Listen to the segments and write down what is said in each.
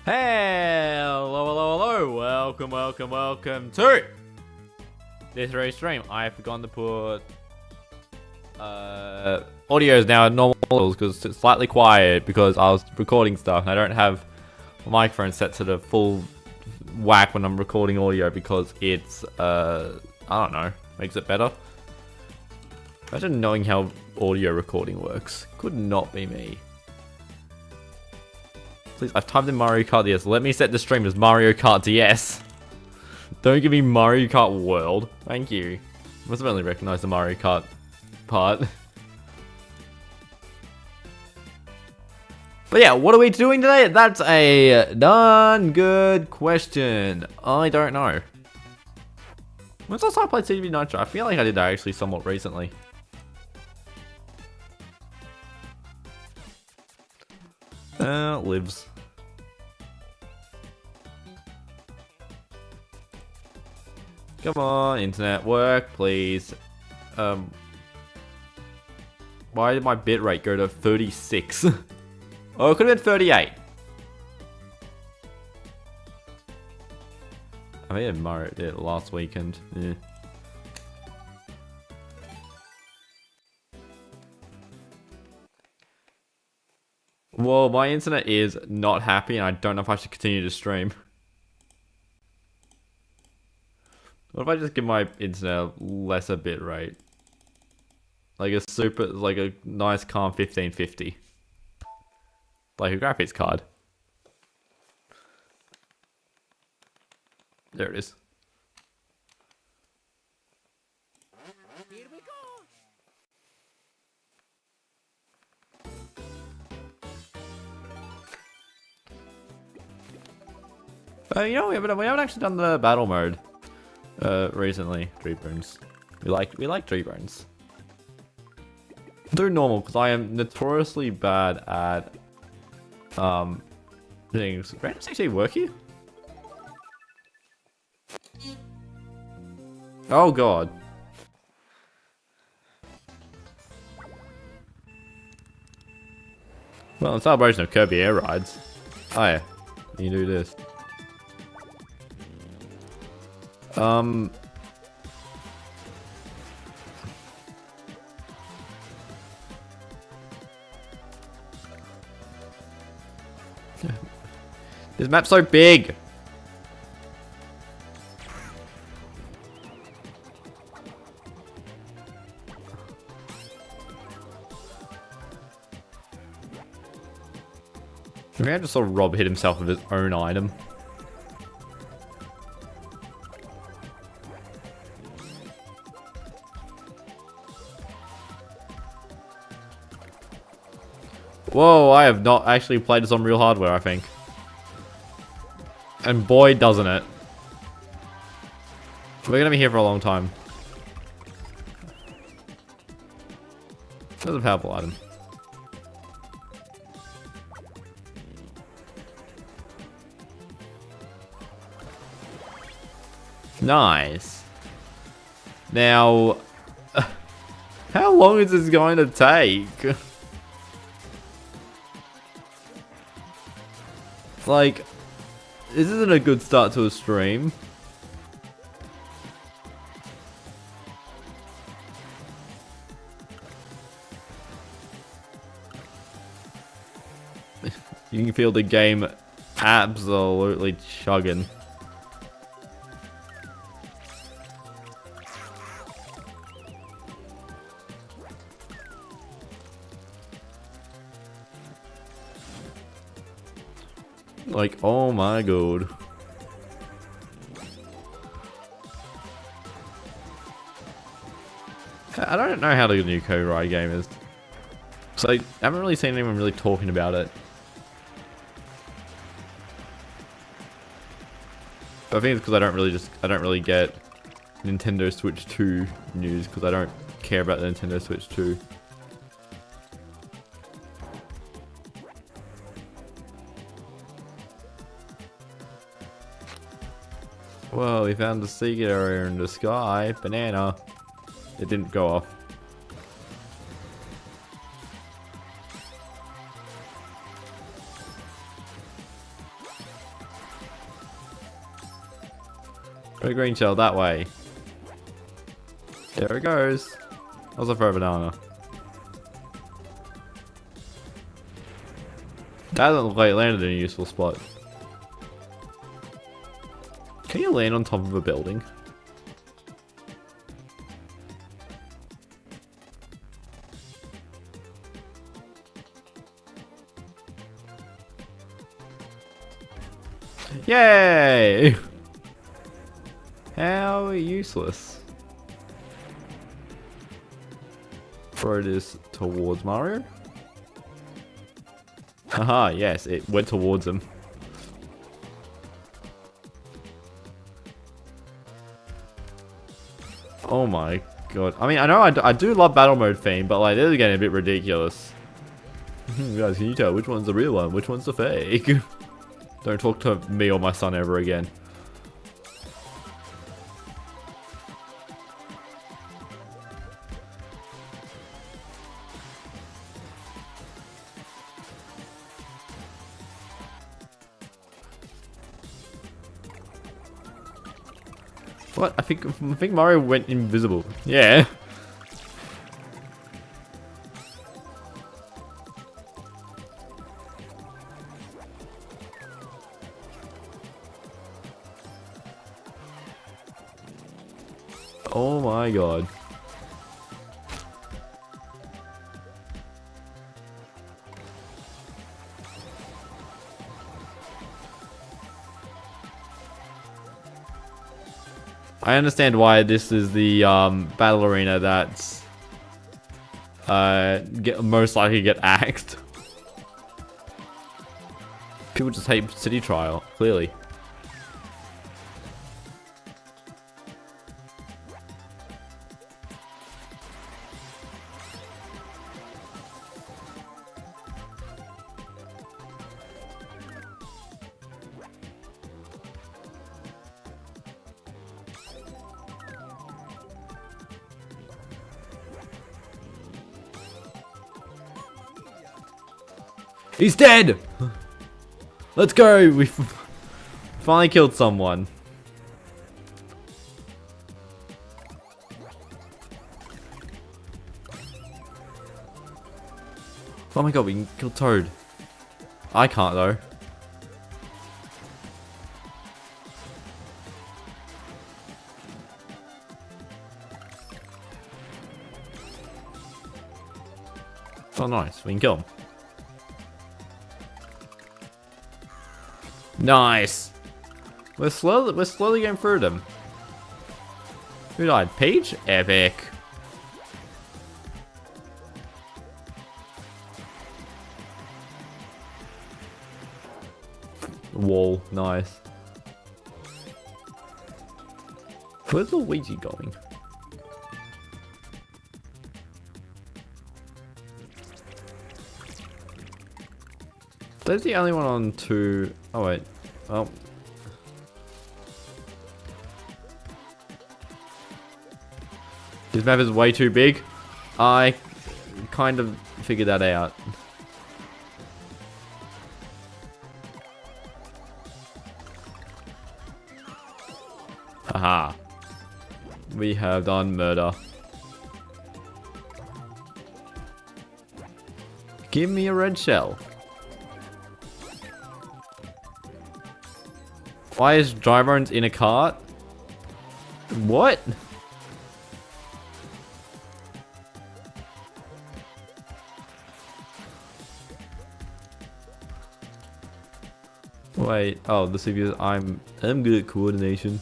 Hey, hello, welcome to this very stream. I forgot to put audio is now at normal levels because it's slightly quiet because I was recording stuff and I don't have my microphone set to the full whack when I'm recording audio because it's I don't know, makes it better. Imagine knowing how audio recording works. Could not be me. Please, I've typed in Mario Kart DS. Let me set the stream as Mario Kart DS. Don't give me Mario Kart World. Thank you. Must have only recognized the Mario Kart part. But yeah, what are we doing today? That's a darn good question. I don't know. When's the last time I played TV Nitro? I feel like I did that actually somewhat recently. Lives. Come on, internet, work, please. Why did my bitrate go to 36? Oh, it could have been 38. I think I marked it last weekend. Yeah. Well, my internet is not happy and I don't know if I should continue to stream. What if I just give my internet a lesser bitrate? Like a nice calm 1550. Like a graphics card. There it is. Here we go. You know, we haven't actually done the battle mode recently. Tree bones. We like tree bones. Do normal because I am notoriously bad at things. Randoms actually work here? Oh god. Well, in celebration of Kirby Air Rides. Oh yeah, you do this. This map's so big. Maybe I just saw Rob hit himself with his own item. Whoa, I have not actually played this on real hardware, I think. And boy, doesn't it. We're gonna be here for a long time. That's a powerful item. Nice. Now, how long is this going to take? Like, this isn't a good start to a stream. You can feel the game absolutely chugging. Like, oh my god. I don't know how the new co-ride game is. So I haven't really seen anyone really talking about it. But I think it's because I don't really get Nintendo Switch 2 news because I don't care about the Nintendo Switch 2. Whoa, we found the secret area in the sky. Banana. It didn't go off. Put a green shell that way. There it goes. Also throw a banana. That doesn't look like it landed in a useful spot. Can you land on top of a building? Yay! How useless. Throw this towards Mario. Haha, yes, it went towards him. Oh my god. I mean, I know I do love battle mode theme, but like, this is getting a bit ridiculous. Guys, can you tell which one's the real one? Which one's the fake? Don't talk to me or my son ever again. What? I think Mario went invisible. Yeah. Oh my god. I understand why this is the battle arena that's most likely get axed. People just hate City Trial, clearly. He's dead! Let's go! We finally killed someone. Oh my god, we can kill Toad. I can't though. Oh nice, we can kill him. Nice. We're slowly going through them. Who died? Peach? Epic. Wall. Nice. Where's Luigi going? There's the only one on 2. Oh wait. Oh. This map is way too big. I kind of figured that out. Haha. We have done murder. Give me a red shell. Why is Dry Bones in a cart? What? Wait, oh, the CPU. I'm good at coordination.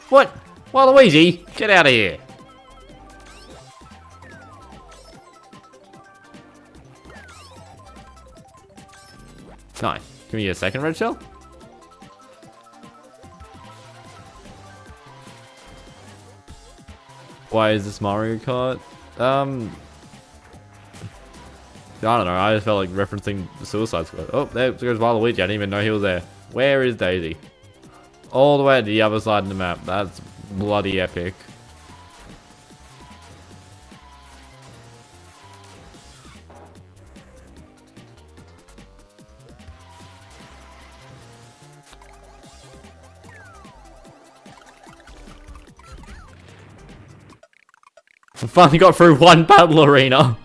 What? Waluigi, get out of here. Nice. Can we get a second red shell? Why is this Mario Kart? I don't know. I just felt like referencing the Suicide Squad. Oh, there goes Waluigi. I didn't even know he was there. Where is Daisy? all the way to the other side of the map. That's bloody epic. I finally got through one battle arena.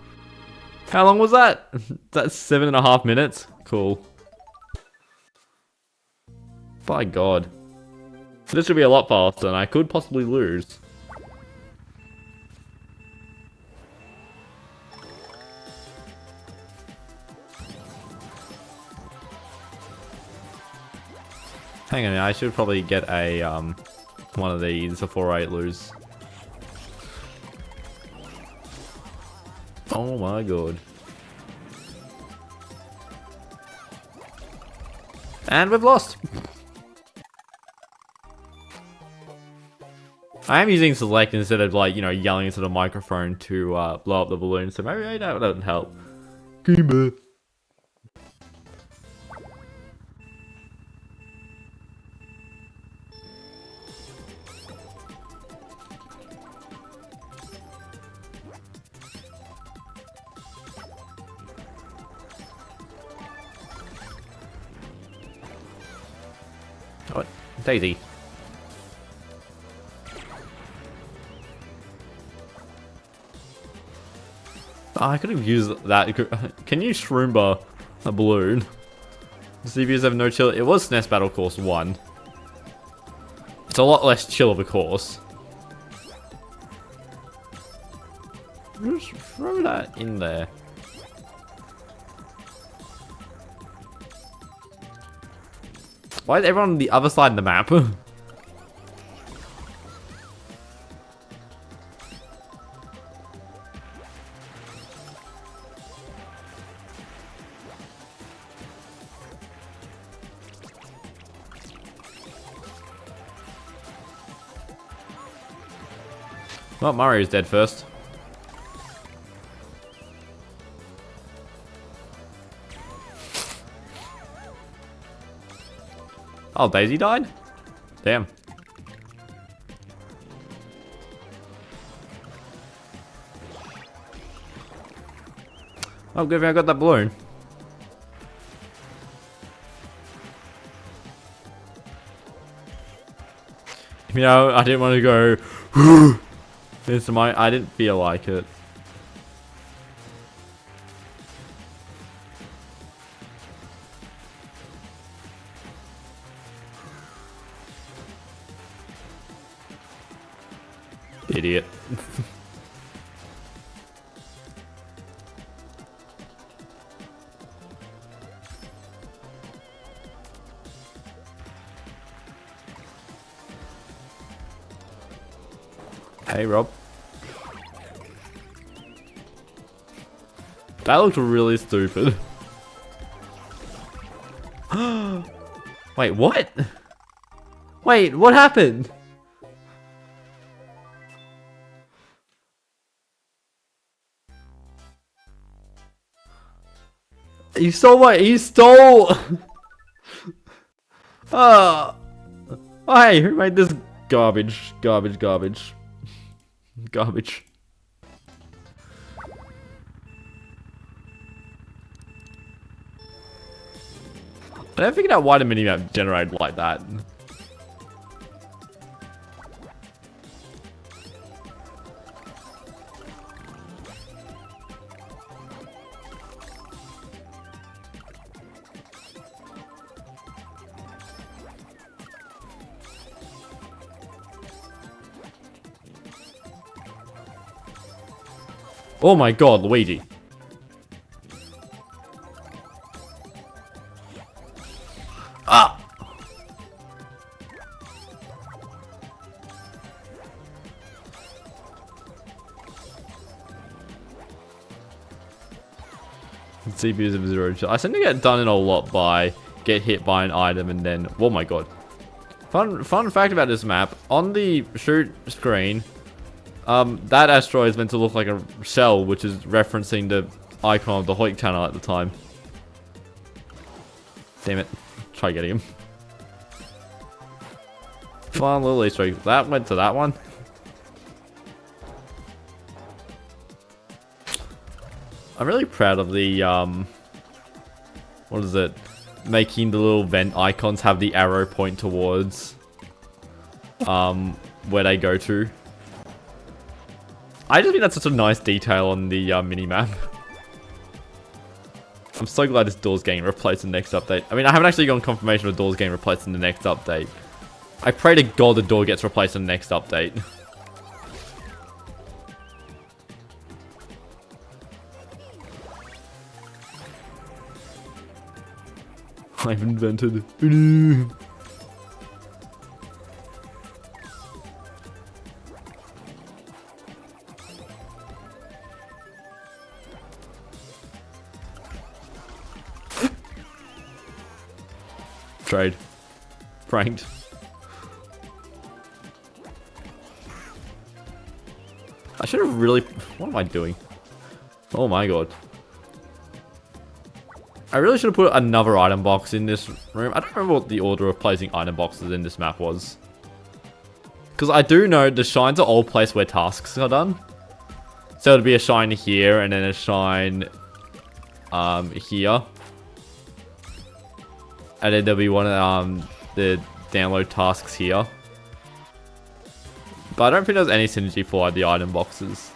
How long was that? That's 7.5 minutes. Cool. By God. This should be a lot faster and I could possibly lose. Hang on, I should probably get a one of these before I lose. Oh my God. And we've lost. I am using select instead of, like, you know, yelling into the microphone to blow up the balloon, so maybe that doesn't help. Gamer. What? Daisy. Oh, I could have used that. Can you shroomba a balloon? The CPUs have no chill. It was SNES Battle Course 1. It's a lot less chill of a course. Just throw that in there. Why is everyone on the other side of the map? Well, Mario's dead first. Oh, Daisy died? Damn. Oh, good thing I got that balloon. You know, I didn't want to go into my... I didn't feel like it. Idiot. Hey, Rob. That looked really stupid. Wait, what? Wait, what happened? You stole what? You stole... Oh, hey, who made this garbage? Garbage, garbage. Garbage. I don't figure out why the minimap generated like that. Oh my God, Luigi. Ah! CPUs of 0 chill. I seem to get done in a lot by get hit by an item and then... Oh my God. Fun fact about this map. On the shoot screen, that asteroid is meant to look like a shell, which is referencing the icon of the Hoik channel at the time. Damn it. Try getting him. Fun little Easter egg. That went to that one. I'm really proud of the, what is it? Making the little vent icons have the arrow point towards, where they go to. I just think that's such a nice detail on the mini-map. I'm so glad this door's getting replaced in the next update. I mean, I haven't actually gotten confirmation of the door's getting replaced in the next update. I pray to God the door gets replaced in the next update. I've invented. Trade. Pranked. I should have really... What am I doing? Oh my god. I really should have put another item box in this room. I don't remember what the order of placing item boxes in this map was. Because I do know the shines are all placed where tasks are done. So it'll be a shine here and then a shine here. And then there'll be one of the download tasks here. But I don't think there's any synergy for the item boxes.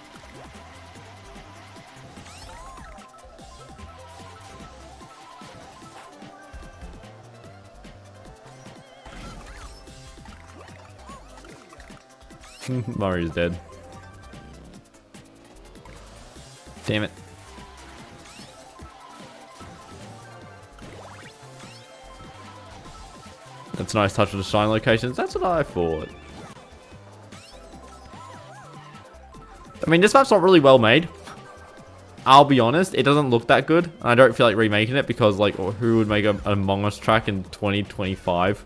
Mario's dead. Damn it. That's a nice touch of the shine locations. That's what I thought. I mean, this map's not really well made. I'll be honest, it doesn't look that good. I don't feel like remaking it because, like, who would make an Among Us track in 2025?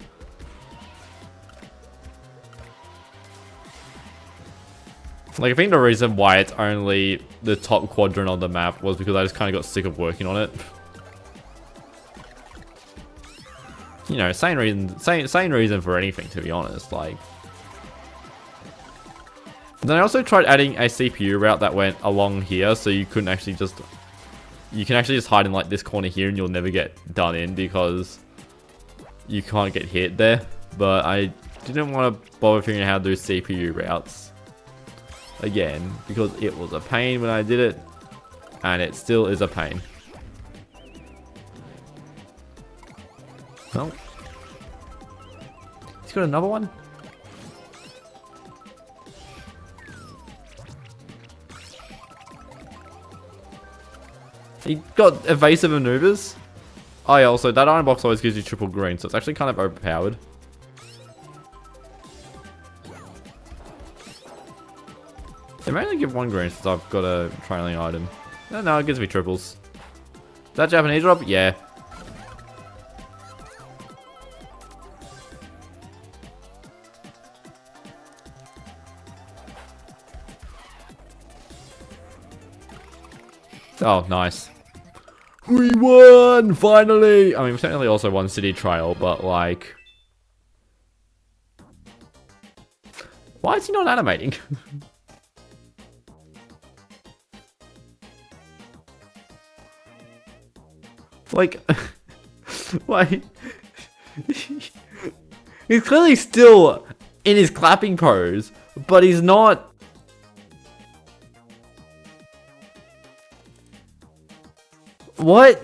Like, I think the reason why it's only the top quadrant on the map was because I just kind of got sick of working on it. You know, same reason for anything, to be honest. Like, then I also tried adding a CPU route that went along here, so you couldn't actually just... You can actually just hide in, like, this corner here and you'll never get done in because you can't get hit there. But I didn't want to bother figuring out how to do CPU routes again because it was a pain when I did it, and it still is a pain. Well, he's got another one. He got evasive maneuvers. Oh yeah, also that iron box always gives you triple green, so it's actually kind of overpowered. They may only give one green since I've got a trailing item. No, it gives me triples. Is that Japanese drop? Yeah. Oh, nice. We won! Finally! I mean, we technically also won City Trail, but like... Why is he not animating? Like... Why? He's clearly still in his clapping pose, but he's not... What?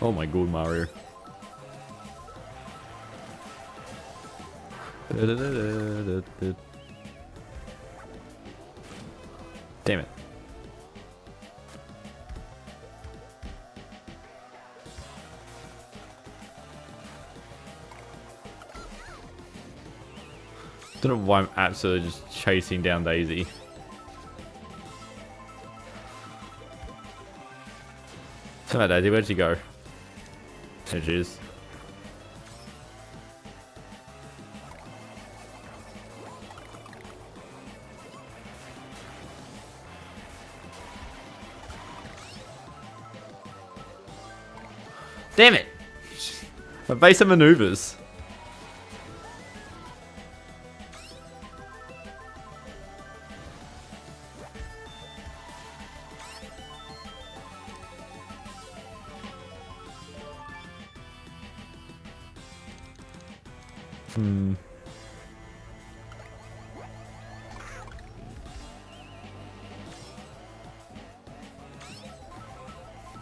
Oh my god, Mario. Damn it. Don't know why I'm absolutely just chasing down Daisy. Alright, Daisy, where'd she go? There she is. Damn it! Evasive maneuvers.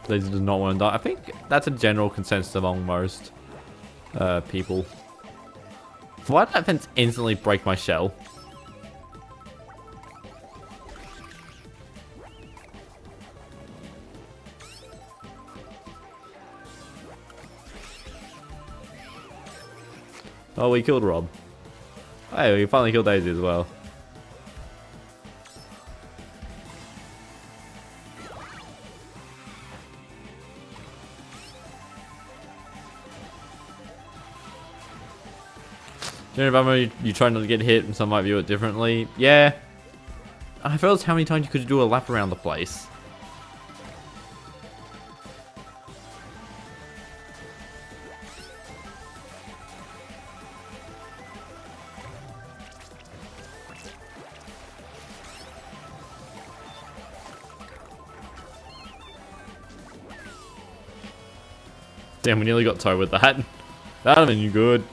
Daisy does not want to die. I think that's a general consensus among most people. Why did that fence instantly break my shell? Oh, we killed Rob. Hey, we finally killed Daisy as well. Generally, you try not to get hit, and some might view it differently. Yeah. I felt how many times you could do a lap around the place. Damn, we nearly got towed with that. That'd have been good.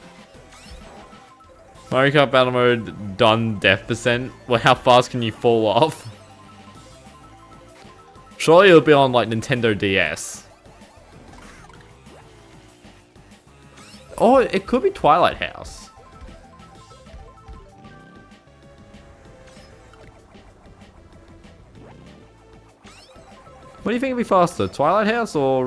Mario Kart Battle Mode done death percent. Well, how fast can you fall off? Surely it'll be on like Nintendo DS. Oh, it could be Twilight House. What do you think would be faster, Twilight House or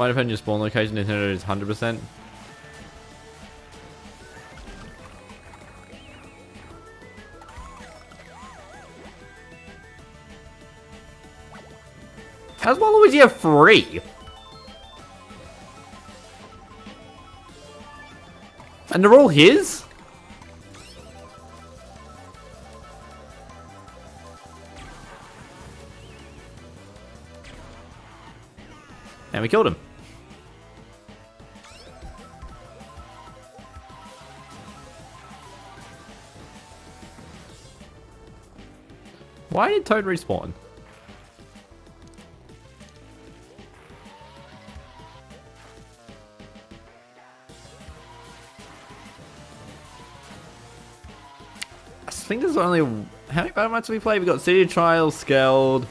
might depend on your spawn location. Nintendo is 100%. How's Waluigi have 3? And they're all his? And we killed him. Why did Toad respawn? I think there's only... How many battle mats have we played? We got City Trials, Skeld,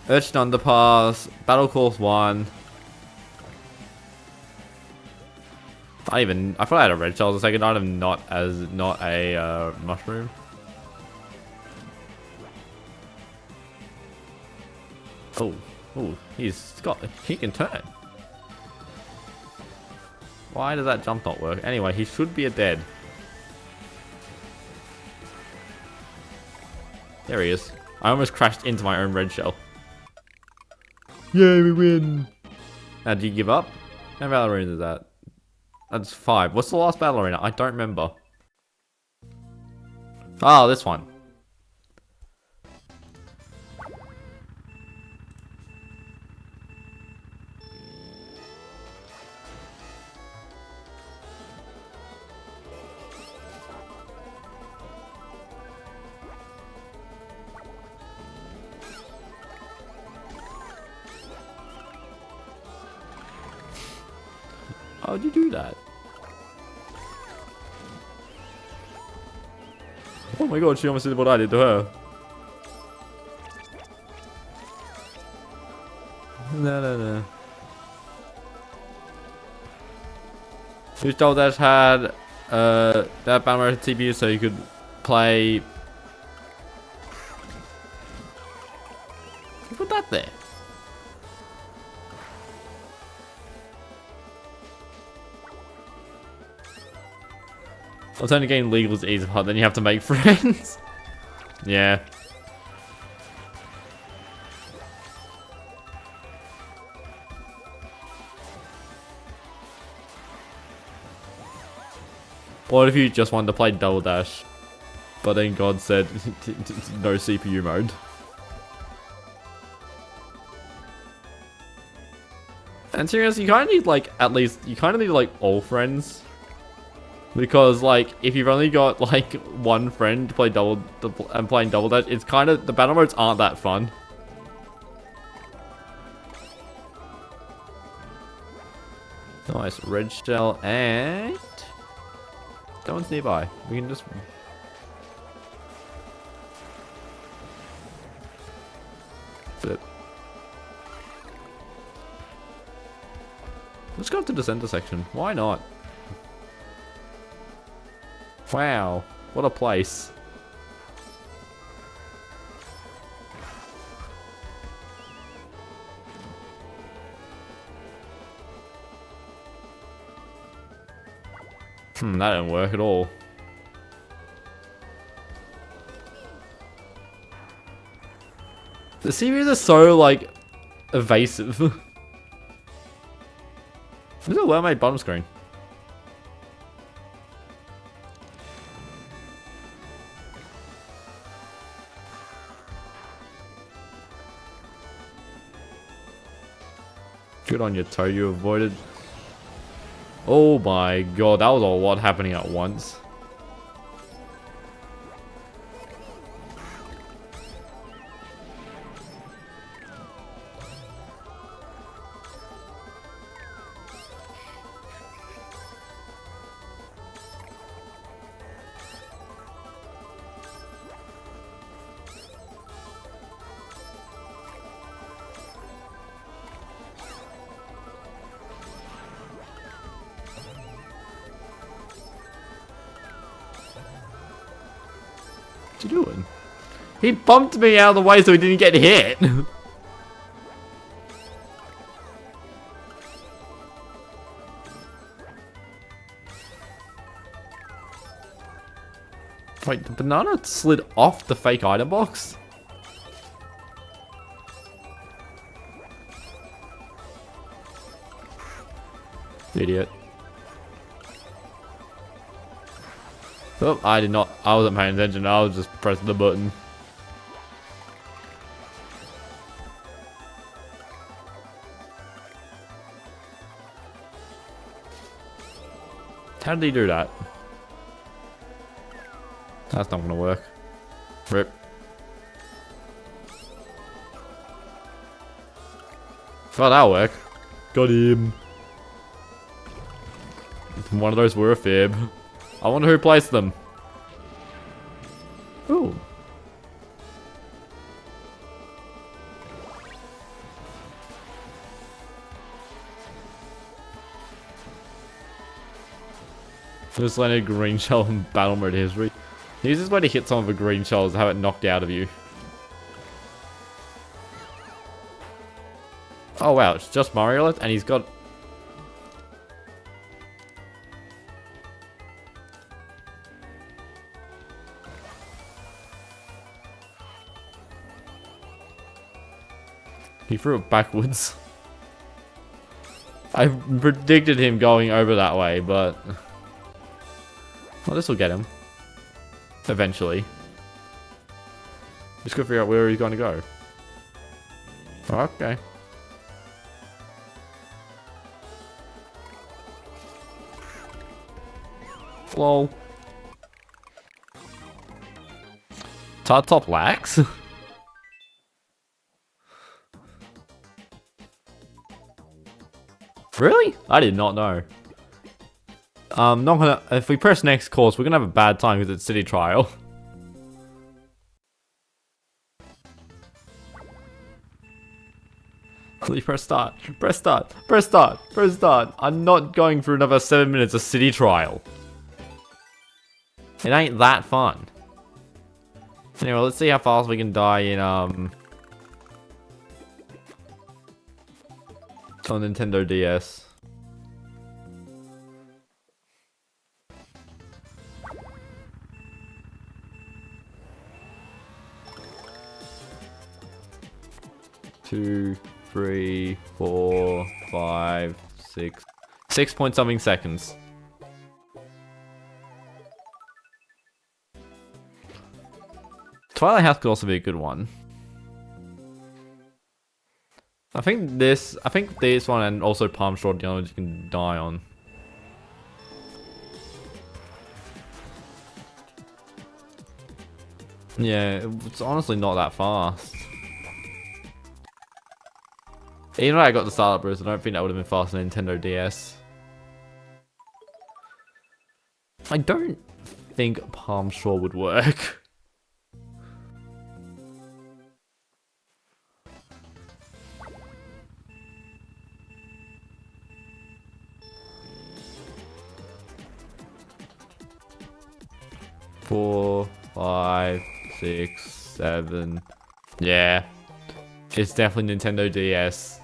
Urchin Underpass, Battle Course 1. I thought I had a red shell as a second item, not a mushroom. Oh, he can turn. Why does that jump not work? Anyway, he should be a dead. There he is. I almost crashed into my own red shell. Yay, we win! Now, do you give up? How many ballerinas is that? That's 5. What's the last ballerina? I don't remember. Oh, this one. How'd you do that? Oh my god, she almost did what I did to her. No. Who's told that had that Battle CPU so you could play. Who put that there? Alternative game legal is easy part, then you have to make friends. Yeah. What if you just wanted to play Double Dash, but then God said no CPU mode? And seriously, you kind of need like all friends, because like if you've only got like one friend to play playing Double Dash, it's kind of the battle modes aren't that fun. Nice red shell and. No one's nearby. We can just... Flip. Let's go up to the center section. Why not? Wow. What a place. That didn't work at all. The series are so, like, evasive. This is a well-made bottom screen. Good on your toe, you avoided. Oh my god, that was a lot happening at once. What's he doing? He bumped me out of the way so he didn't get hit. Wait, the banana slid off the fake item box? Idiot. Oh, I did not. I wasn't paying attention. I was just pressing the button. How did he do that? That's not gonna work. Rip. Oh, that'll work. Got him. One of those were a fib. I wonder who placed them. Ooh. Just landed green shell in battle mode history. The easiest way to hit someone with a green shell is to have it knocked out of you. Oh wow, it's just Mario left and he's got... He threw it backwards. I predicted him going over that way, but... Well, this will get him. Eventually. Just gotta figure out where he's going to go. Oh, okay. Lol. Top lax? Really? I did not know. Not gonna. If we press next course, we're gonna have a bad time because it's city trial. Please press start. Press start. Press start. Press start. I'm not going for another 7 minutes of city trial. It ain't that fun. Anyway, let's see how fast we can die in on Nintendo DS. Two, 3, 4, 5, 6. 6 point something seconds. Twilight House could also be a good one. I think this one and also Palm Shore, the other ones you can die on. Yeah, it's honestly not that fast. Even though I got the startup boost, I don't think that would have been fast on Nintendo DS. I don't think Palm Shore would work. Four, 5, 6, 7. Yeah. It's definitely Nintendo DS.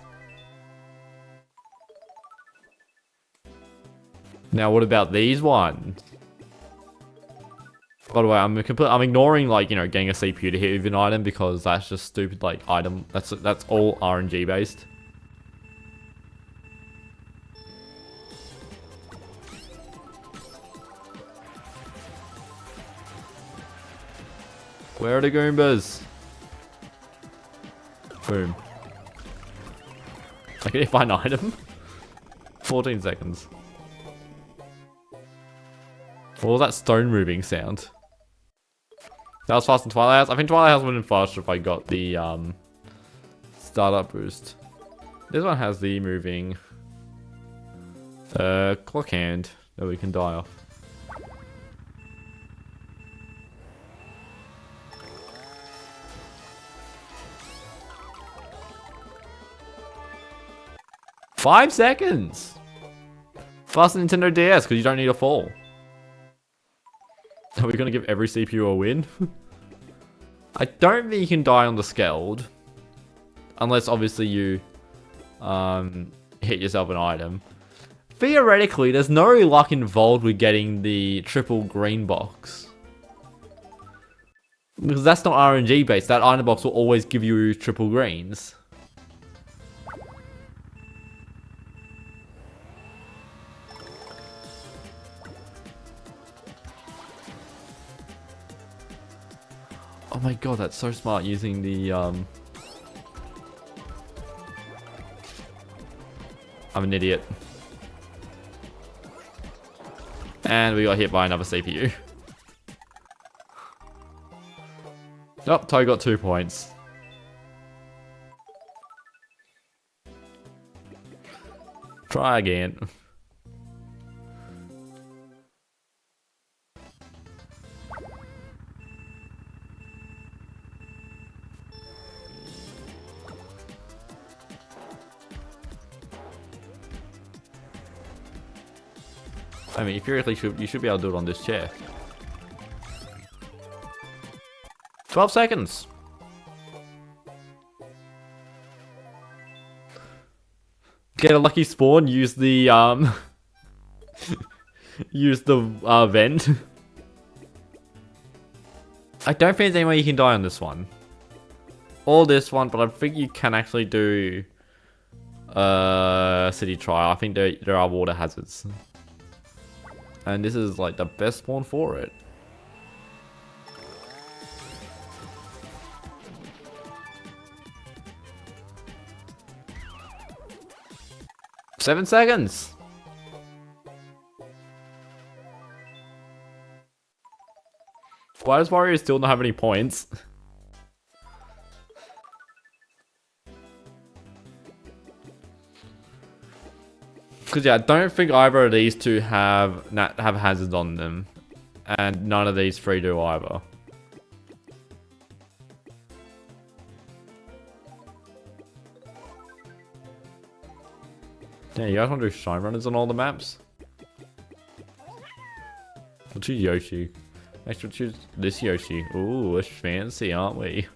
Now what about these ones? By the way, I'm ignoring like, you know, getting a CPU to hit with an item because that's just stupid like item. That's all RNG based. Where are the Goombas? Boom. I can find an item. 14 seconds. What was that stone moving sound? That was fast in Twilight House. I think Twilight House would have been faster if I got the startup boost. This one has the moving clock hand that we can die off. Five seconds! Faster than Nintendo DS because you don't need a fall. Are we gonna give every CPU a win? I don't think you can die on the Skeld. Unless obviously you hit yourself an item. Theoretically, there's no luck involved with getting the triple green box. Because that's not RNG based. That item box will always give you triple greens. Oh my god, that's so smart using the I'm an idiot. And we got hit by another CPU. Oh, Toe got 2 points. Try again. I mean, theoretically, you should be able to do it on this chair. 12 seconds. Get a lucky spawn. Use the use the vent. I don't think there's any way you can die on this one, or this one, but I think you can actually do city trial. I think there are water hazards. And this is like the best spawn for it. Seven seconds. Why does Mario still not have any points? Because yeah, I don't think either of these two have hazards on them, and none of these three do either. Yeah, you guys want to do shine runners on all the maps? We'll choose Yoshi. Next we'll choose this Yoshi. Ooh, we're fancy, aren't we?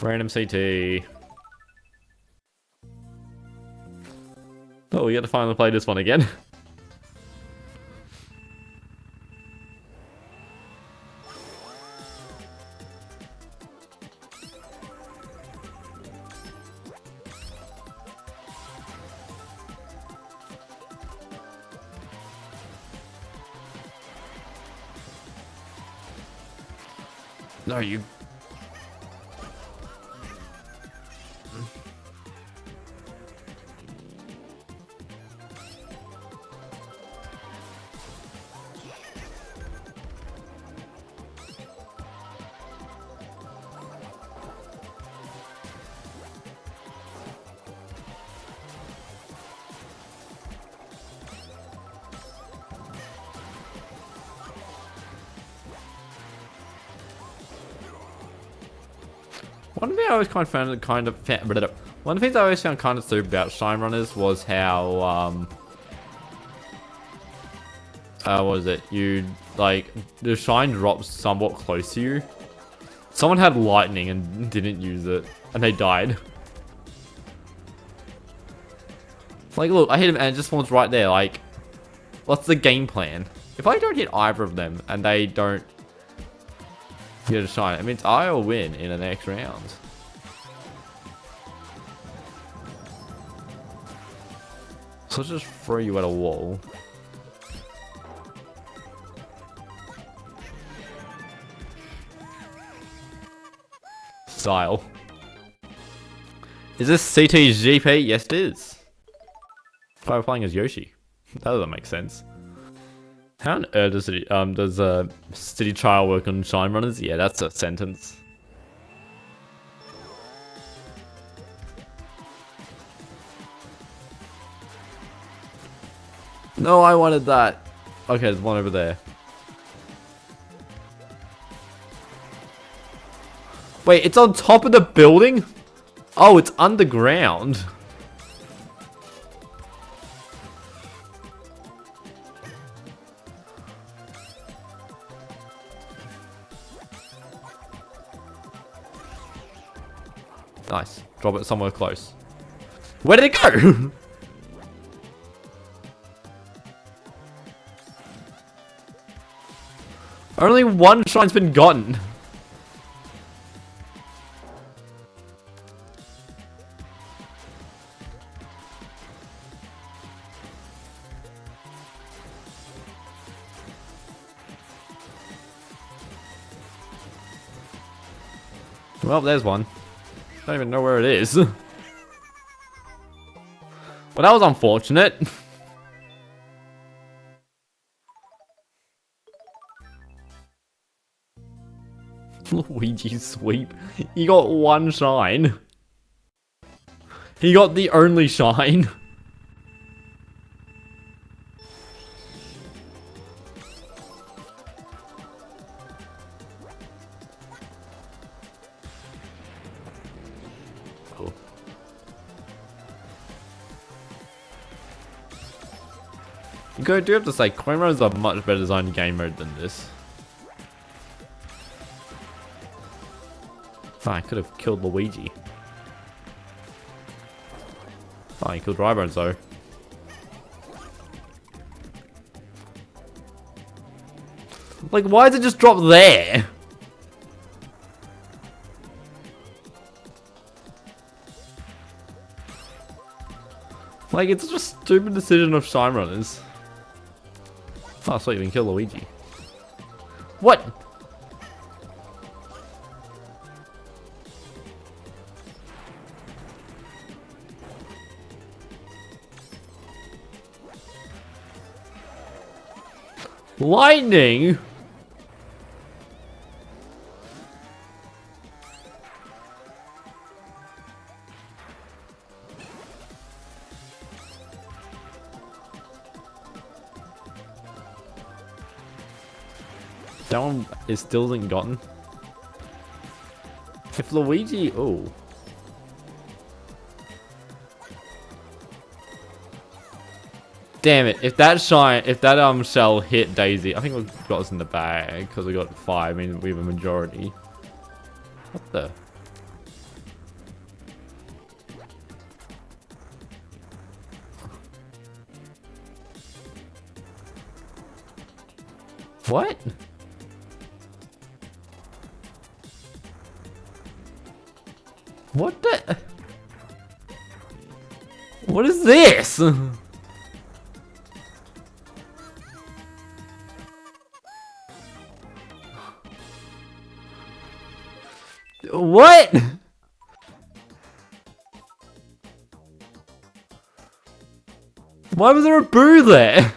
Random CT. Oh, we get to finally play this one again. No, you... One thing I always one of the things I always found kind of stupid about shine runners was how what was it? You like the shine drops somewhat close to you. Someone had lightning and didn't use it, and they died. Like, look, I hit him and it just spawns right there. Like, what's the game plan? If I don't hit either of them and they don't get a shine, it means I'll win in the next round. So let's just throw you at a wall. Style. Is this CTGP? Yes, it is. If I were playing as Yoshi. That doesn't make sense. How on earth does City Trial work on shine runners? Yeah, that's a sentence. No, I wanted that. Okay, there's one over there. Wait, it's on top of the building? Oh, it's underground. Nice. Drop it somewhere close. Where did it go? Only one shine's been gotten. Well, there's one. I don't even know where it is. Well, that was unfortunate. Luigi sweep. He got one shine. He got the only shine. Cool. You do have to say, coin runs are much better designed game mode than this. Oh, I could have killed Luigi. Oh, he killed Drybones though. Like, why does it just drop there? Like, it's just a stupid decision of shine runners. Oh, so you can kill Luigi. What? Lightning? That one is still isn't gotten. If Luigi, oh. Damn it! If that shell hit Daisy, I think we've got us in the bag because we got 5. I mean, we have a majority. What the? What? What the? What is this? What? Why was there a boo there?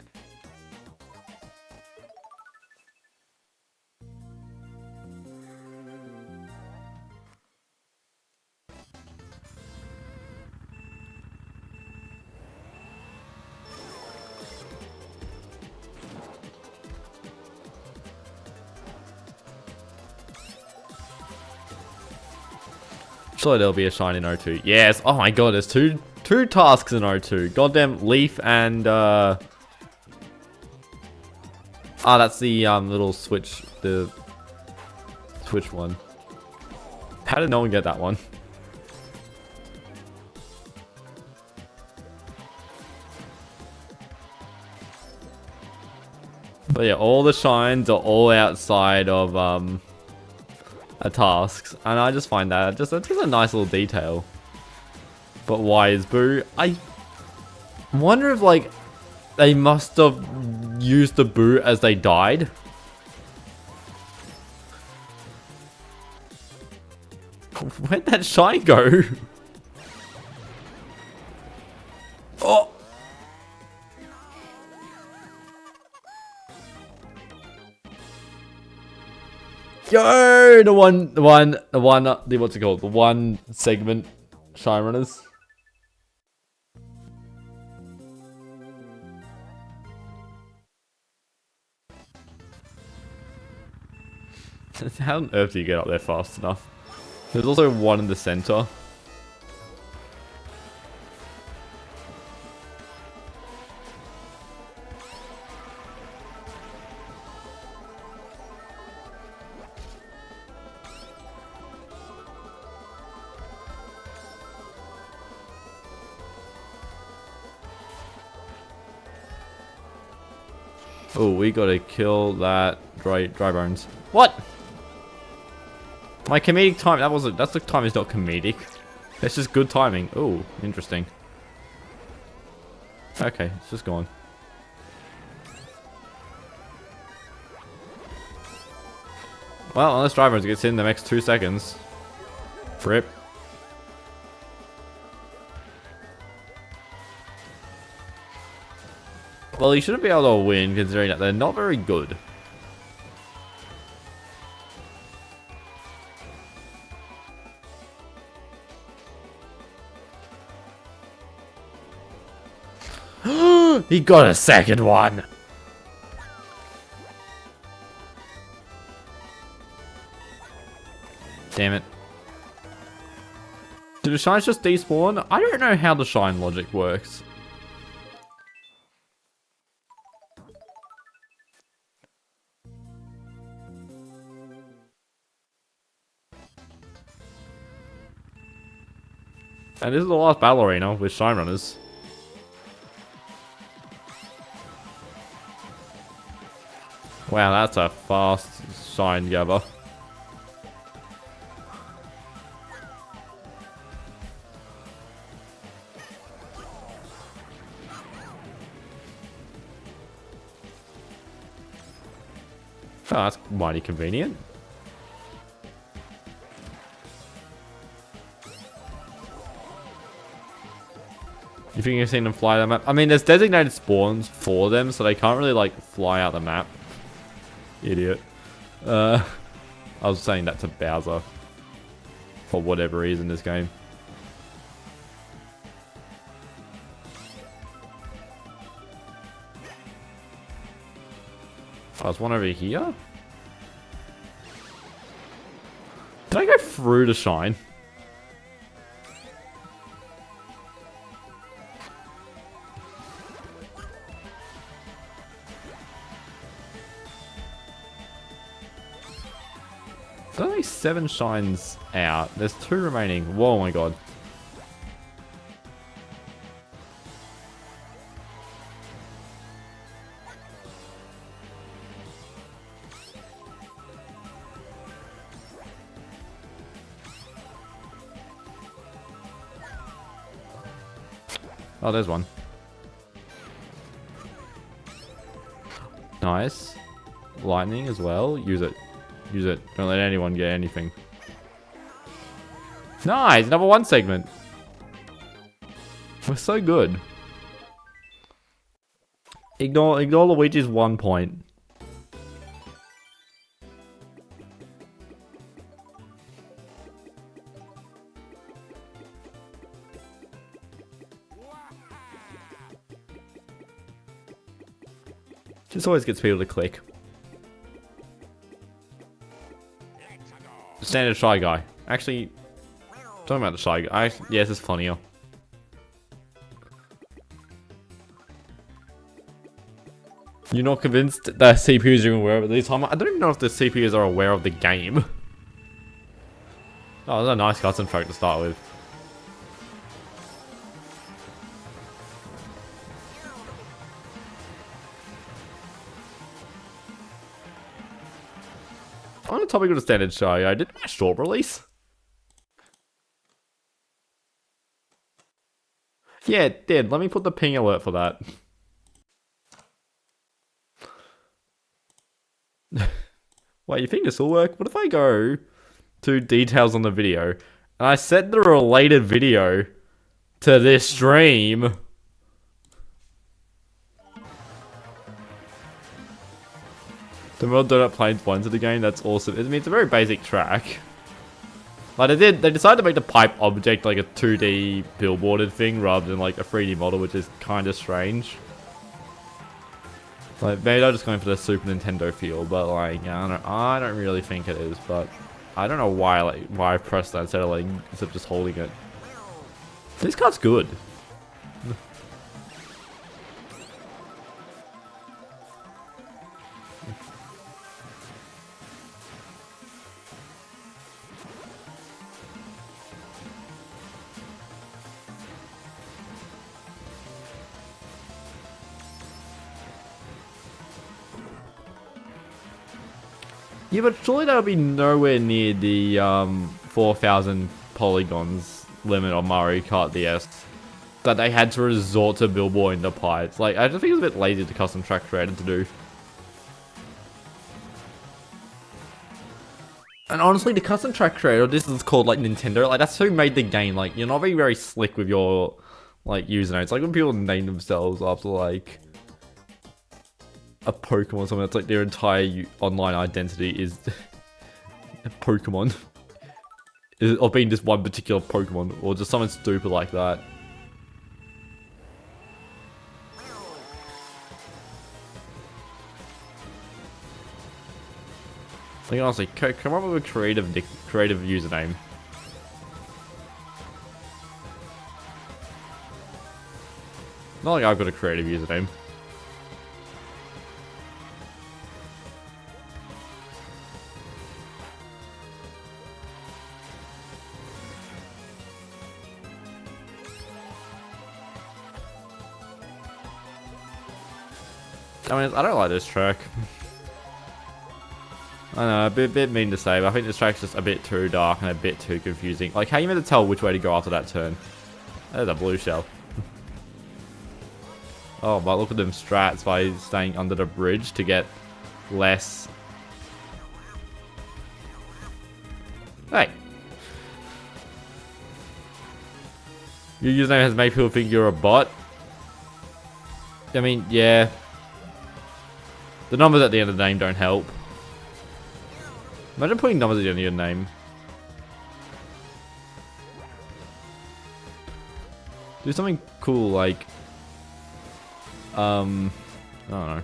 Surely there'll be a shine in O2. Yes. Oh my god, there's two tasks in O2. Goddamn Leaf and that's the little switch, the switch one. How did no one get that one? But yeah, all the shines are all outside of tasks, and I just find that just a nice little detail. But why is Boo? I wonder if like they must have used the Boo as they died. Where'd that shine go? Oh. Yo, the what's it called? The one segment shine runners. How on earth do you get up there fast enough? There's also one in the center. Oh, we gotta kill that dry bones. What? My comedic time, that's the time is not comedic. It's just good timing. Oh, interesting. Okay, it's just gone. Well, unless dry bones gets in the next 2 seconds. Rip. Well, he shouldn't be able to win, considering that they're not very good. He got a second one! Damn it. Did the shines just despawn? I don't know how the shine logic works. And this is the last battle arena with shine runners. Wow, that's a fast shine gather. Oh, that's mighty convenient. You think you've seen them fly the map? I mean, there's designated spawns for them, so they can't really, like, fly out the map. Idiot. I was saying that to Bowser. For whatever reason in this game. Oh, there's one over here? Did I go through the shine? There's only 7 shines out. There's 2 remaining. Whoa, my god. Oh, there's one. Nice. Lightning as well. Use it. Use it. Don't let anyone get anything. Nice! Number 1 segment. We're so good. Ignore Luigi's 1 point. Just always gets people to click. Standard Shy Guy. Actually, talking about the Shy Guy. Yeah, this is funnier. You're not convinced that CPUs are aware of it this time? I don't even know if the CPUs are aware of the game. Oh, that's a nice custom track to start with. On the topic of the Standard Shy Guy, did a short release? Yeah, it did. Let me put the ping alert for that. Wait, you think this will work? What if I go to details on the video and I set the related video to this stream? The World Donut Plains ones of the game, that's awesome. I mean, it's a very basic track. Like, they decided to make the pipe object like a 2D billboarded thing rather than like a 3D model, which is kind of strange. Like, maybe they're just going for the Super Nintendo feel, but like, I don't really think it is, but I don't know why, like, why I pressed that instead of just holding it. This card's good. Yeah, but surely that would be nowhere near the 4,000 polygons limit on Mario Kart DS that they had to resort to billboarding the pipes. Like, I just think it's a bit lazy to custom track creator to do. And honestly, the custom track creator, this is called like Nintendo. Like, that's who made the game. Like, you're not very, very slick with your like usernames. Like when people name themselves after like a Pokemon or something, that's like their entire online identity is a Pokemon. Or being just one particular Pokemon, or just something stupid like that. Like honestly, come up with a creative username. Not like I've got a creative username. I mean, I don't like this track. I know, a bit mean to say, but I think this track's just a bit too dark and a bit too confusing. Like, how are you meant to tell which way to go after that turn? There's a blue shell. Oh, but look at them strats by staying under the bridge to get less. Hey! Your username has made people think you're a bot? I mean, yeah. The numbers at the end of the name don't help. Imagine putting numbers at the end of your name. Do something cool like... I don't know.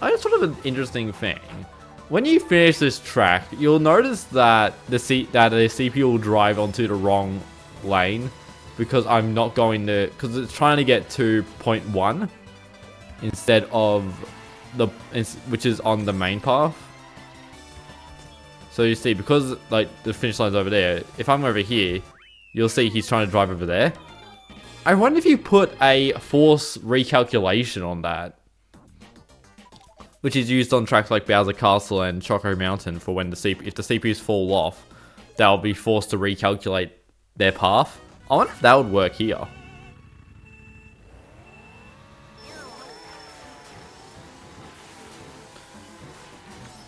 I just thought of an interesting thing. When you finish this track, you'll notice that the CPU will drive onto the wrong lane. Because I'm not going to... Because it's trying to get to point 1. instead of which is on the main path. So you see, because like the finish line's over there, if I'm over here, you'll see he's trying to drive over there. I wonder if you put a force recalculation on that, which is used on tracks like Bowser Castle and Choco Mountain for when if the CPUs fall off, they'll be forced to recalculate their path. I wonder if that would work here.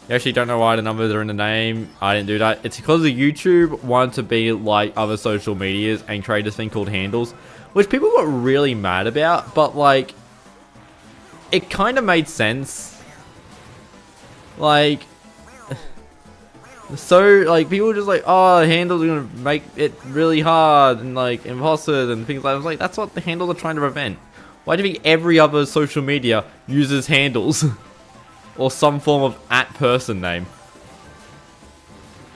You actually don't know why the numbers are in the name. I didn't do that. It's because the YouTube wanted to be like other social medias and create this thing called handles, which people got really mad about, but like, it kind of made sense. Like, so like people were just like, oh, handles are gonna make it really hard and like imposters and things like that. I was like, that's what the handles are trying to prevent. Why do you think every other social media uses handles? Or some form of @person name.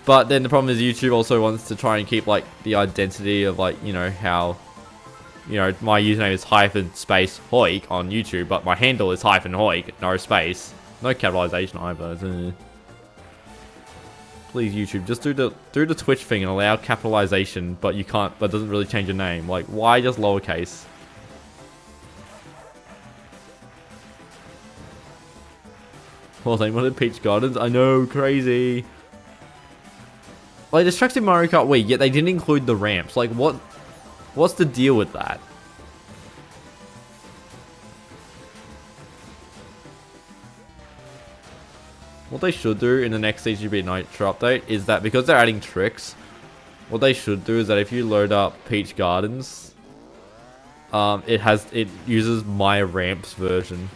But then the problem is YouTube also wants to try and keep like the identity of like, you know, how, you know, my username is -Hoik on YouTube, but my handle is -Hoik, no space. No capitalization either. Please YouTube, just do the Twitch thing and allow capitalization, but you can't, but doesn't really change your name. Like, why just lowercase? Well, they wanted Peach Gardens. I know, crazy. Like, there's tracks in Mario Kart Wii, yet they didn't include the ramps. Like, what's the deal with that? What they should do in the next CGB Nitro update is that because they're adding tricks, what they should do is that if you load up Peach Gardens, it uses My Ramps version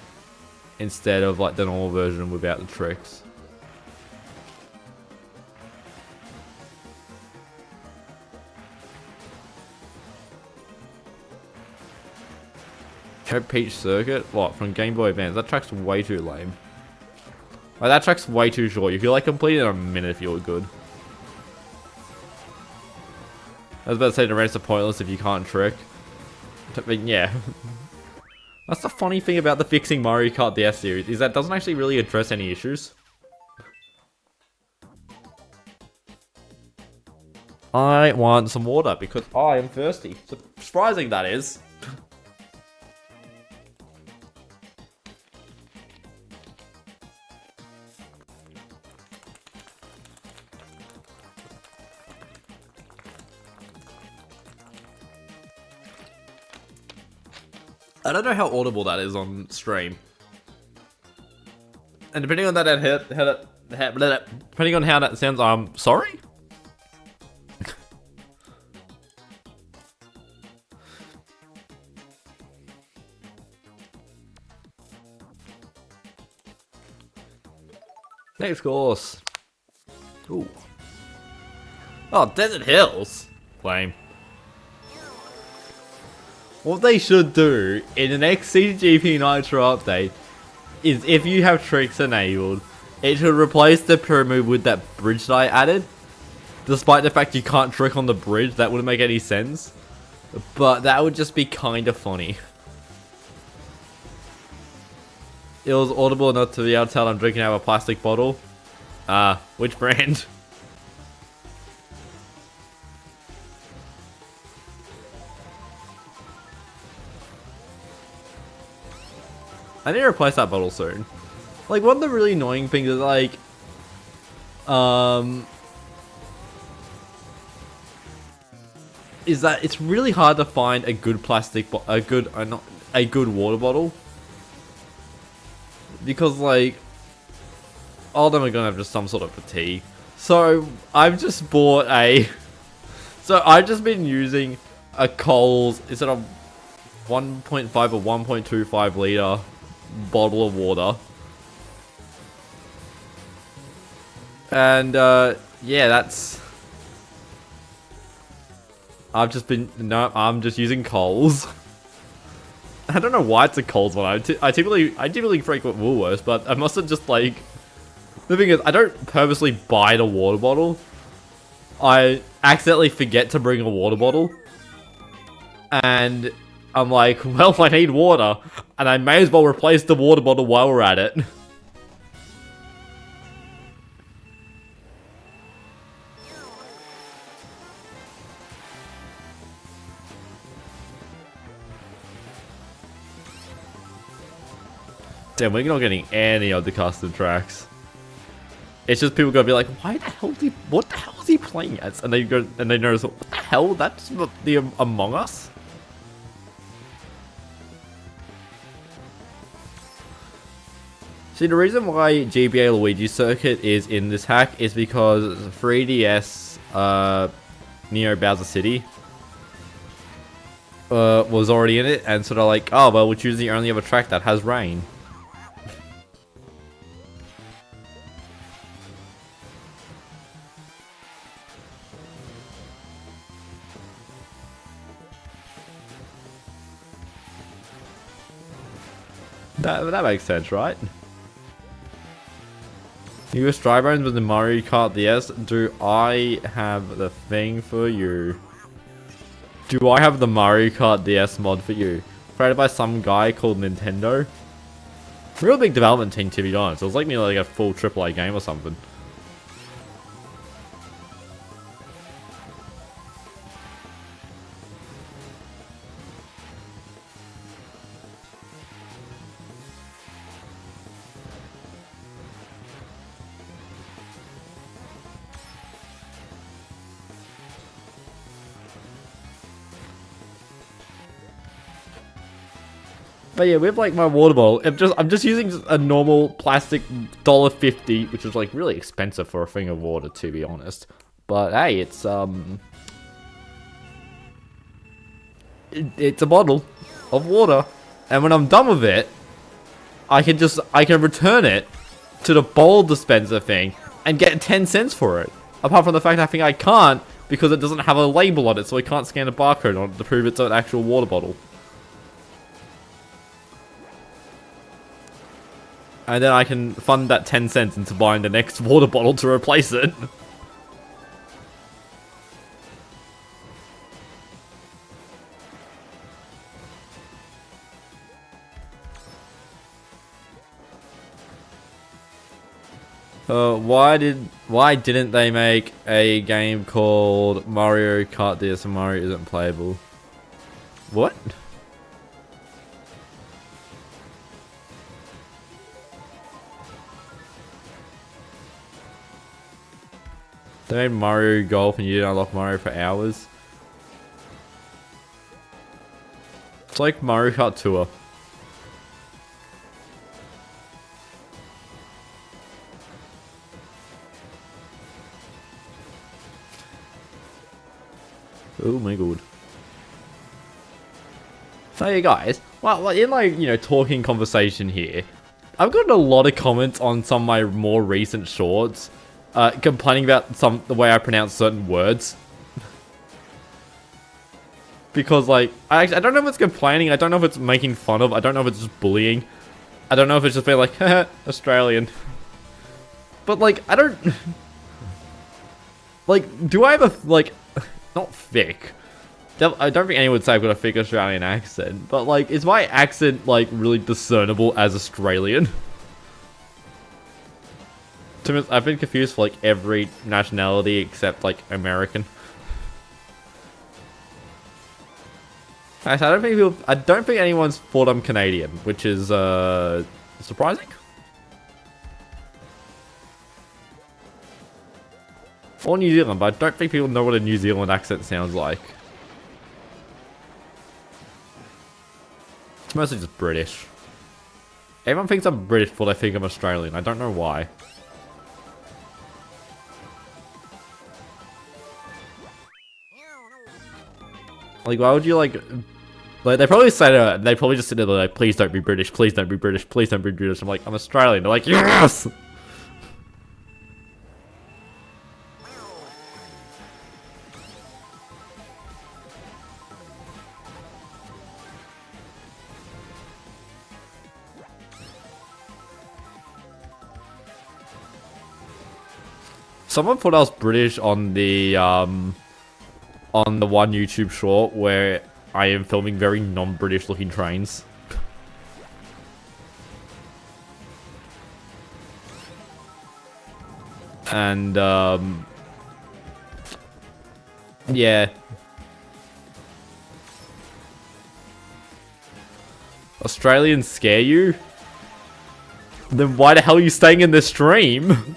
instead of like the normal version without the tricks. Peach Circuit? What, from Game Boy Advance? That track's way too lame. Like, that track's way too short. You could like complete it in a minute if you were good. I was about to say the ramps are pointless if you can't trick. But yeah. That's the funny thing about the fixing Mario Kart DS series, is that it doesn't actually really address any issues. I want some water because I am thirsty. Surprising that is. I don't know how audible that is on stream. And depending on depending on how that sounds, I'm sorry? Next course. Ooh. Oh, Desert Hills. Lame. What they should do in the next CGP Nitro update is if you have tricks enabled, it should replace the pyramid with that bridge that I added. Despite the fact you can't trick on the bridge, that wouldn't make any sense. But that would just be kind of funny. It was audible enough to be able to tell I'm drinking out of a plastic bottle. Which brand? I need to replace that bottle soon. Like, one of the really annoying things is like, is that it's really hard to find a good a good water bottle, because like all of them are gonna have just some sort of fatigue. So I've just bought so I've just been using a Coles instead of 1.5 or 1.25 liter bottle of water. And yeah, that's I'm just using Coles. I don't know why it's a Coles one. I typically frequent Woolworths, but I must have just like, the thing is, I don't purposely buy the water bottle. I accidentally forget to bring a water bottle, and I'm like, well, I need water, and I may as well replace the water bottle while we're at it. Damn, we're not getting any of the custom tracks. It's just people gonna be like, why the hell what the hell is he playing as? And they go and they notice, what the hell? That's the Among Us? See, the reason why GBA Luigi Circuit is in this hack is because 3DS Neo Bowser City was already in it, and sort of like, oh well, we'll choose the only other track that has rain. That makes sense, right? US Dry Bones with the Mario Kart DS. Do I have the thing for you? Do I have the Mario Kart DS mod for you? Created by some guy called Nintendo. Real big development team, to be honest. It was like nearly like a full AAA game or something. But yeah, with like my water bottle, I'm just using a normal plastic $1.50, which is like really expensive for a thing of water, to be honest. But hey, it's it's a bottle of water, and when I'm done with it, I can return it to the bowl dispenser thing and get 10 cents for it. Apart from the fact I think I can't because it doesn't have a label on it, so I can't scan a barcode on it to prove it's an actual water bottle. And then I can fund that 10 cents into buying the next water bottle to replace it. Why didn't they make a game called Mario Kart DS and Mario isn't playable? What? They made Mario Golf and you didn't unlock Mario for hours. It's like Mario Kart Tour. Oh my god. So yeah guys, well in like, you know, talking conversation here, I've gotten a lot of comments on some of my more recent shorts. Complaining about the way I pronounce certain words. Because like, I don't know if it's complaining, I don't know if it's making fun of, I don't know if it's just bullying. I don't know if it's just being like, haha, Australian. But like, I don't... like, do I have a, like, not thick. I don't think anyone would say I've got a thick Australian accent. But like, is my accent like really discernible as Australian? I've been confused for like every nationality except like American. Actually, I don't think anyone's thought I'm Canadian, which is surprising. Or New Zealand, but I don't think people know what a New Zealand accent sounds like. It's mostly just British. Everyone thinks I'm British, but I think I'm Australian. I don't know why. Like, why would you like they probably say that, they probably just sit there like, please don't be British, please don't be British, please don't be British. I'm like, I'm Australian. They're like, yes! Someone thought I was British on the one YouTube short where I am filming very non-British looking trains. And, yeah. Australians scare you? Then why the hell are you staying in the stream?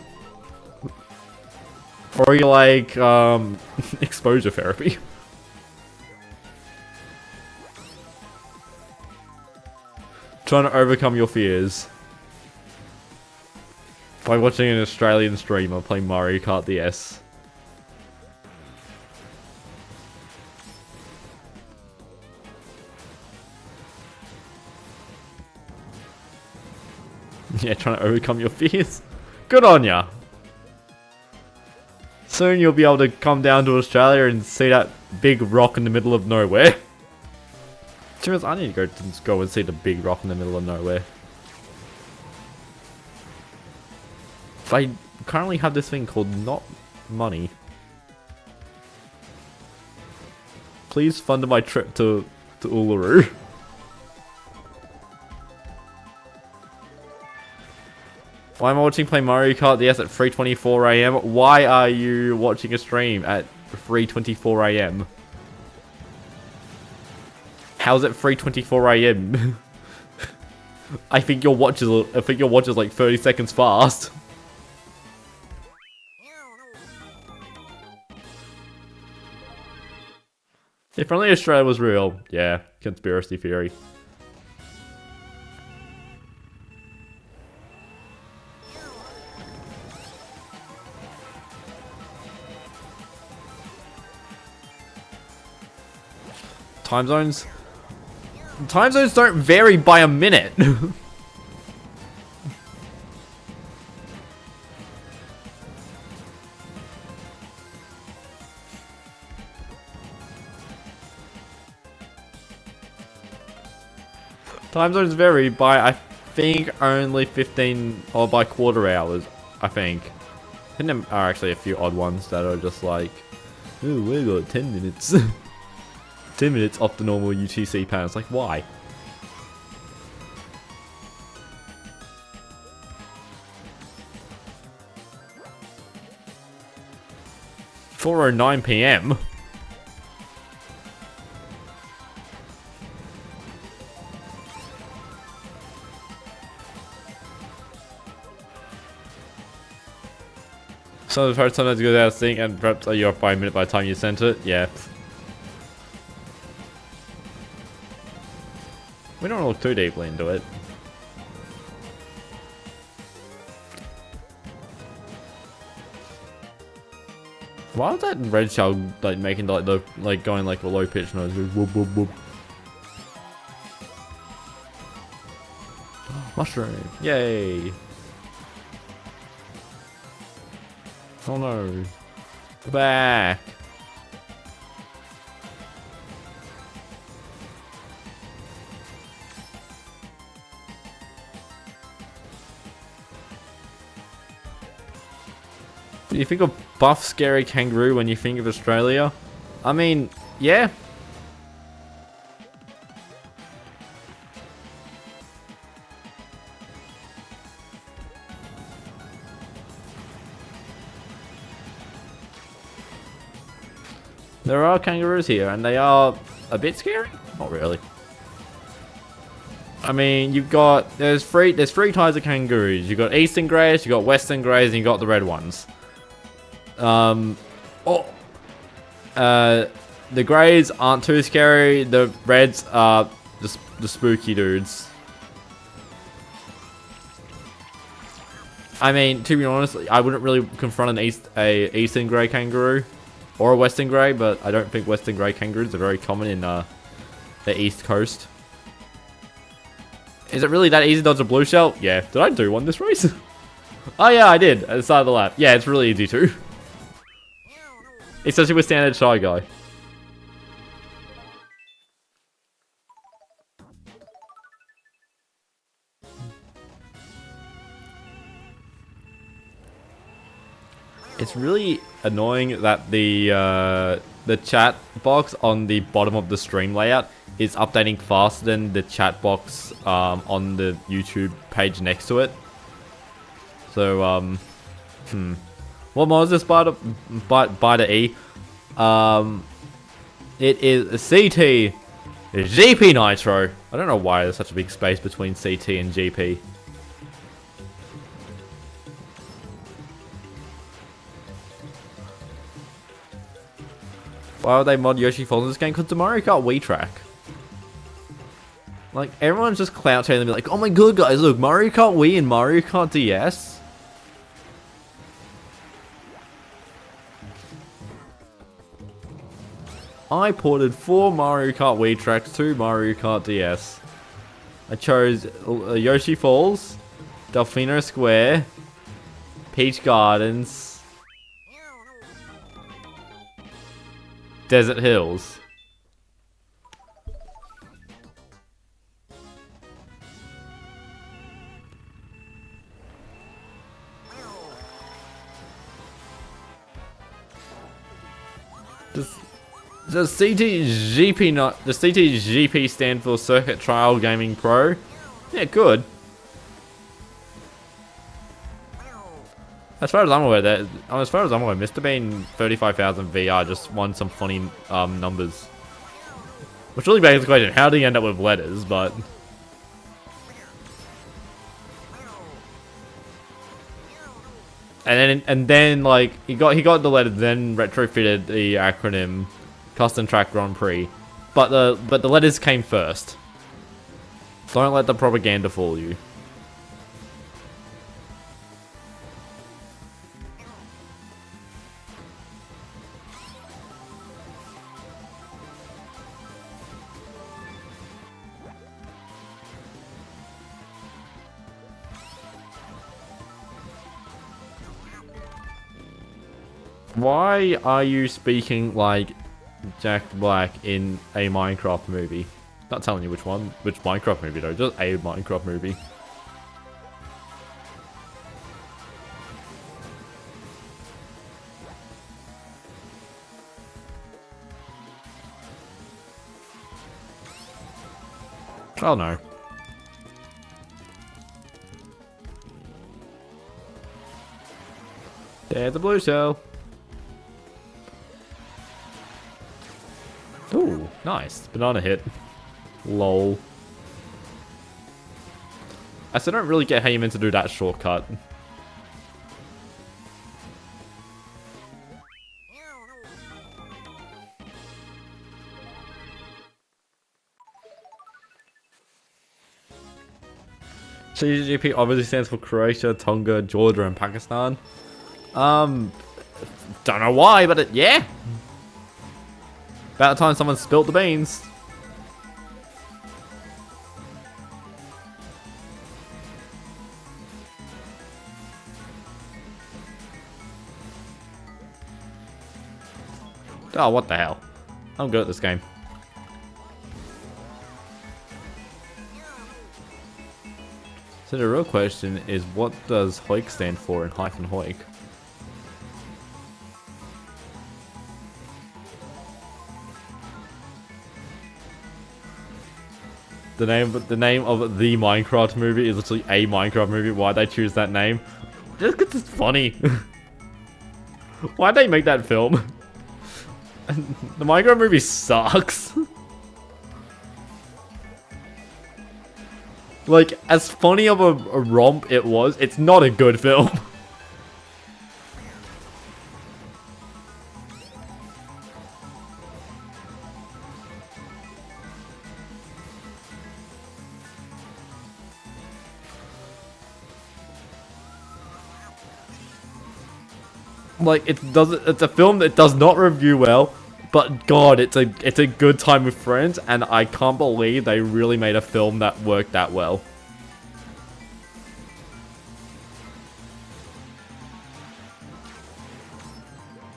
Or are you like, exposure therapy? Trying to overcome your fears. By watching an Australian streamer play Mario Kart DS. Yeah, trying to overcome your fears. Good on ya. Soon you'll be able to come down to Australia and see that big rock in the middle of nowhere. Serious, I need to go and see the big rock in the middle of nowhere. I currently have this thing called not money. Please fund my trip to Uluru. Why am I watching play Mario Kart DS at 3:24 AM? Why are you watching a stream at 3:24 AM? How's it 3:24 AM? I think your watch is like 30 seconds fast. If only Australia was real. Yeah, conspiracy theory. Time zones? Time zones don't vary by a minute. Time zones vary by, I think, only 15 or by quarter hours, I think. I think there are actually a few odd ones that are just like, oh, we got 10 minutes. 10 minutes off the normal UTC pan. It's like, why? $4:09 PM. So the first time that's good at thing, and perhaps you're off by a minute by the time you sent it. Yeah. We don't look too deeply into it. Why was that red shell like making like the going like a low pitch noise? Whoop, whoop, whoop. Mushroom! Yay! Oh no! Back! Do you think of buff scary kangaroo when you think of Australia? I mean, yeah. There are kangaroos here and they are a bit scary? Not really. I mean, you've got, there's three types of kangaroos. You've got eastern greys, you've got western greys, and you've got the red ones. The greys aren't too scary. The reds are the spooky dudes. I mean, to be honest, I wouldn't really confront an eastern grey kangaroo or a western grey, but I don't think western grey kangaroos are very common in the east coast. Is it really that easy to dodge a blue shell? Yeah. Did I do one this race? Oh yeah, I did at the start of the lap. Yeah, it's really easy to. Especially with standard Shy Guy. It's really annoying that the chat box on the bottom of the stream layout is updating faster than the chat box on the YouTube page next to it. So what mod is this by the E? It is CT GP Nitro. I don't know why there's such a big space between CT and GP. Why would they mod Yoshi Falls in this game? Because the Mario Kart Wii track. Like, everyone's just clout chasing and be like, oh my god guys, look, Mario Kart Wii and Mario Kart DS. I ported 4 Mario Kart Wii tracks to Mario Kart DS. I chose Yoshi Falls, Delfino Square, Peach Gardens, Desert Hills. Does CTGP not? Does CTGP stand for Circuit Trial Gaming Pro? Yeah, good. As far as I'm aware, Mr. Bean 35,000 VR just won some funny numbers. Which really begs the question: how did he end up with letters? But and then like he got the letters, then retrofitted the acronym Custom Track Grand Prix, but the letters came first. Don't let the propaganda fool you. Why are you speaking like Jack Black in a Minecraft movie? Not telling you which Minecraft movie though, just a Minecraft movie. Oh no. There's the blue shell. Ooh, nice. Banana hit. Lol. I still don't really get how you meant to do that shortcut. CGP obviously stands for Croatia, Tonga, Georgia, and Pakistan. Don't know why, but yeah. About the time someone spilt the beans. Oh, what the hell? I'm good at this game. So the real question is, what does Hoik stand for in Hyphen Hoik? The name of the Minecraft movie is literally a Minecraft movie. Why'd they choose that name? Just 'cause it's funny. Why'd they make that film? The Minecraft movie sucks. Like, as funny of a romp it was, it's not a good film. Like, it's a film that does not review well, but god, it's a good time with friends, and I can't believe they really made a film that worked that well.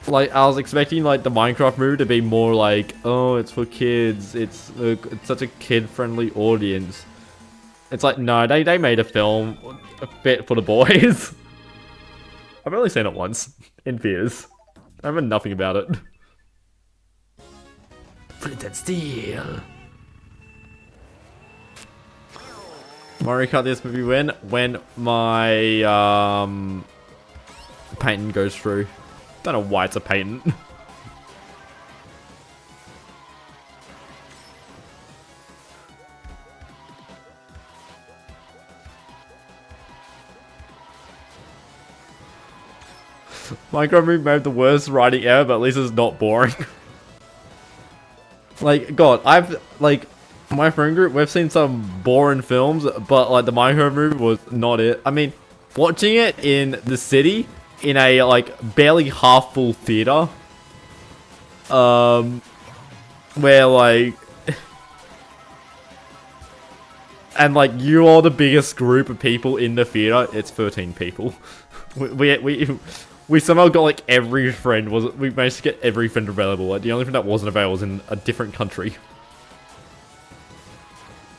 Like, I was expecting like the Minecraft movie to be more like, oh, it's for kids, it's such a kid-friendly audience. It's like, no, they made a film fit for the boys. I've only seen it once. in theaters. I remember nothing about it. Flint and Steel. Mario Kart DS movie when my patent goes through. Don't know why it's a patent. Minecraft movie may have the worst writing ever, but at least it's not boring. Like, God, my friend group, we've seen some boring films, but like the Minecraft movie was not it. I mean, watching it in the city, in a like barely half full theater, where like, and like you are the biggest group of people in the theater. It's 13 people. We somehow got like every friend we managed to get every friend available. Like the only friend that wasn't available was in a different country.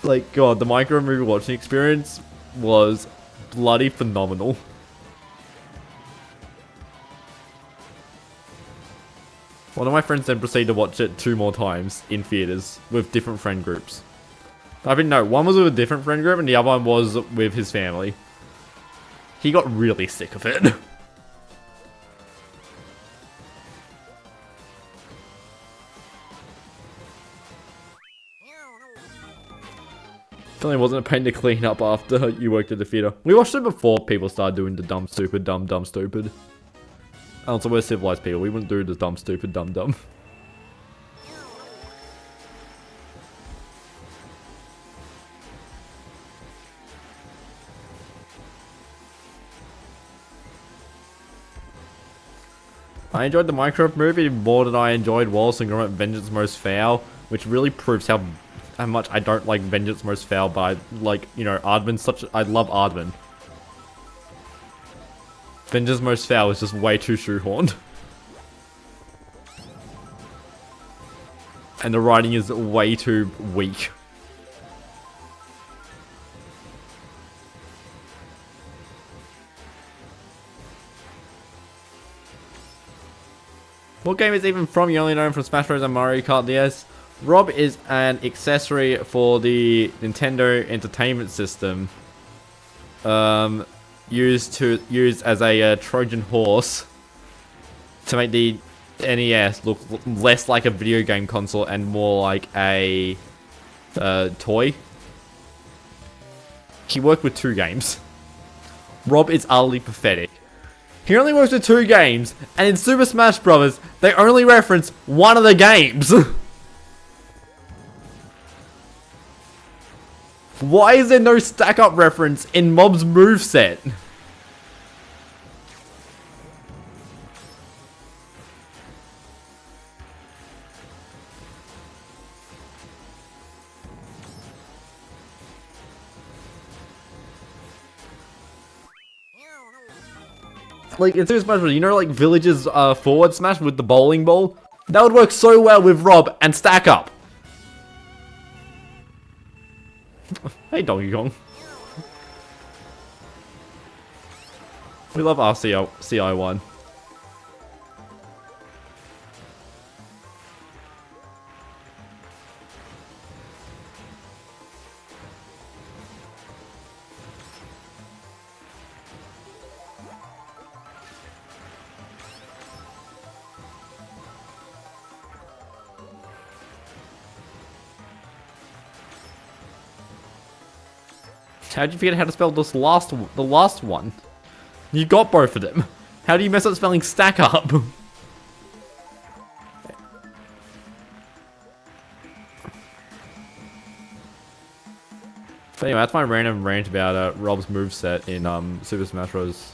Like, God, the Minecraft movie watching experience was bloody phenomenal. One of my friends then proceeded to watch it 2 more times in theaters with different friend groups. I mean, no, one was with a different friend group and the other one was with his family. He got really sick of it. Definitely wasn't a pain to clean up after you worked at the theater. We watched it before people started doing the dumb, stupid, dumb, stupid. Also, we're civilized people. We wouldn't do the dumb, stupid, dumb. I enjoyed the Minecraft movie more than I enjoyed Wallace and Gromit Vengeance Most Foul, which really proves how much I don't like Vengeance Most Foul, but I like, you know, Aardman's I love Aardman. Vengeance Most Foul is just way too shoehorned. And the writing is way too weak. What game is even from? You only know him from Smash Bros. And Mario Kart DS. Rob is an accessory for the Nintendo Entertainment System, used as a Trojan horse to make the NES look less like a video game console and more like a toy. He worked with 2 games. Rob is utterly pathetic. He only works with 2 games, and in Super Smash Bros., they only reference one of the games. Why is there no stack-up reference in Mob's moveset? Like, in Super Smash Bros., you know, like, Village's forward smash with the bowling ball? That would work so well with Rob and stack up. Hey, Donkey Kong. We love our CI1. How'd you forget how to spell the last one? You got both of them. How do you mess up spelling stack up? But anyway, that's my random rant about Rob's moveset in Super Smash Bros.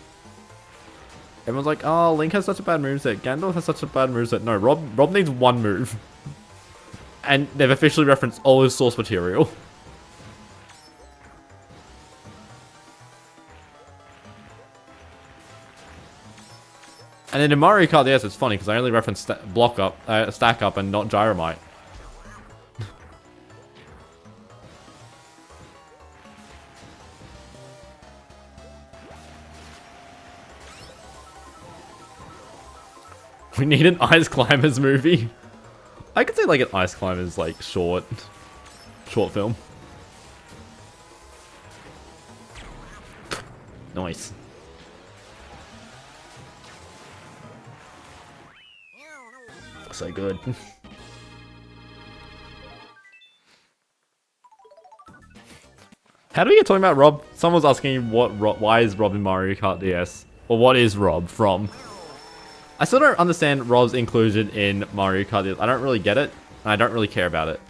Everyone's like, oh, Link has such a bad moveset. Gandalf has such a bad moveset. No, Rob needs one move. And they've officially referenced all his source material. And then in Mario Kart DS, it's funny because I only reference stack up, and not Gyromite. We need an Ice Climbers movie. I could say like an Ice Climbers like short film. Nice. So good. How do we get talking about Rob? Someone was asking why is Rob in Mario Kart DS? Or what is Rob from? I still don't understand Rob's inclusion in Mario Kart DS. I don't really get it, and I don't really care about it.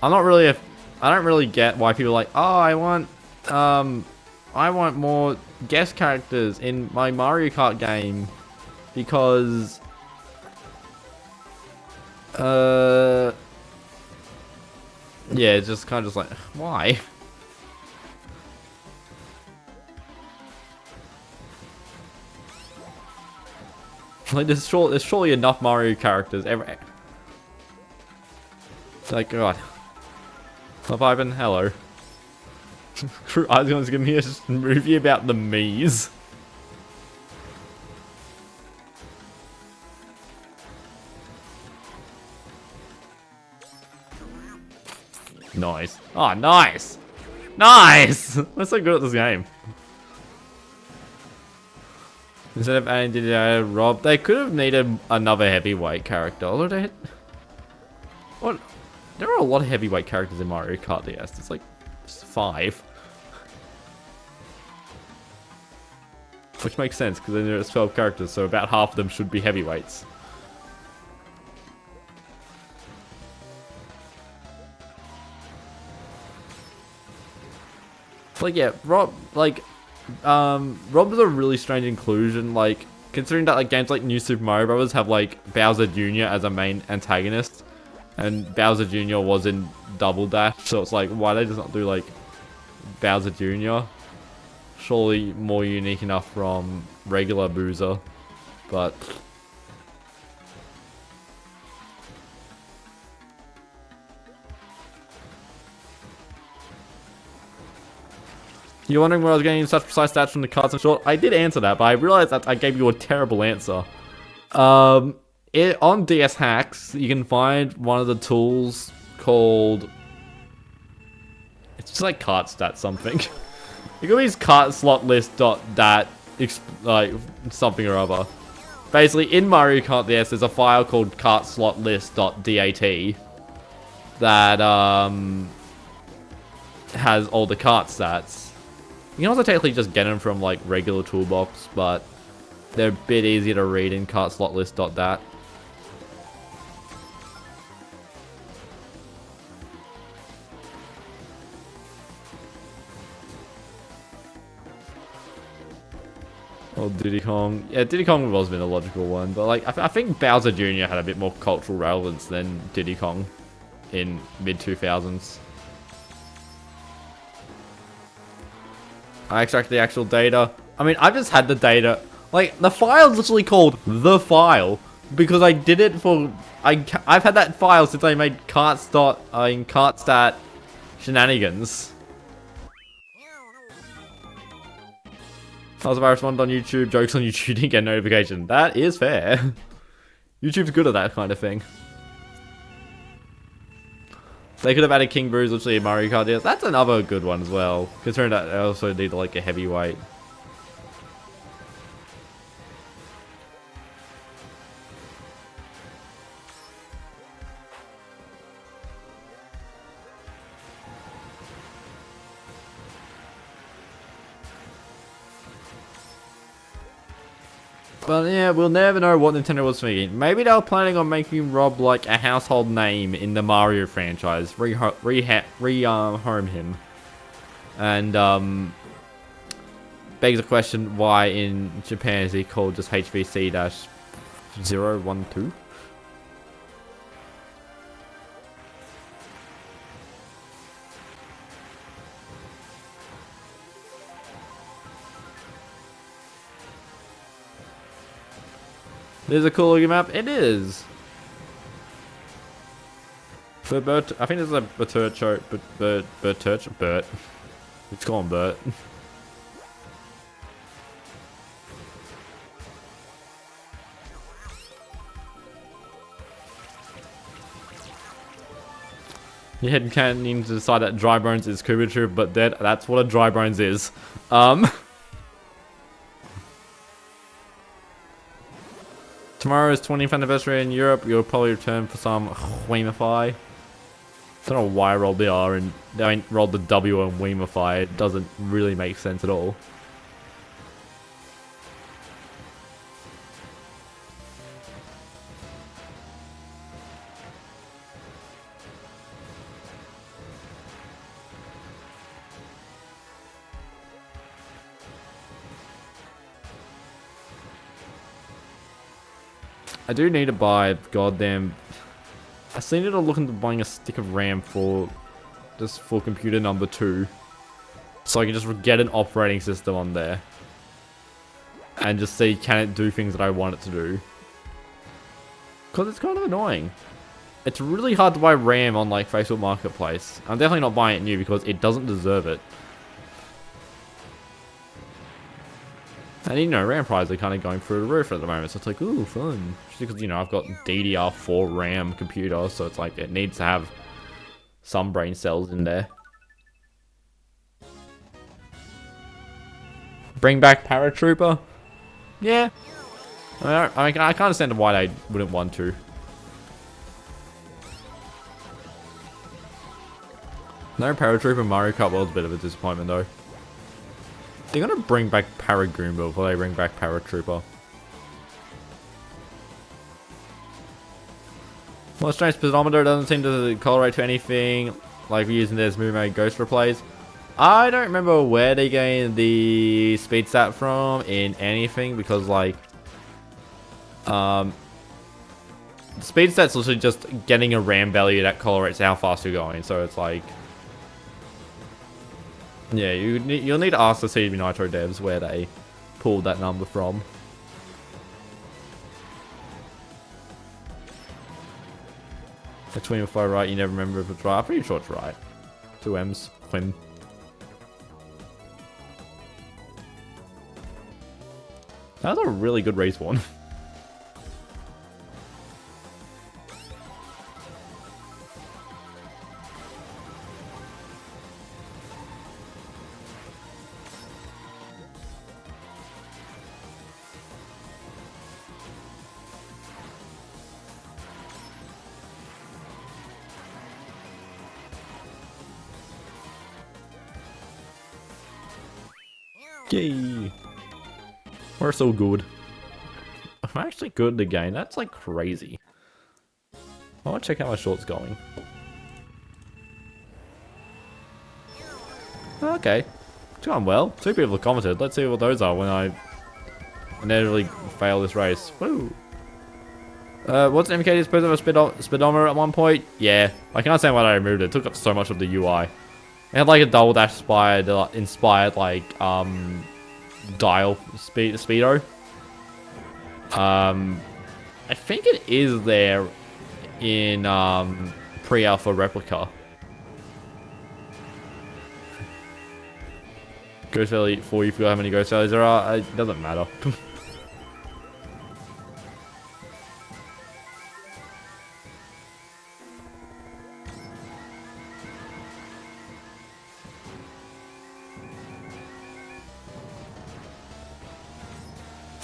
I don't really get why people are like, oh, I want more guest characters in my Mario Kart game because yeah, it's just kind of just like, why? Like, there's surely enough Mario characters ever. Like, God. Hello, Hyphen. Hello. I was going to give me a movie about the Miis. Nice. Oh, nice! Nice! We're so good at this game. Instead of adding Rob, they could have needed another heavyweight character. Although they had... What? There are a lot of heavyweight characters in Mario Kart DS. It's like 5. Which makes sense, because then there's 12 characters, so about half of them should be heavyweights. Like, yeah, Rob, like... Rob is a really strange inclusion, like, considering that like games like New Super Mario Bros. Have like Bowser Jr. as a main antagonist, and Bowser Jr. was in Double Dash, so it's like, why they just not do like Bowser Jr.? Surely more unique enough from regular Boozer, but... You're wondering where I was getting such precise stats from the cards and short? I did answer that, but I realized that I gave you a terrible answer. On DS Hacks, you can find one of the tools called... It's just like cart stat something. You can use cart slot list dot dat, like something or other. Basically, in Mario Kart DS, there's a file called cart slot list dot dat that has all the cart stats. You can also technically just get them from like regular toolbox, but they're a bit easier to read in cartslotlist.dat. Oh, Diddy Kong. Yeah, Diddy Kong was been a logical one, but like I think Bowser Jr. had a bit more cultural relevance than Diddy Kong in mid-2000s. I extracted the actual data. I mean, I've just had the data. Like, the file's literally called the file because I did it for... I've had that file since I made cartstat shenanigans. How's if I respond on YouTube, jokes on YouTube, didn't get a notification. That is fair. YouTube's good at that kind of thing. They could have added King Bruce literally in Mario Kart DS. That's another good one as well, considering that they also need like a heavyweight. But yeah, we'll never know what Nintendo was thinking. Maybe they were planning on making Rob like a household name in the Mario franchise, rehome him, and begs the question why in Japan is he called just HVC-012? There's a cool looking map. It is. I think this is a Berturcho, Bert. Let's call him Bert. Your head can't need to decide that dry bones is curvature, but that's what a dry bones is. Tomorrow's 20th anniversary in Europe. You'll probably return for some Weemify. I don't know why I rolled the R and I rolled the W on Weemify. It doesn't really make sense at all. I do need to buy goddamn... I still need to look into buying a stick of RAM for computer number 2. So I can just get an operating system on there. And just see, can it do things that I want it to do. Because it's kind of annoying. It's really hard to buy RAM on like Facebook Marketplace. I'm definitely not buying it new because it doesn't deserve it. And you know, RAM prices are kind of going through the roof at the moment, so it's like, ooh, fun. Just because, you know, I've got DDR4 RAM computer, so it's like, it needs to have some brain cells in there. Bring back Paratrooper? Yeah. I mean, I can't understand why they wouldn't want to. No Paratrooper Mario Kart World's a bit of a disappointment, though. They're gonna bring back Paragoomba before they bring back Paratrooper. Well, strange speedometer doesn't seem to correlate to anything like we're using this movie mode ghost replays. I don't remember where they gained the speed stat from in anything because like the speed stat's literally just getting a RAM value that correlates to how fast you're going, so it's like yeah, you'll need to ask the CB Nitro devs where they pulled that number from. The 25 right, you never remember if it's right. I'm pretty sure it's right. 2 M's, Quinn. That was a really good respawn. Yay! We're so good. I'm actually good at the game. That's like crazy. I want to check how my short's going. Okay. It's going well. 2 people have commented. Let's see what those are when I inevitably fail this race. Woo! What's MKDS supposed to have a speedometer at one point? Yeah. I can't say why I removed it. It took up so much of the UI. It had like a double dash inspired like dial speedo. I think it is there in pre-alpha replica. Ghost Valley 4, you forgot how many Ghost Valleys there are? It doesn't matter.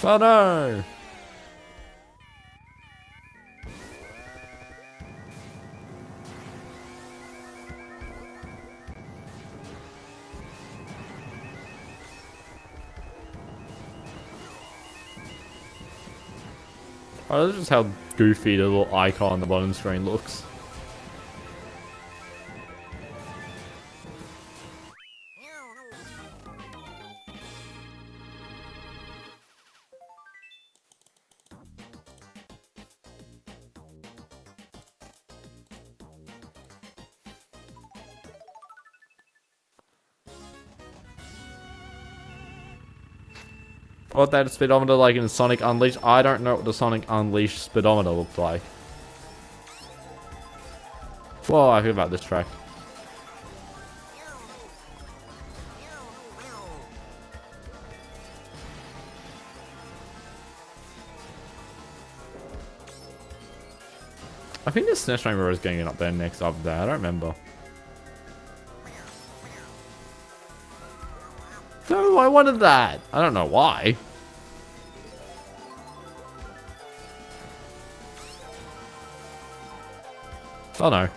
Oh no! Oh, this is how goofy the little icon on the bottom screen looks. What that speedometer like in Sonic Unleashed? I don't know what the Sonic Unleashed speedometer looks like. Whoa, I feel about this track. I think this SNES Rainbow Road is getting it up there next up there. I don't remember. No, I wanted that. I don't know why. Oh no.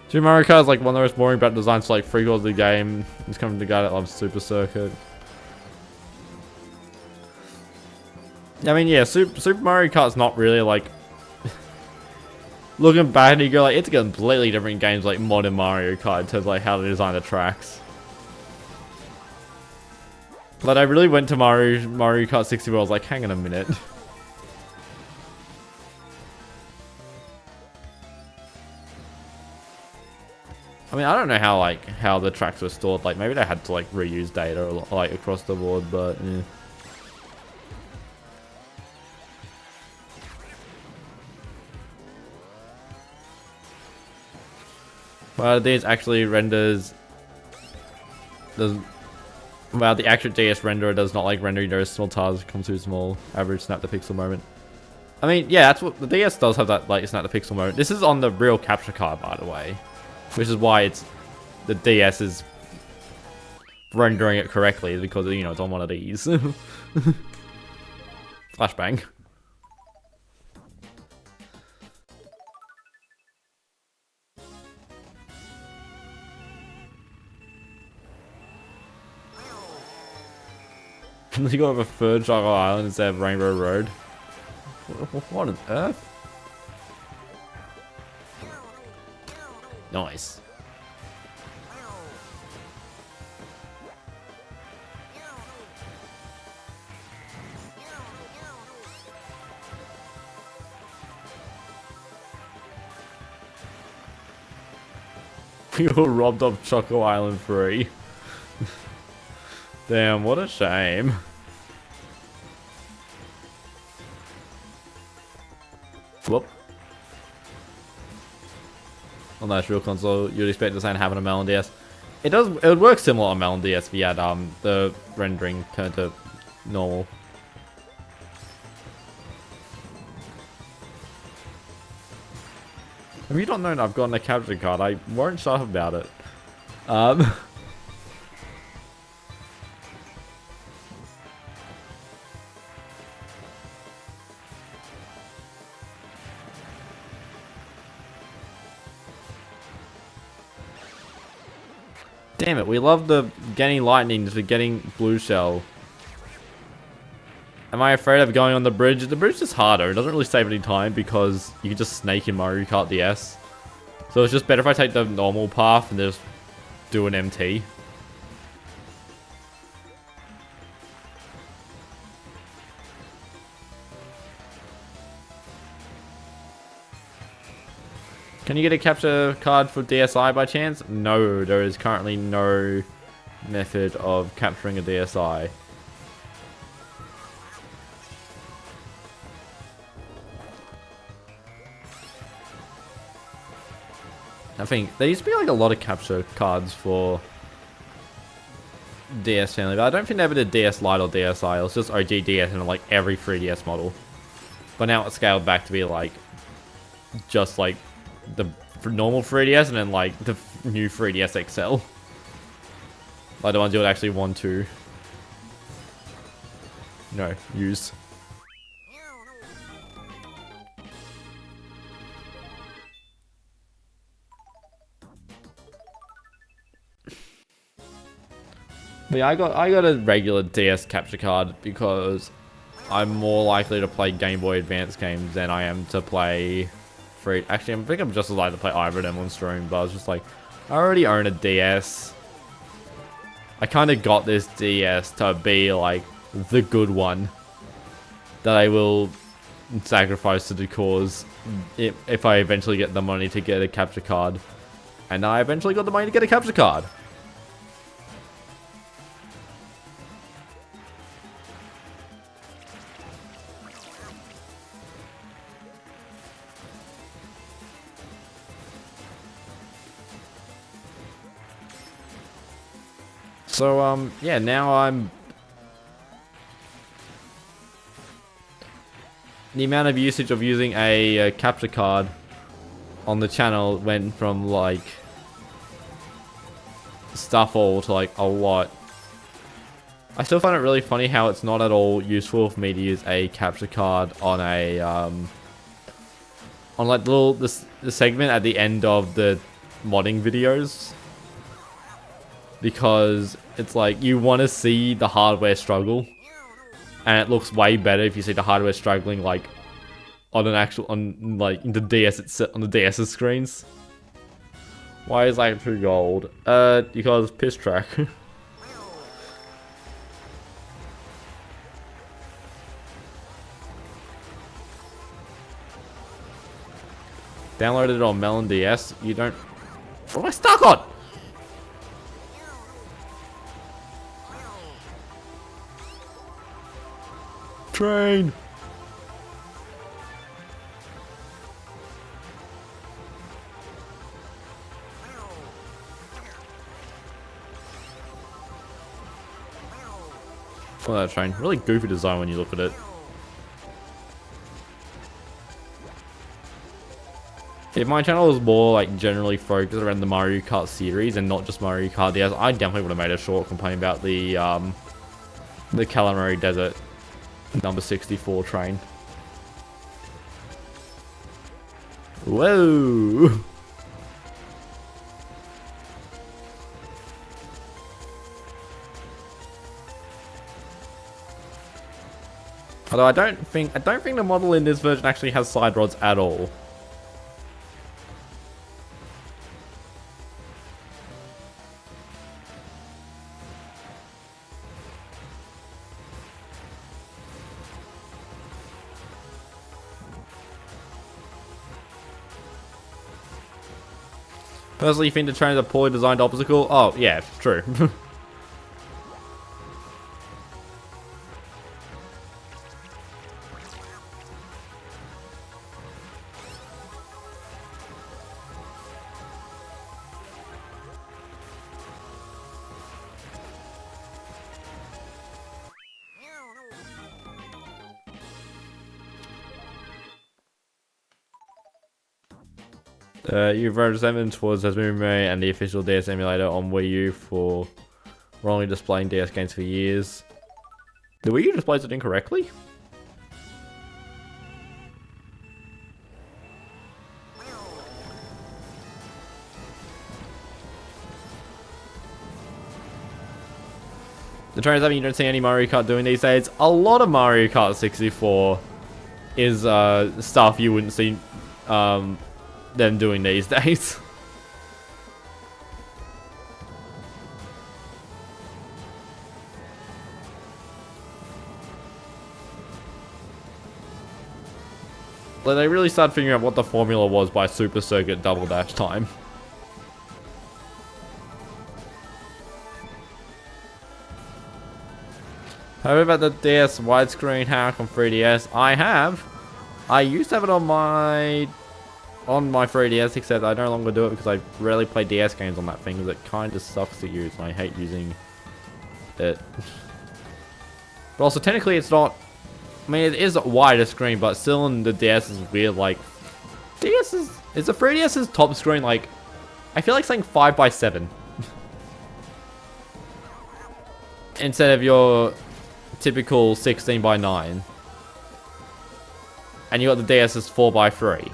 Super Mario Kart is like one of the most boring battle designs for like 3/4 of the game. It's coming to the guy that loves Super Circuit. I mean, yeah, Super Mario Kart's not really like... Looking back, you go like, it's a completely different games like modern Mario Kart in terms of like how they design the tracks. But I really went to Mario Kart 64, I was like, hang on a minute. I mean, I don't know how the tracks were stored. Like, maybe they had to like reuse data like across the board, but yeah. Well, the DS actually renders. Well, the actual DS renderer does not like rendering those small tiles become too small. Average snap the pixel moment. I mean, yeah, that's what the DS does have, that like snap the pixel moment. This is on the real capture card, by the way, which is why the DS is rendering it correctly, because you know it's on one of these. Flashbang. You got a third Chocolate Island instead of Rainbow Road. What on earth? Nice. We all robbed off Choco Island 3. Damn, what a shame. Whoop. On that real console, you'd expect the same to happen on Melbourne DS. It would work similar on Melbourne DS if you had the rendering turned to normal. If you don't know I've gotten a capture card, I won't shut up about it. Damn it, we love the getting lightning for getting blue shell. Am I afraid of going on the bridge? The bridge is harder. It doesn't really save any time because you can just snake in Mario Kart DS. So it's just better if I take the normal path and just do an MT. Can you get a capture card for DSi by chance? No, there is currently no method of capturing a DSi. I think there used to be like a lot of capture cards for DS family, but I don't think they ever did DS Lite or DSi. It was just OG DS and like every 3DS model. But now it's scaled back to be like just like the normal 3DS and then like the new 3DS XL. Like the ones you would actually want to, you know, use. But yeah, I got a regular DS capture card because I'm more likely to play Game Boy Advance games than I am to play free. Actually, I think I'm just as likely to play either of them on stream, but I was just like, I already own a DS. I kind of got this DS to be like the good one that I will sacrifice to the cause if I eventually get the money to get a capture card. And I eventually got the money to get a capture card. So, yeah, now the amount of usage of using a capture card on the channel went from like stuff all to like a lot. I still find it really funny how it's not at all useful for me to use a capture card on a on like the segment at the end of the modding videos, because it's like you want to see the hardware struggle, and it looks way better if you see the hardware struggling like on an actual like the DS on the DS's screens. Why is that 2 gold? Because piss track. Downloaded it on Melbourne DS. You don't. What am I stuck on? Train. Oh, that train. Really goofy design when you look at it. If my channel was more like generally focused around the Mario Kart series and not just Mario Kart DS, I definitely would have made a short complaining about the Calamari Desert number 64 train. Whoa! Although I don't think the model in this version actually has side rods at all. Personally, you think the train is a poorly designed obstacle? Oh, yeah, true. You've voted resentment towards Hasbro and the official DS emulator on Wii U for wrongly displaying DS games for years. The Wii U displays it incorrectly? The trend is something you don't see any Mario Kart doing these days. A lot of Mario Kart 64 is stuff you wouldn't see them doing these days. Like, they really started figuring out what the formula was by Super Circuit Double Dash time. However, about the DS widescreen hack on 3DS, I used to have it on my 3DS, except I no longer do it because I rarely play DS games on that thing, because it kind of sucks to use, and I hate using it. But also, technically, it's not. I mean, it is a wider screen, but still, in the DS is weird. Like, is the 3DS's top screen like? I feel like saying 5x7 instead of your typical 16x9, and you got the DS's 4x3.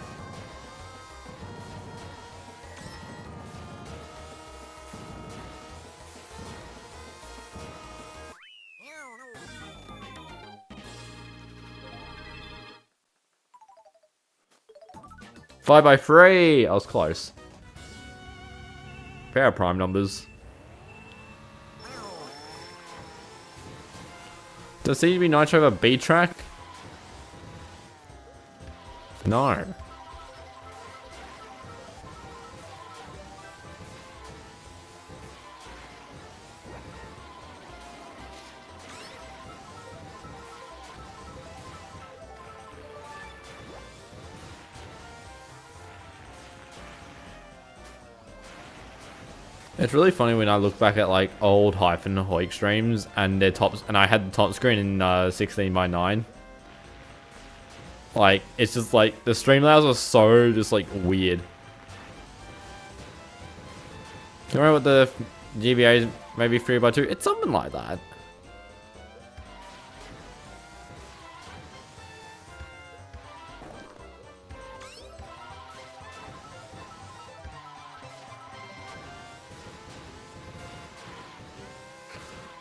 Five by 3! I was close. Pair of prime numbers. Does it seem to be Nitro over B-Track? No. It's really funny when I look back at like old Hyphen Hoik streams and their tops, and I had the top screen in 16x9 Like, it's just like, the stream layouts are so just like weird. You remember what the GBA is maybe 3x2? It's something like that.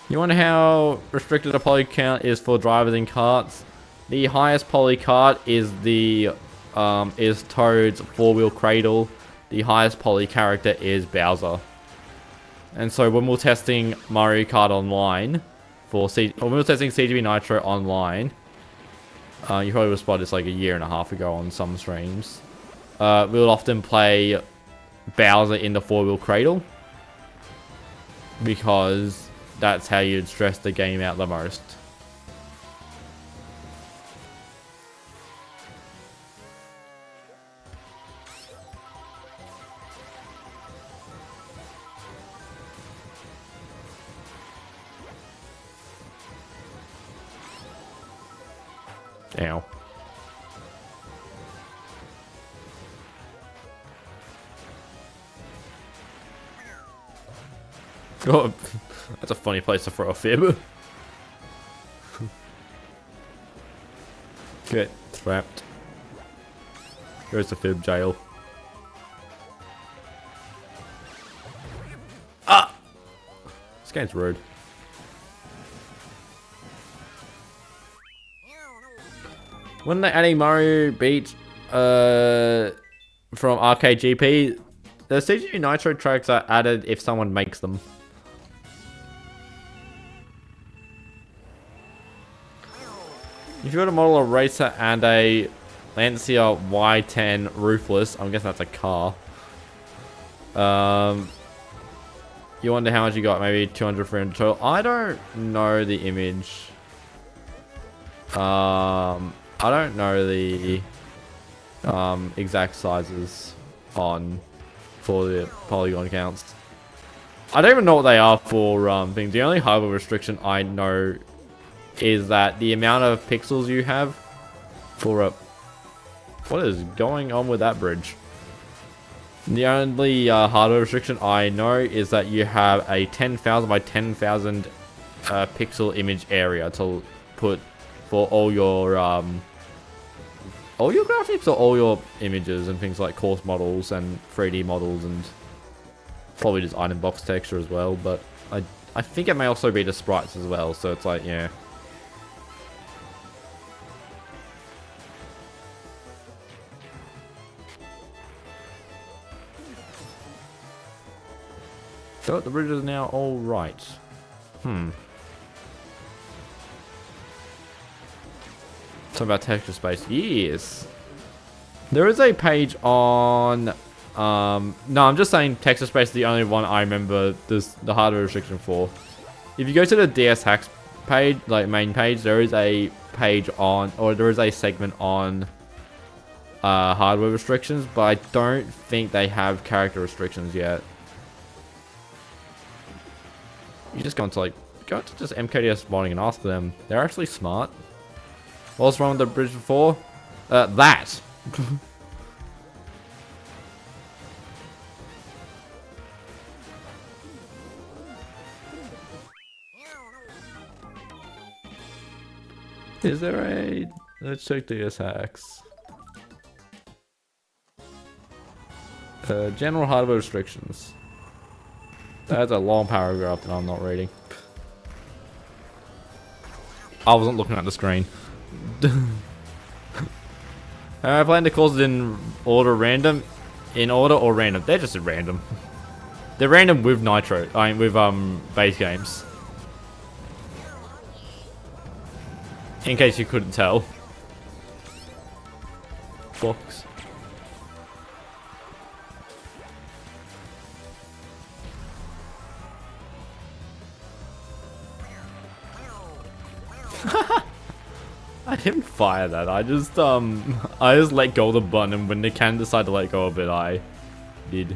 You wonder how restricted a poly count is for drivers in carts? The highest poly cart is the is Toad's 4-wheel cradle. The highest poly character is Bowser. And so when we were testing Mario Kart online when we were testing CGB Nitro online, you probably would have spotted this like a year and a half ago on some streams. We would often play Bowser in the 4-wheel cradle because that's how you'd stress the game out the most. Ow. Oh, that's a funny place to throw a fib. Get trapped. There's the fib jail. Ah! This game's rude. When they're adding Mario Beach from Arcade GP, the CGU Nitro tracks are added if someone makes them. If you got a model of Racer and a Lancia Y10 Roofless, I'm guessing that's a car. You wonder how much you got, maybe 200, 300 total. I don't know the image. I don't know the exact sizes for the polygon counts. I don't even know what they are for things. The only hardware restriction I know is that the amount of pixels you have for a... What is going on with that bridge? The only hardware restriction I know is that you have a 10,000 by 10,000 pixel image area to put for all your graphics or all your images and things like course models and 3D models and probably just item box texture as well. But I think it may also be the sprites as well. So it's like, yeah. So the bridge is now all right. Something about texture space. Yes. There is a page on... no, I'm just saying texture space is the only one I remember the hardware restriction for. If you go to the DS hacks page, like main page, there is a page on... Or there is a segment on hardware restrictions, but I don't think they have character restrictions yet. You just go into just MKDS modding and ask them. They're actually smart. What's wrong with the bridge before? That. Is there a... Let's check DS hacks. General hardware restrictions. That's a long paragraph that I'm not reading. I wasn't looking at the screen. I plan to cause it in order random. In order or random? They're just random. They're random with Nitro. I mean, with base games. In case you couldn't tell. Box. I didn't fire that. I just let go of the button, and when the can decided to let go of it, I did.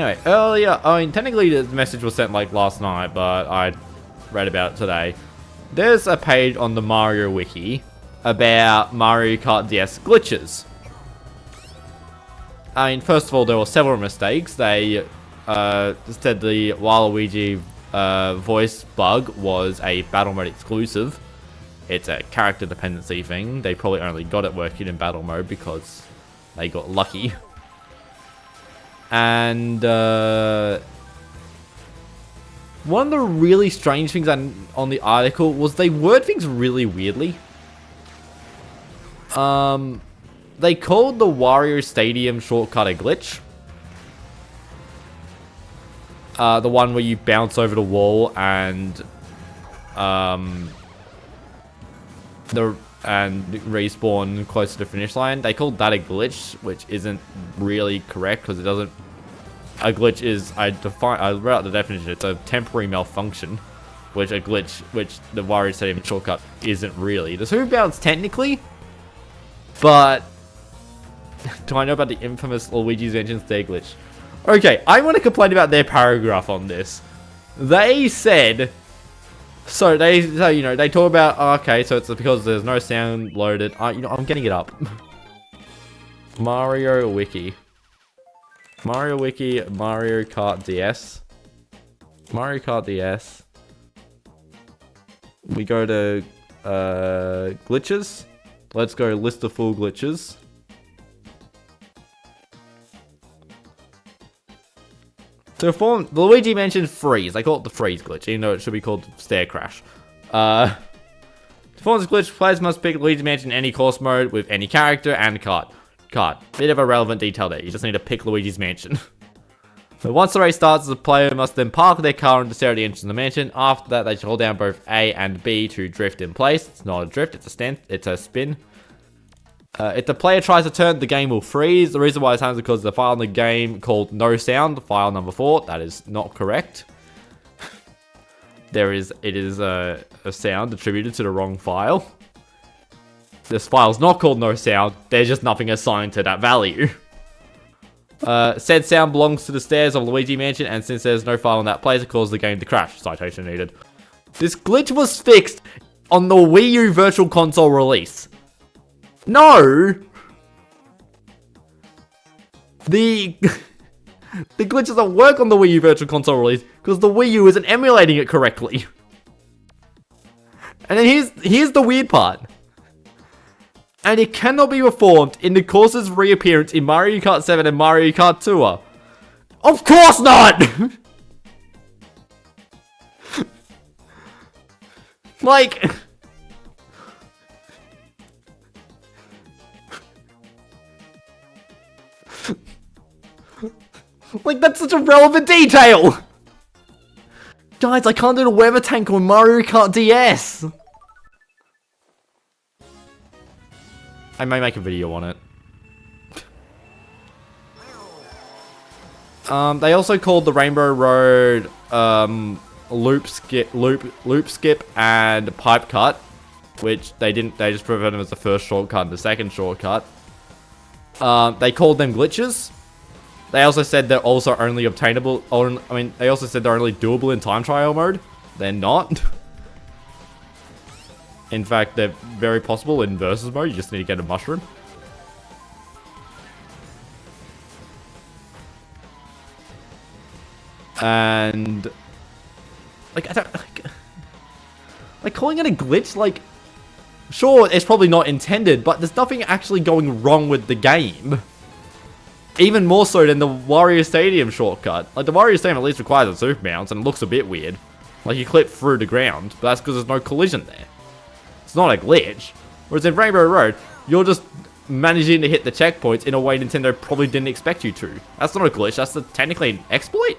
Anyway, earlier, I mean, technically the message was sent like last night, but I read about it today. There's a page on the Mario Wiki about Mario Kart DS glitches. I mean, first of all, there were several mistakes. They said the Waluigi voice bug was a battle mode exclusive. It's a character dependency thing. They probably only got it working in battle mode because they got lucky. And one of the really strange things on the article was they word things really weirdly. They called the Wario Stadium shortcut a glitch. The one where you bounce over the wall and respawn close to the finish line. They called that a glitch, which isn't really correct because it doesn't. A glitch is I read out the definition. It's a temporary malfunction, which the Wario Stadium shortcut isn't really. The super bounce technically, but do I know about the infamous Luigi's Mansion stair glitch? Okay, I want to complain about their paragraph on this. They said. So they talk about, okay, so it's because there's no sound loaded. I'm getting it up. Mario Wiki, Mario Kart DS. Mario Kart DS. We go to glitches. Let's go list of full glitches. To perform, the Luigi mentioned freeze. They call it the freeze glitch, even though it should be called stair crash. To perform this glitch, players must pick Luigi Mansion in any course mode with any character and card. Bit of a relevant detail there. You just need to pick Luigi's Mansion. So once the race starts, the player must then park their car and stare at the entrance of the mansion. After that, they should hold down both A and B to drift in place. It's not a drift, it's a spin. If the player tries to turn, the game will freeze. The reason why this happens is because the file in the game called no sound, file number 4, that is not correct. It is a sound attributed to the wrong file. This file's not called no sound, there's just nothing assigned to that value. Said sound belongs to the stairs of Luigi Mansion, and since there's no file in that place, it caused the game to crash. Citation needed. This glitch was fixed on the Wii U Virtual Console release. No! The glitch doesn't work on the Wii U Virtual Console release because the Wii U isn't emulating it correctly. And then here's the weird part. And it cannot be performed in the course's reappearance in Mario Kart 7 and Mario Kart Tour. Of course not! Like... Like, that's such a relevant detail! Guys, I can't do the weather tank on Mario Kart DS! I may make a video on it. They also called the Rainbow Road, loop skip and pipe cut, which they just preferred them as the first shortcut and the second shortcut. They called them glitches. They also said they're also only obtainable, they also said they're only doable in time trial mode. They're not. In fact, they're very possible in versus mode, you just need to get a mushroom. And... like, I don't... like, calling it a glitch, like... sure, it's probably not intended, but there's nothing actually going wrong with the game. Even more so than the Wario Stadium shortcut. Like, the Wario Stadium at least requires a super bounce, and it looks a bit weird. Like, you clip through the ground, but that's because there's no collision there. It's not a glitch. Whereas in Rainbow Road, you're just managing to hit the checkpoints in a way Nintendo probably didn't expect you to. That's not a glitch, that's technically an exploit.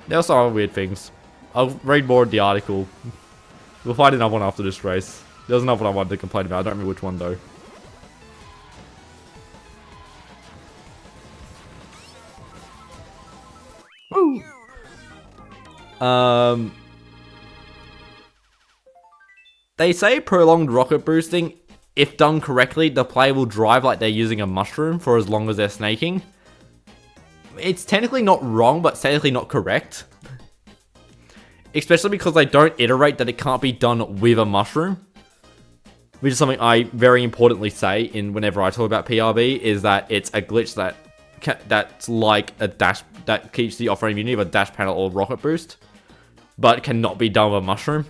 There also are weird things. I'll read more of the article. We'll find another one after this race. There's another one I wanted to complain about. I don't remember which one though. Woo! They say prolonged rocket boosting if done correctly, the player will drive like they're using a mushroom for as long as they're snaking. It's technically not wrong, but technically not correct. Especially because they don't iterate that it can't be done with a mushroom. Which is something I very importantly say in whenever I talk about PRB, is that it's a glitch that's like a dash that keeps the off-ramp immunity of a dash panel or rocket boost, but cannot be done with a mushroom.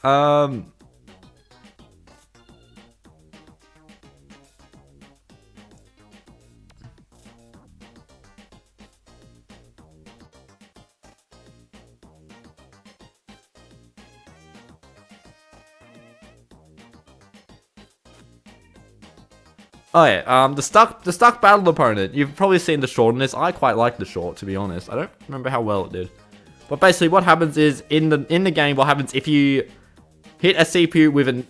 Oh yeah, the stuck battle opponent. You've probably seen the short on this. I quite like the short, to be honest. I don't remember how well it did. But basically what happens is, in the game, what happens if you hit a CPU with a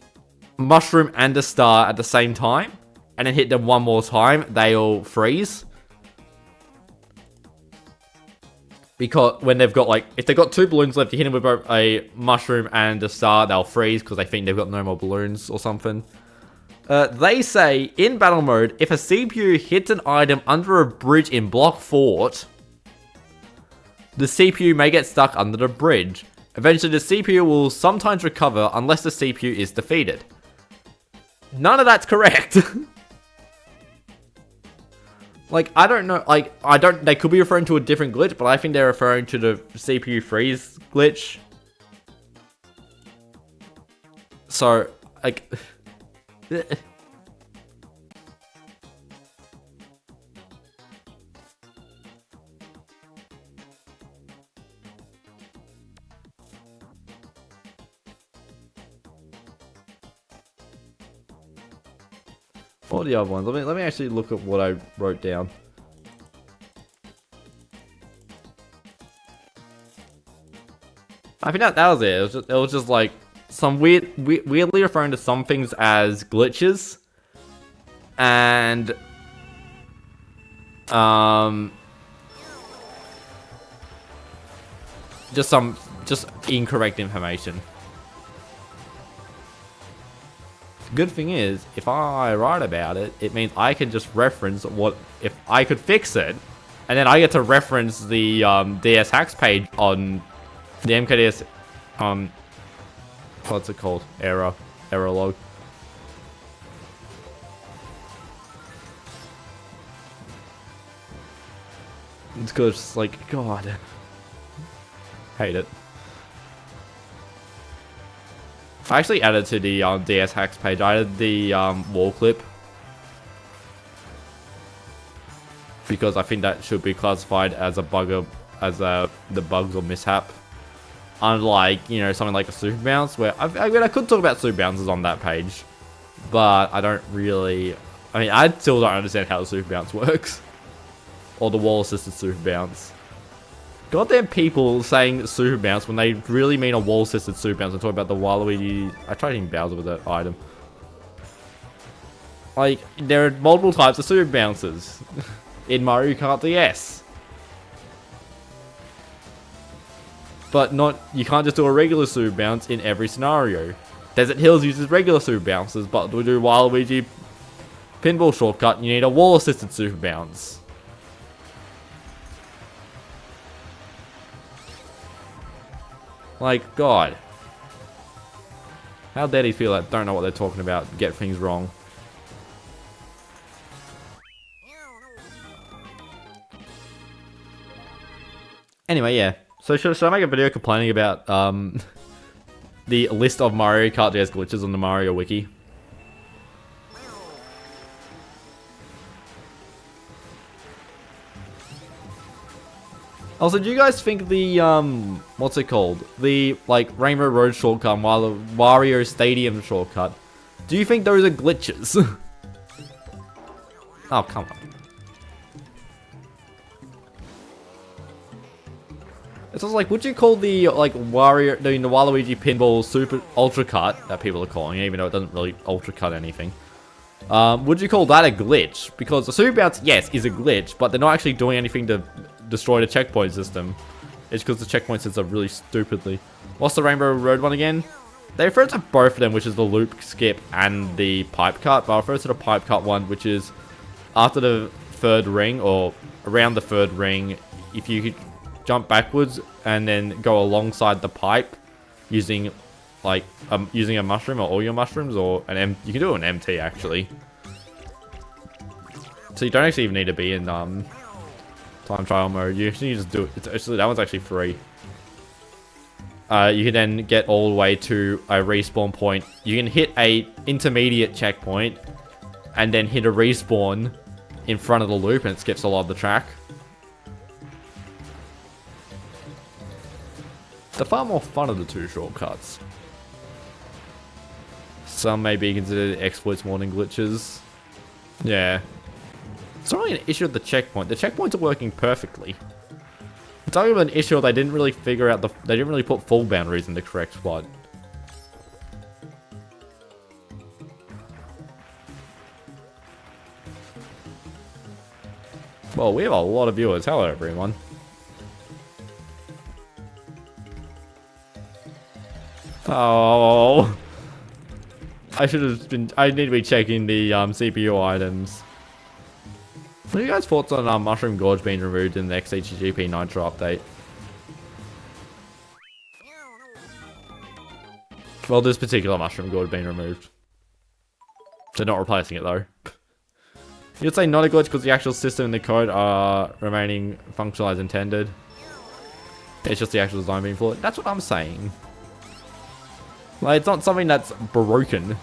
mushroom and a star at the same time, and then hit them one more time, they'll freeze. Because when they've got like, if they've got 2 balloons left, you hit them with both a mushroom and a star, they'll freeze because they think they've got no more balloons or something. They say, in battle mode, if a CPU hits an item under a bridge in Block Fort, the CPU may get stuck under the bridge. Eventually, the CPU will sometimes recover unless the CPU is defeated. None of that's correct. Like, I don't know, like, they could be referring to a different glitch, but I think they're referring to the CPU freeze glitch. So, like... What are the other ones? Let me actually look at what I wrote down. I think that was it. It was just like some weirdly referring to some things as glitches, and just incorrect information. Good thing is, if I write about it, it means I can just reference what, if I could fix it, and then I get to reference the DS hacks page on the MKDS, what's it called? Error log. It's good, it's like, God. Hate it. I actually added to the DS hacks page. I added the wall clip because I think that should be classified as a bug, the bugs or mishap. Unlike, you know, something like a super bounce, where I mean I could talk about super bounces on that page, but I don't really. I mean, I still don't understand how the super bounce works, or the wall assisted super bounce. Goddamn people saying super bounce when they really mean a wall assisted super bounce and talk about the Waluigi. I tried hitting Bowser with that item. Like, there are multiple types of super bounces in Mario Kart DS. But you can't just do a regular super bounce in every scenario. Desert Hills uses regular super bounces, but to do Waluigi pinball shortcut, you need a wall assisted super bounce. Like, God. How dare these people that don't know what they're talking about get things wrong. Anyway, yeah. So should I make a video complaining about the list of Mario Kart DS glitches on the Mario Wiki? Also, do you guys think the, what's it called? The, like, Rainbow Road shortcut while the Wario Stadium shortcut. Do you think those are glitches? Oh, come on. It's also like, would you call the, like, Wario, the Waluigi Pinball Super Ultra Cut, that people are calling it, even though it doesn't really Ultra Cut anything. Would you call that a glitch? Because the Super Bounce, yes, is a glitch, but they're not actually doing anything to destroy the checkpoint system. It's because the checkpoint system really stupidly What's the Rainbow Road one again? They refer to both of them, which is the loop, skip, and the pipe cut. But I refer to the pipe cut one, which is after the third ring, or around the third ring, if you could jump backwards and then go alongside the pipe using like using a mushroom or all your mushrooms, or you can do an MT actually. So you don't actually even need to be in time trial mode. You actually just do it. It's actually, that one's actually free. You can then get all the way to a respawn point. You can hit a intermediate checkpoint and then hit a respawn in front of the loop, and it skips a lot of the track. The far more fun of the two shortcuts. Some may be considered exploits more than glitches. Yeah. It's not really an issue with the checkpoint. The checkpoints are working perfectly. I'm talking about an issue they didn't really figure out they didn't really put full boundaries in the correct spot. Well, we have a lot of viewers. Hello, everyone. Oh, I should have been. I need to be checking the CPU items. What are you guys' thoughts on Mushroom Gorge being removed in the XHGP Nitro update? Well, this particular Mushroom Gorge being removed. They're not replacing it though. You'd say not a glitch because the actual system and the code are remaining functional as intended. It's just the actual design being flawed. That's what I'm saying. Like, it's not something that's broken.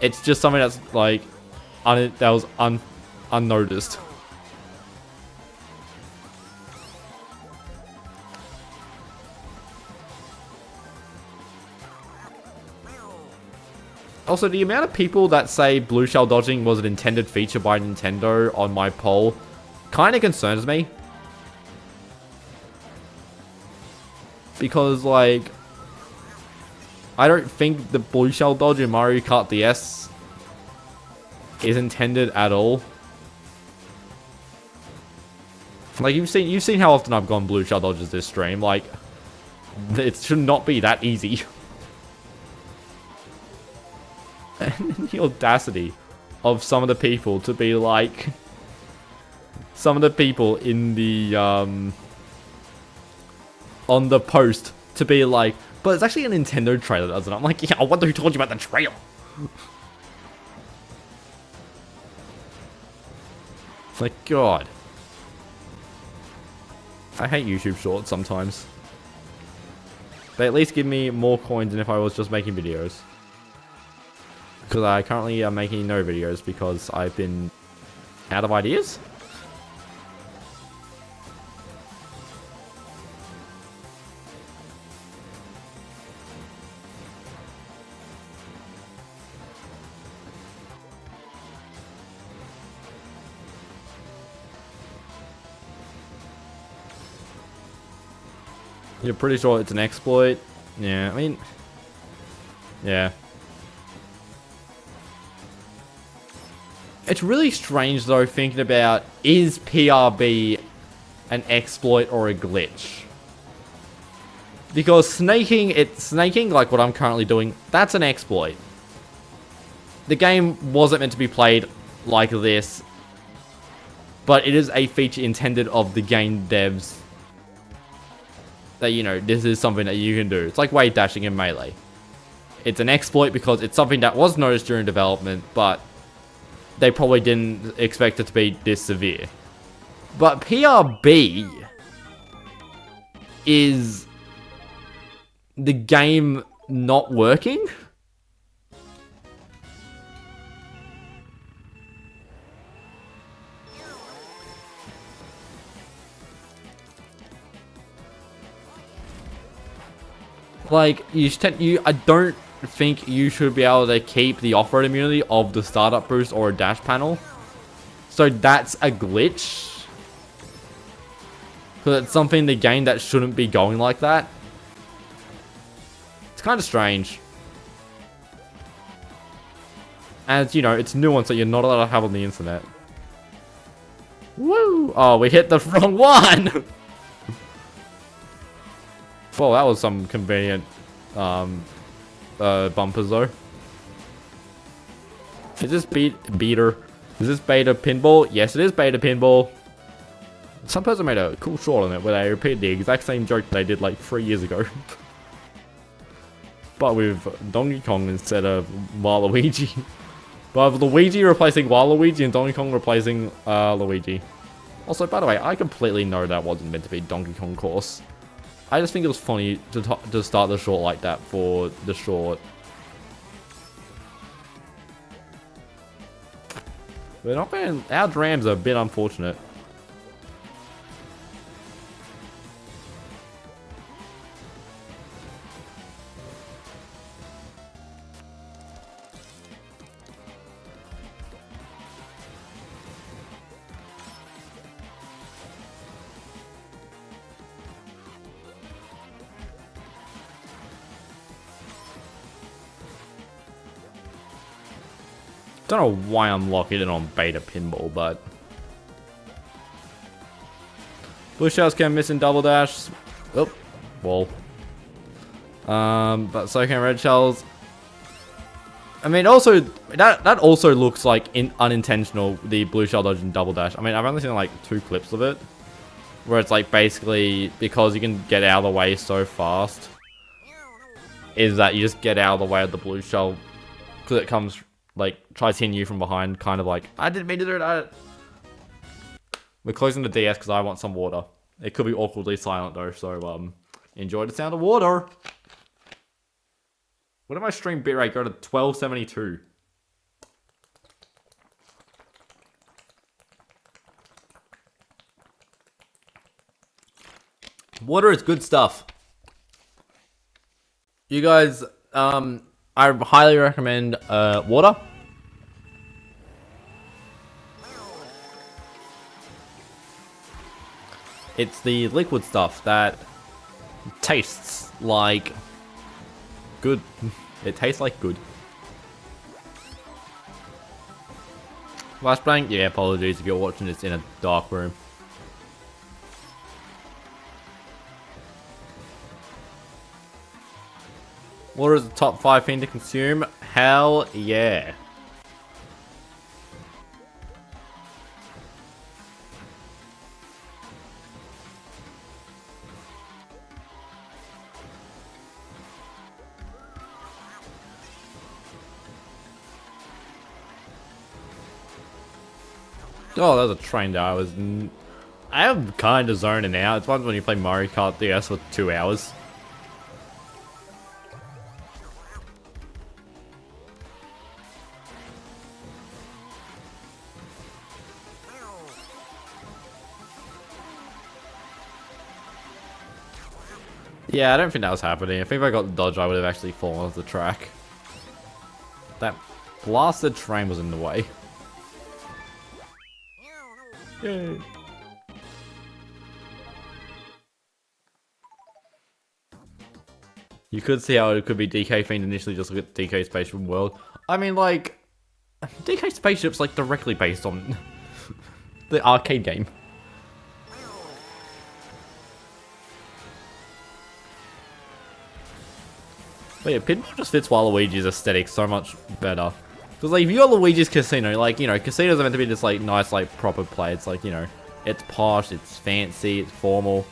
It's just something that's like that was unnoticed. Also, the amount of people that say blue shell dodging was an intended feature by Nintendo on my poll kind of concerns me. Because, like, I don't think the blue shell dodge in Mario Kart DS is intended at all. Like, you've seen how often I've gone blue shell dodges this stream. Like, it should not be that easy. And the audacity of some of the people to be like, some of the people in the on the post to be like, but it's actually a Nintendo trailer, doesn't it? I'm like, yeah, I wonder who told you about the trailer. Like, God. I hate YouTube Shorts sometimes. They at least give me more coins than if I was just making videos. Because I currently am making no videos because I've been out of ideas. You're pretty sure it's an exploit? Yeah, I mean... Yeah. It's really strange though, thinking about, is PRB an exploit or a glitch? Because snaking, like what I'm currently doing, that's an exploit. The game wasn't meant to be played like this, but it is a feature intended of the game devs. That, you know, this is something that you can do. It's like wave dashing in Melee. It's an exploit because it's something that was noticed during development, but they probably didn't expect it to be this severe. But PRB is the game not working? Like, I don't think you should be able to keep the off-road immunity of the startup boost or a dash panel. So that's a glitch. Because it's something in the game that shouldn't be going like that. It's kind of strange. As, you know, it's nuance that you're not allowed to have on the internet. Woo! Oh, we hit the wrong one! Well, that was some convenient bumpers though. Is this beater? Is this beta pinball? Yes, it is beta pinball. Some person made a cool short on it where they repeated the exact same joke they did like 3 years ago. But with Donkey Kong instead of Waluigi. But with Luigi replacing Waluigi and Donkey Kong replacing Luigi. Also, by the way, I completely know that wasn't meant to be Donkey Kong course. I just think it was funny to start the short like that for the short. We're not going. Our drams are a bit unfortunate. Don't know why I'm locking it on beta pinball, but blue shells can miss in double dash. Oh, wall. But so can red shells. I mean, also that also looks like unintentional. The blue shell dodge and double dash. I mean, I've only seen like 2 clips of it, where it's like basically because you can get out of the way so fast, is that you just get out of the way of the blue shell because it comes. Like, tries hitting you from behind, kind of like, I didn't mean to do that. We're closing the DS because I want some water. It could be awkwardly silent though, so enjoy the sound of water. What did my stream bitrate go to 1272? Water is good stuff. You guys, I highly recommend water. It's the liquid stuff that tastes like good. It tastes like good. Flashbang? Yeah, apologies if you're watching this in a dark room. Water is the top 5 thing to consume? Hell yeah. Oh, there's a train there. I am kind of zoning out. It's fun when you play Mario Kart DS for 2 hours. Yeah, I don't think that was happening. I think if I got the dodge, I would have actually fallen off the track. That blasted train was in the way. Yay. You could see how it could be DK Fiend initially, just look at DK Spaceship World. I mean, like, DK Spaceship's like directly based on the arcade game. But yeah, pinball just fits Waluigi's aesthetic so much better. Because, like, if you got Luigi's Casino, like, you know, casinos are meant to be this, like, nice, like, proper play. It's, like, you know, it's posh, it's fancy, it's formal.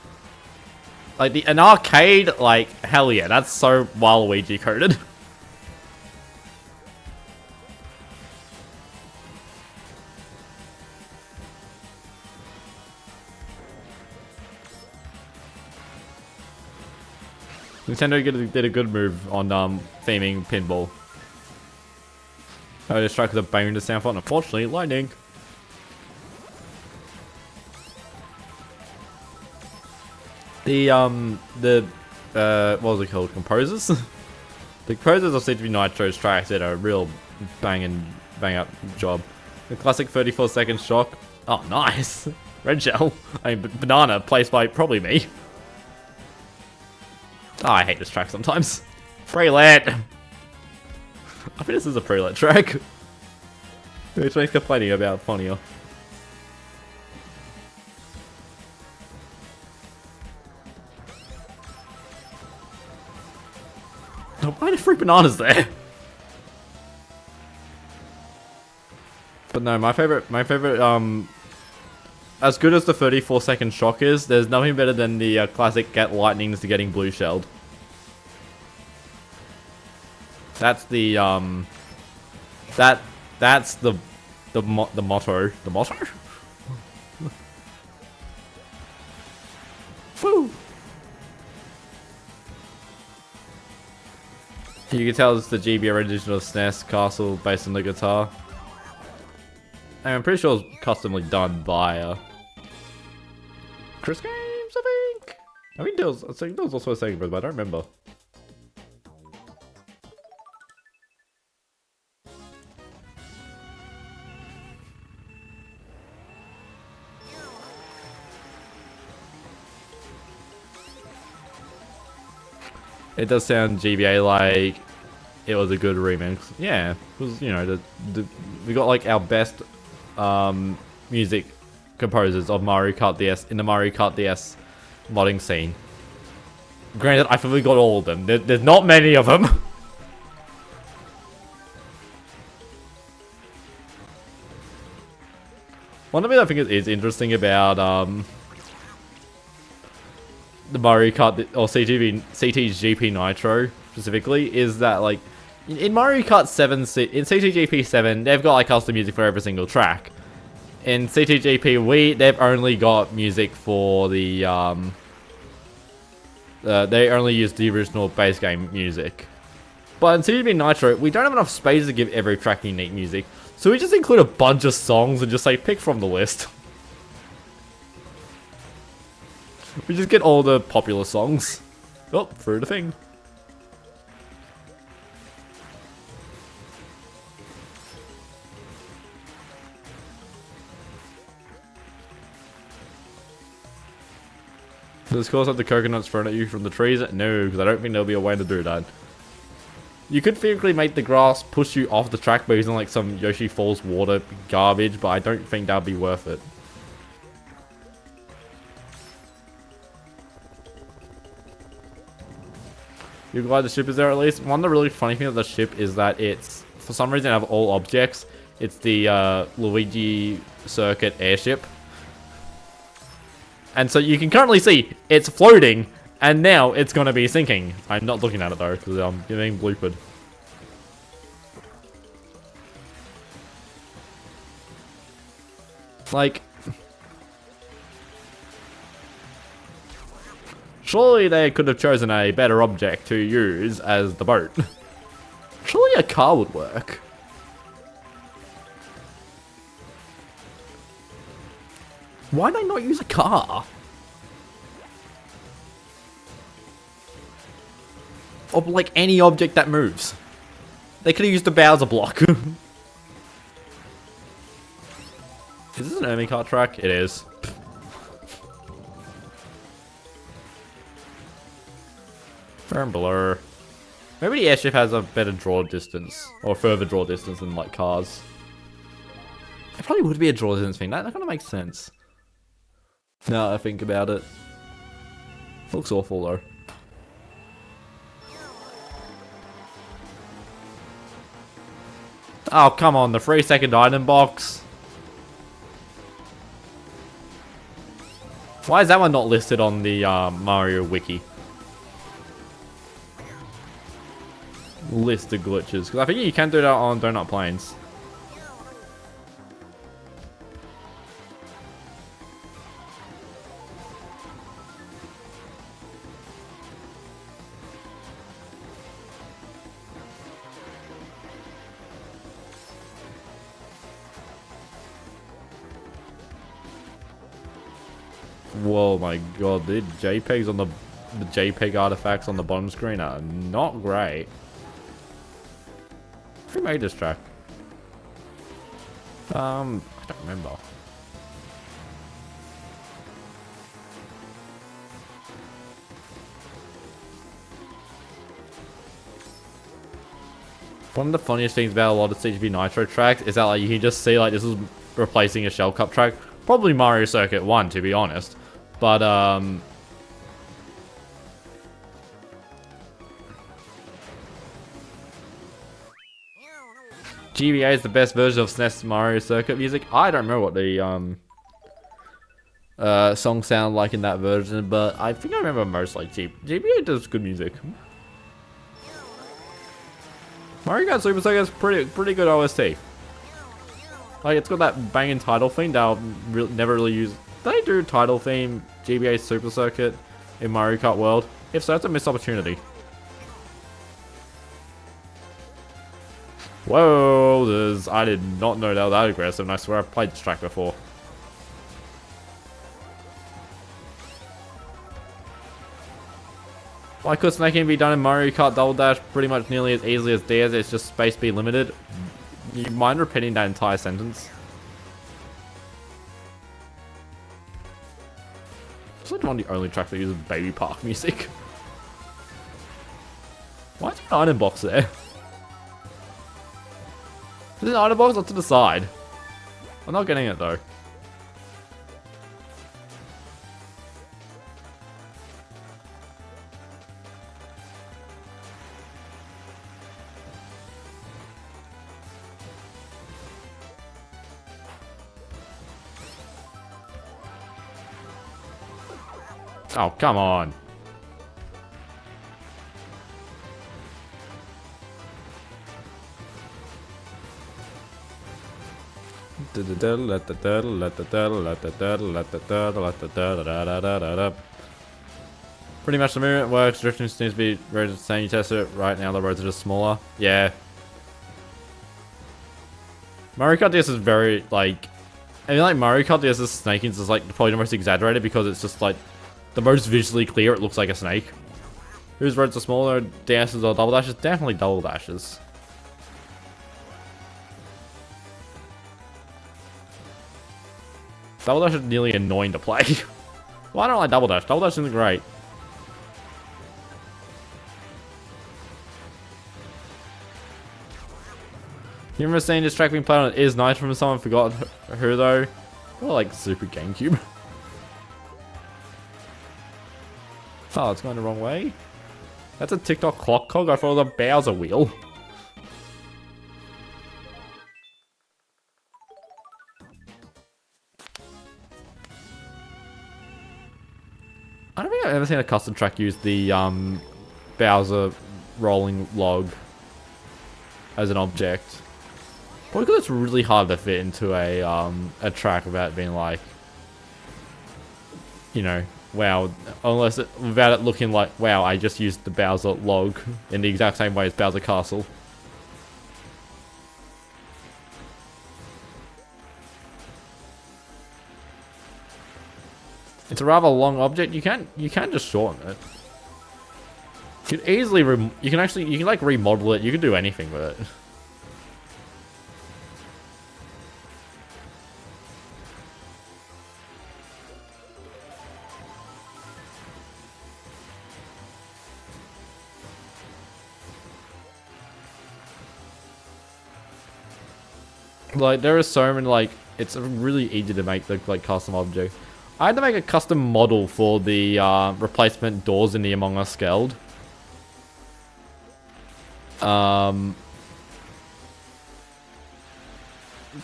Like, an arcade, like, hell yeah, that's so Waluigi coded. Nintendo did a good move on theming pinball. I just struck with a bone to sound fun. Unfortunately, lightning. What was it called? Composers? The composers of CTV Nitro's tracks did a real bang up job. The classic 34-second shock. Oh, nice. Red shell. I mean, banana placed by probably me. Oh, I hate this track sometimes. Prelet. I think this is a prelet track. Which makes complaining about funnier. Why are there 3 bananas there? But no, my favorite, as good as the 34-second shock is, there's nothing better than the classic get lightnings to getting blue shelled. That's the, that's the motto. The motto? Woo! You can tell it's the GB original SNES castle based on the guitar. And I'm pretty sure it's customly done by Chris Games, I think. I think there was also a second brother, but I don't remember. It does sound GBA like it was a good remix. Yeah, it was, you know, we got like our best music composers of Mario Kart DS in the Mario Kart DS modding scene. Granted, I think we got all of them. There's not many of them. One of the things I think is interesting about the Mario Kart or CTGP Nitro specifically is that, like, in Mario Kart 7, in CTGP 7, they've got like custom music for every single track. In CTGP Wii, they've only got music for the they only use the original base game music. But in CTGP Nitro, we don't have enough space to give every track unique music, so we just include a bunch of songs and just say pick from the list. We just get all the popular songs. Oh, through the thing. Does course have the coconuts thrown at you from the trees? No, because I don't think there'll be a way to do that. You could theoretically make the grass push you off the track by using like some Yoshi Falls water garbage, but I don't think that'd be worth it. You're glad the ship is there at least? One of the really funny things about the ship is that it's, for some reason, out of all objects, it's the Luigi Circuit airship. And so you can currently see it's floating, and now it's going to be sinking. I'm not looking at it though, because I'm getting bloopered. Like, surely they could have chosen a better object to use as the boat. Surely a car would work. Why did they not use a car? Or like any object that moves. They could have used the Bowser block. Is this an enemy kart track? It is. Fair and blur. Maybe the airship has a better draw distance. Or further draw distance than like cars. It probably would be a draw distance thing. That kind of makes sense. Now I think about it. Looks awful though. Oh, come on, the 3-second item box. Why is that one not listed on the Mario wiki? List of glitches. Because I think you can do that on Donut Plains. Whoa, my god, the JPEGs on the JPEG artifacts on the bottom screen are not great. Who made this track? I don't remember. One of the funniest things about a lot of CGP Nitro tracks is that like you can just see like this is replacing a Shell Cup track. Probably Mario Circuit 1 to be honest. But GBA is the best version of SNES Mario Circuit music. I don't remember what the songs sound like in that version, but I think I remember most like GBA does good music. Mario Kart Super Circuit is pretty good OST. Like it's got that banging title theme that I'll never really use. Did they do title theme GBA Super Circuit in Mario Kart World? If so, it's a missed opportunity. Whoa, I did not know that was that aggressive, and I swear I've played this track before. Why could snaking be done in Mario Kart Double Dash pretty much nearly as easily as DS? It's just space be limited. You mind repeating that entire sentence? It's like one of the only tracks that uses Baby Park music. Why is there an item box there? Is it an item box or to the side? I'm not getting it though. Oh, come on. Pretty much the movement works. Drifting seems to be roads the same. You test it right now. The roads are just smaller. Yeah. Mario Kart DS is very like. I mean, like Mario Kart DS's snaking is like probably the most exaggerated because it's just like the most visually clear. It looks like a snake. Whose roads are smaller? DS's or double dashes? Definitely double dashes. Double dash is nearly annoying to play. Well, I don't like double dash. Double dash isn't great. You remember seeing this track being played on It Is Nice from someone forgot who though? Or like Super GameCube. Oh, it's going the wrong way. That's a TikTok clock cog. I thought it was a Bowser wheel. I don't think I've ever seen a custom track use the Bowser rolling log as an object. Probably because it's really hard to fit into a track without being like, you know, wow. Unless without it looking like, wow, I just used the Bowser log in the exact same way as Bowser Castle. It's a rather long object. You can just shorten it. You can easily you can like remodel it. You can do anything with it. Like there are so many like it's really easy to make the like custom object. I had to make a custom model for the replacement doors in the Among Us Guild. Because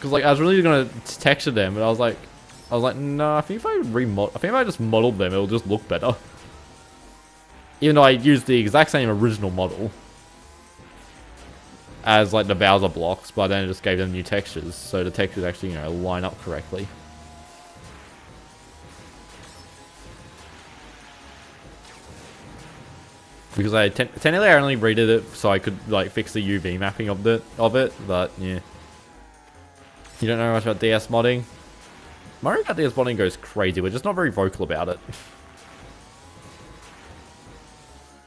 like I was really gonna texture them, but I was like, no, I think if I just modeled them, it'll just look better. Even though I used the exact same original model as like the Bowser blocks, but then I just gave them new textures, so the textures actually, you know, line up correctly. Because technically I only redid it so I could like fix the UV mapping of it, but yeah. You don't know much about DS modding? Mario Kart DS modding goes crazy, we're just not very vocal about it.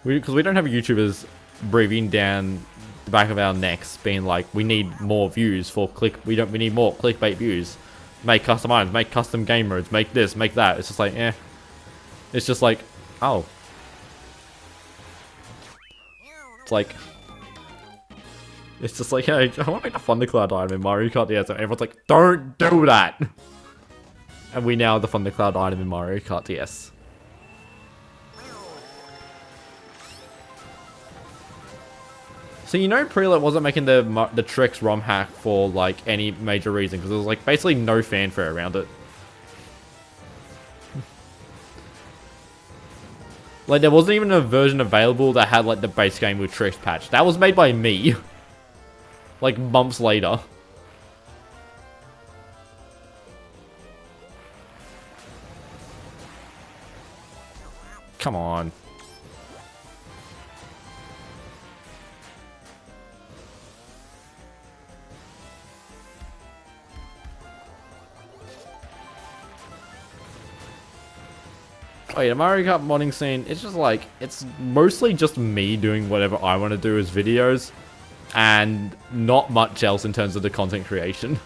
Because we don't have YouTubers breathing down the back of our necks being like, we need more views for we need more clickbait views. Make custom items, make custom game modes, make this, make that. It's just like, eh. It's just like, oh. It's like, it's just like, hey, I want to make a Thundercloud item in Mario Kart DS, and everyone's like, don't do that! And we now have the Thundercloud item in Mario Kart DS. So you know Prelit wasn't making the Tricks ROM hack for like any major reason because there was like basically no fanfare around it. Like there wasn't even a version available that had like the base game with Tricks patch. That was made by me. Like months later. Come on. Oh yeah, the Mario Kart modding scene, it's just like, it's mostly just me doing whatever I want to do as videos, and not much else in terms of the content creation.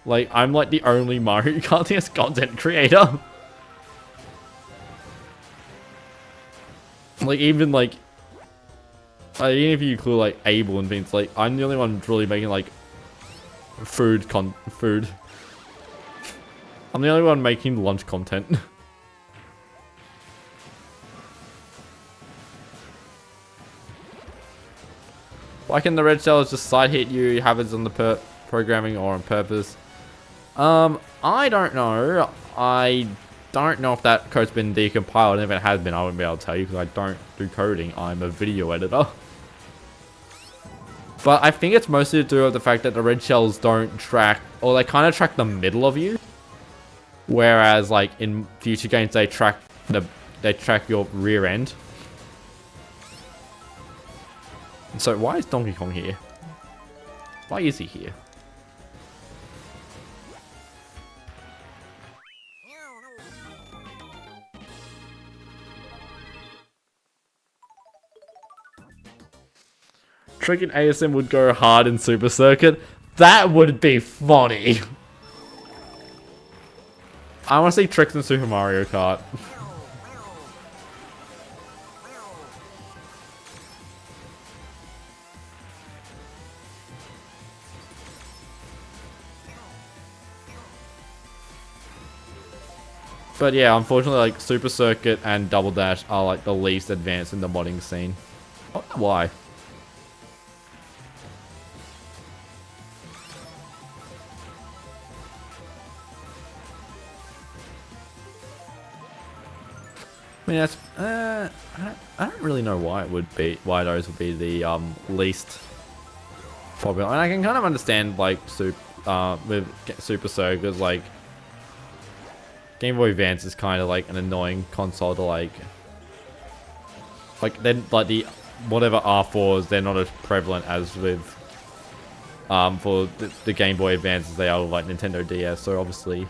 Like, I'm like the only Mario Kart DS content creator. Like, even like, even if you include like Abel and things, like, I'm the only one really making like, food. I'm the only one making lunch content. Why can the red cells just side hit you? Happens on the programming or on purpose? I don't know. I don't know if that code's been decompiled. And if it has been, I wouldn't be able to tell you because I don't do coding. I'm a video editor. But I think it's mostly to do with the fact that the red shells don't track, or they kind of track the middle of you. Whereas, like in future games, they track your rear end. So why is Donkey Kong here? Why is he here? Trick and ASM would go hard in Super Circuit. That would be funny. I want to see Tricks in Super Mario Kart. But yeah, unfortunately, like, Super Circuit and Double Dash are, like, the least advanced in the modding scene. I don't know why. I mean, that's, I don't really know why why those would be the, least popular. And I can kind of understand, like, with Super Circuit, like, Game Boy Advance is kind of like an annoying console to like then like the whatever R4s, they're not as prevalent as with for the Game Boy Advance as they are with like Nintendo DS. So obviously,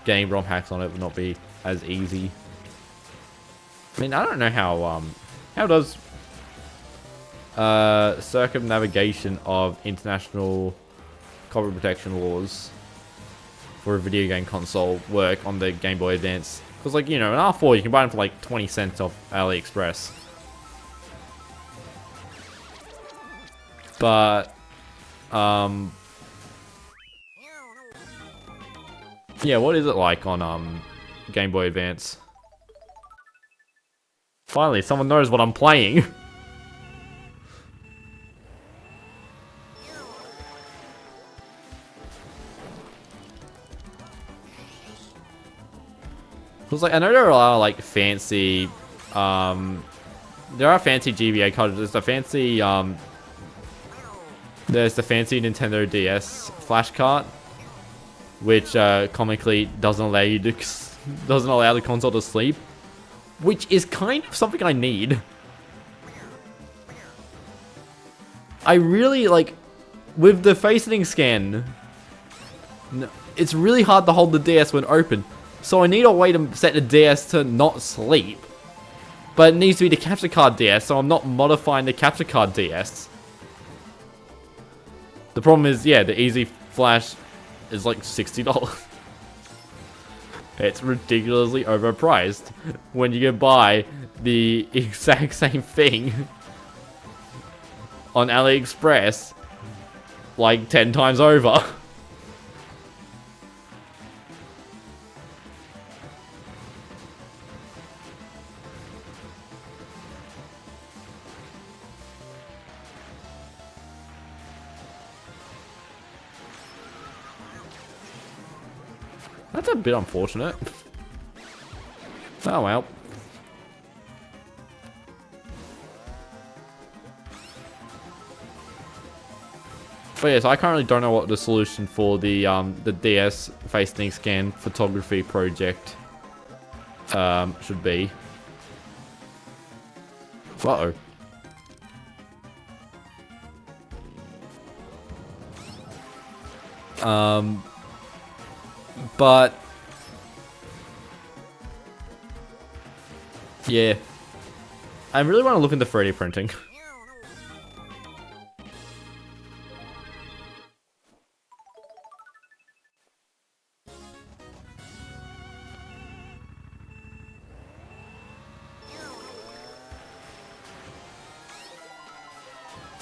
getting ROM hacks on it would not be as easy. I mean, I don't know how does circumnavigation of international copyright protection laws for a video game console work on the Game Boy Advance? Because, like, you know, an R4 you can buy them for like 20 cents off AliExpress. But, yeah, what is it like on Game Boy Advance? Finally, someone knows what I'm playing. Because, like, I know there are a lot of, like, fancy, there are fancy GBA cards. There's the fancy, Nintendo DS flash cart, which, comically doesn't allow you to, doesn't allow the console to sleep, which is kind of something I need. I really, like, with the facing scan, it's really hard to hold the DS when open. So I need a way to set the DS to not sleep. But it needs to be the capture card DS, so I'm not modifying the capture card DS. The problem is, yeah, the Easy Flash is like $60. It's ridiculously overpriced when you can buy the exact same thing on AliExpress like 10 times over. That's a bit unfortunate. Oh well. But yes, I currently don't know what the solution for the DS facing scan photography project should be. Uh-oh. But yeah, I really want to look into 3D printing.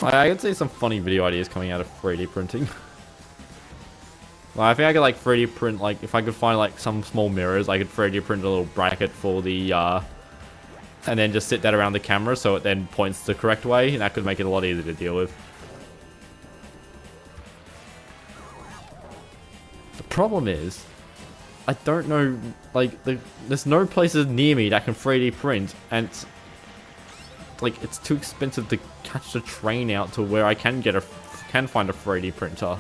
I can see some funny video ideas coming out of 3D printing. I think I could like 3D print, like if I could find like some small mirrors, I could 3D print a little bracket for the and then just sit that around the camera so it then points the correct way, and that could make it a lot easier to deal with. The problem is, I don't know, like there's no places near me that can 3D print, and it's too expensive to catch the train out to where I can find a 3D printer.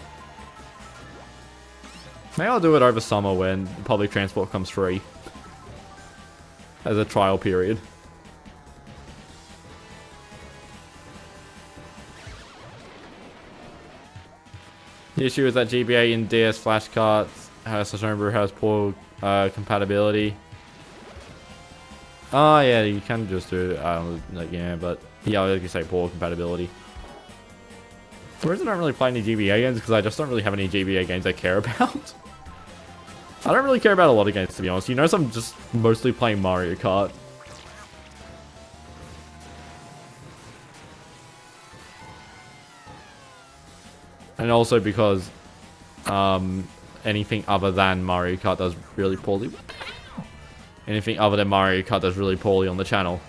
Maybe I'll do it over summer when public transport comes free. As a trial period. The issue is that GBA in DS flashcards has poor compatibility. Oh yeah, you can just do it, yeah, but yeah, like you say, poor compatibility. The reason I don't really play any GBA games is because I just don't really have any GBA games I care about. I don't really care about a lot of games, to be honest. You notice I'm just mostly playing Mario Kart. And also because anything other than Mario Kart does really poorly. Anything other than Mario Kart does really poorly on the channel.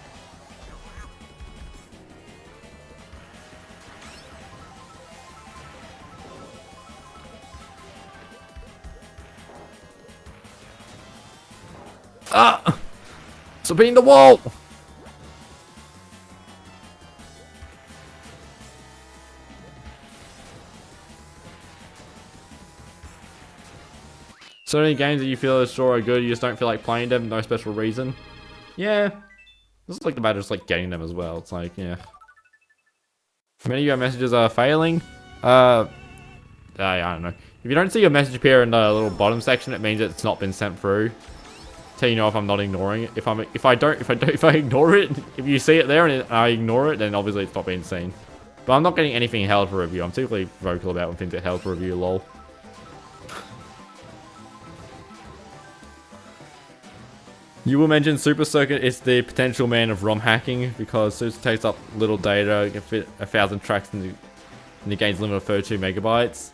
Ah! Stop hitting the wall! So many games that you feel are good, you just don't feel like playing them, no special reason. Yeah. This is like the matter just like getting them as well. It's like, yeah. Many of your messages are failing. I don't know. If you don't see your message appear in the little bottom section, it means it's not been sent through. Tell you know if I'm not ignoring it. If I ignore it, if you see it there and I ignore it, then obviously it's not being seen. But I'm not getting anything held for review. I'm typically vocal about when things get held for review, lol. You will mention Super Circuit is the potential man of ROM hacking because Super takes up little data, you can fit 1,000 tracks in the game's limit of 32 megabytes.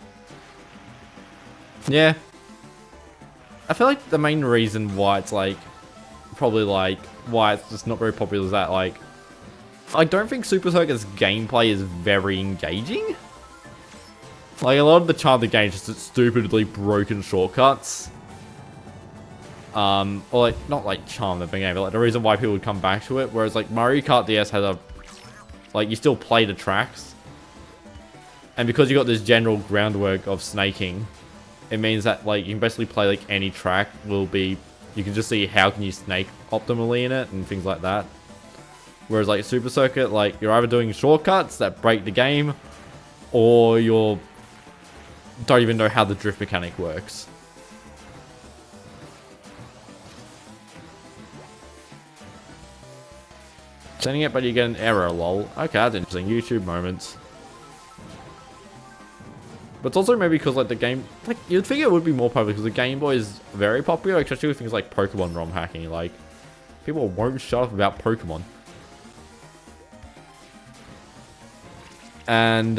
Yeah. I feel like the main reason why it's like, probably like, why it's just not very popular is that like, I don't think Super Circuit's gameplay is very engaging. Like a lot of the charm of the game is just stupidly broken shortcuts. Or like, not like charm of the game, but like the reason why people would come back to it. Whereas like Mario Kart DS has a, like you still play the tracks. And because you got this general groundwork of snaking, it means that like you can basically play like any track will be, you can just see how can you snake optimally in it and things like that. Whereas like Super Circuit, like you're either doing shortcuts that break the game, or you're don't even know how the drift mechanic works. Sending it, but you get an error, lol. Okay, that's interesting. YouTube moments. But it's also maybe because like the game, like you'd think it would be more popular because the Game Boy is very popular, especially with things like Pokemon ROM hacking. Like people won't shut up about Pokemon. And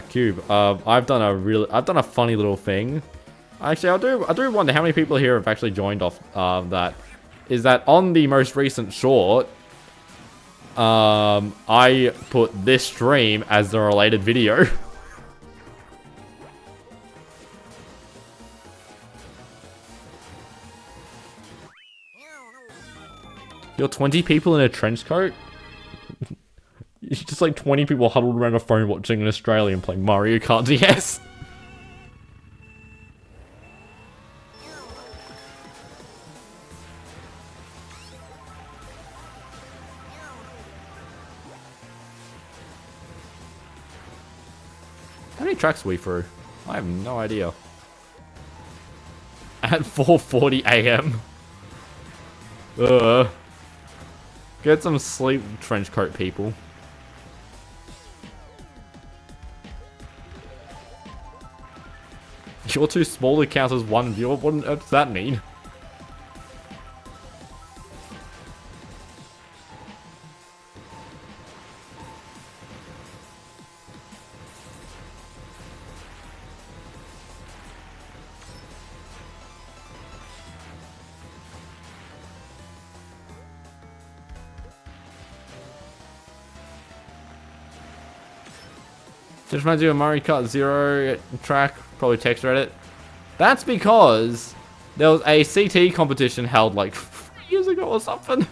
Cube. I've done a funny little thing. Actually, I do wonder how many people here have actually joined off that. Is that on the most recent short, I put this stream as the related video. You're 20 people in a trench coat? It's just like 20 people huddled around a phone watching an Australian playing Mario Kart DS. How many tracks are we through? I have no idea. At 4:40 AM. Get some sleep, trench coat people. You're too small to count as one viewer? What on earth does that mean? Just want to do a Mario Kart 0 track, probably text Reddit. That's because there was a CT competition held like 3 years ago or something.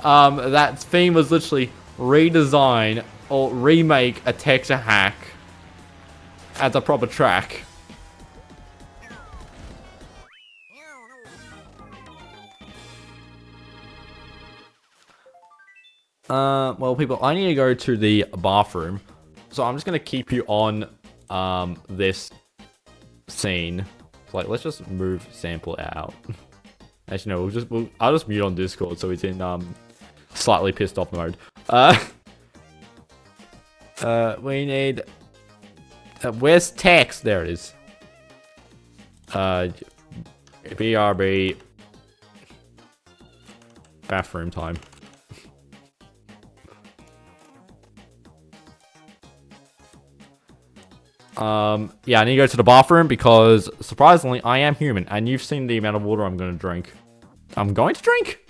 That theme was literally redesign or remake a texture hack as a proper track. Well, people, I need to go to the bathroom. So I'm just going to keep you on this scene. Like, let's just move sample out. Actually, no, I'll just mute on Discord so it's in slightly pissed off mode. We need... where's text? There it is. BRB. Bathroom time. Yeah, I need to go to the bathroom because, surprisingly, I am human, and you've seen the amount of water I'm going to drink. I'm going to drink?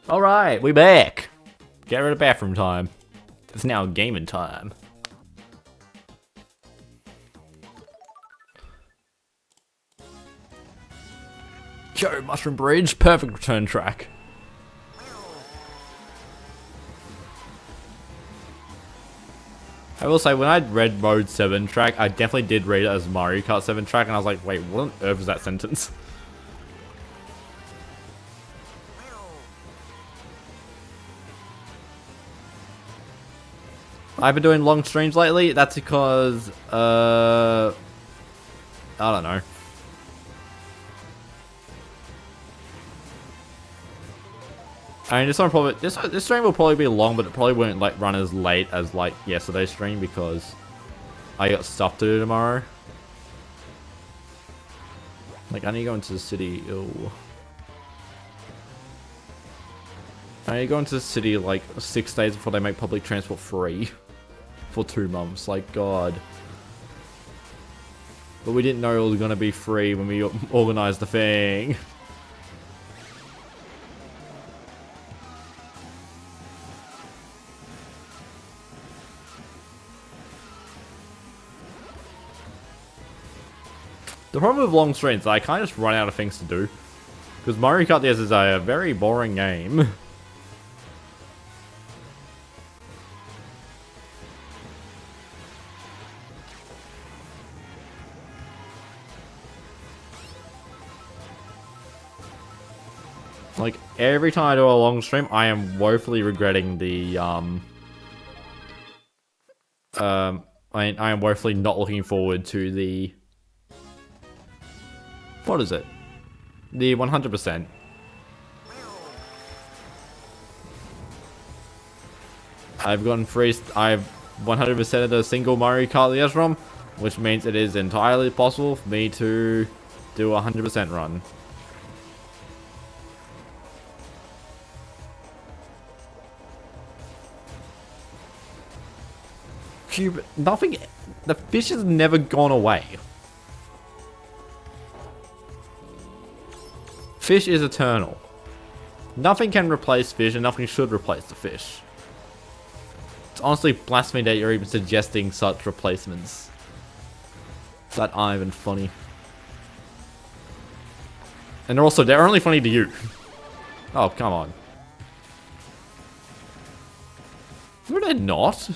Alright, we back. Get rid of bathroom time. It's now gaming time. Yo, Mushroom Bridge, perfect return track. I will say, when I read Mode 7 track, I definitely did read it as Mario Kart 7 track, and I was like, wait, what on earth is that sentence? I've been doing long streams lately. That's because, I don't know. I mean, this stream will probably be long, but it probably won't like run as late as like yesterday's stream because I got stuff to do tomorrow. Like, I need to go into the city. Ew. I need to go into the city like 6 days before they make public transport free for 2 months. Like, God. But we didn't know it was gonna be free when we organized the thing. The problem with long streams, I kind of just run out of things to do. Because Mario Kart DS is a very boring game. Like, every time I do a long stream, I am woefully regretting the, I am woefully not looking forward to the... What is it? The 100%. I've 100%ed a single Mario Kart DS ROM, which means it is entirely possible for me to do a 100% run. Cube, nothing, the fish has never gone away. Fish is eternal. Nothing can replace fish and nothing should replace the fish. It's honestly blasphemy that you're even suggesting such replacements. That aren't even funny. And they're only funny to you. Oh, come on. No, they're not.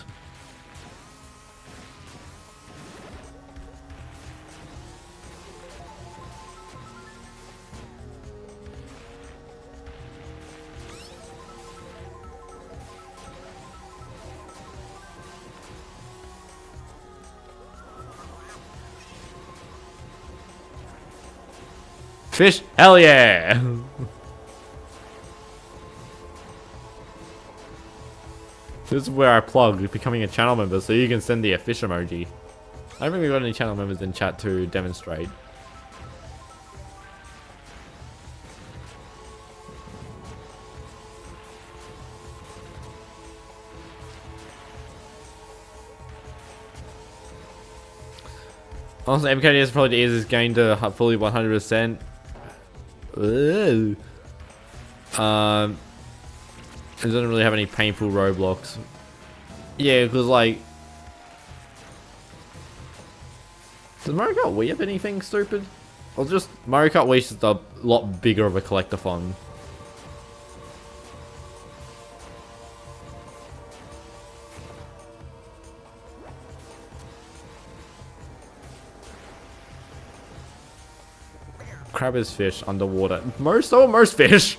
Fish? Hell yeah! This is where I plug becoming a channel member so you can send the fish emoji. I don't think we've got any channel members in chat to demonstrate. Honestly, MKDS is probably the easiest game to fully 100%. It doesn't really have any painful roadblocks. Yeah, because like, does Mario Kart Wii have anything stupid? Or just Mario Kart Wii is just a lot bigger of a collectathon. Crab is fish underwater. Most fish.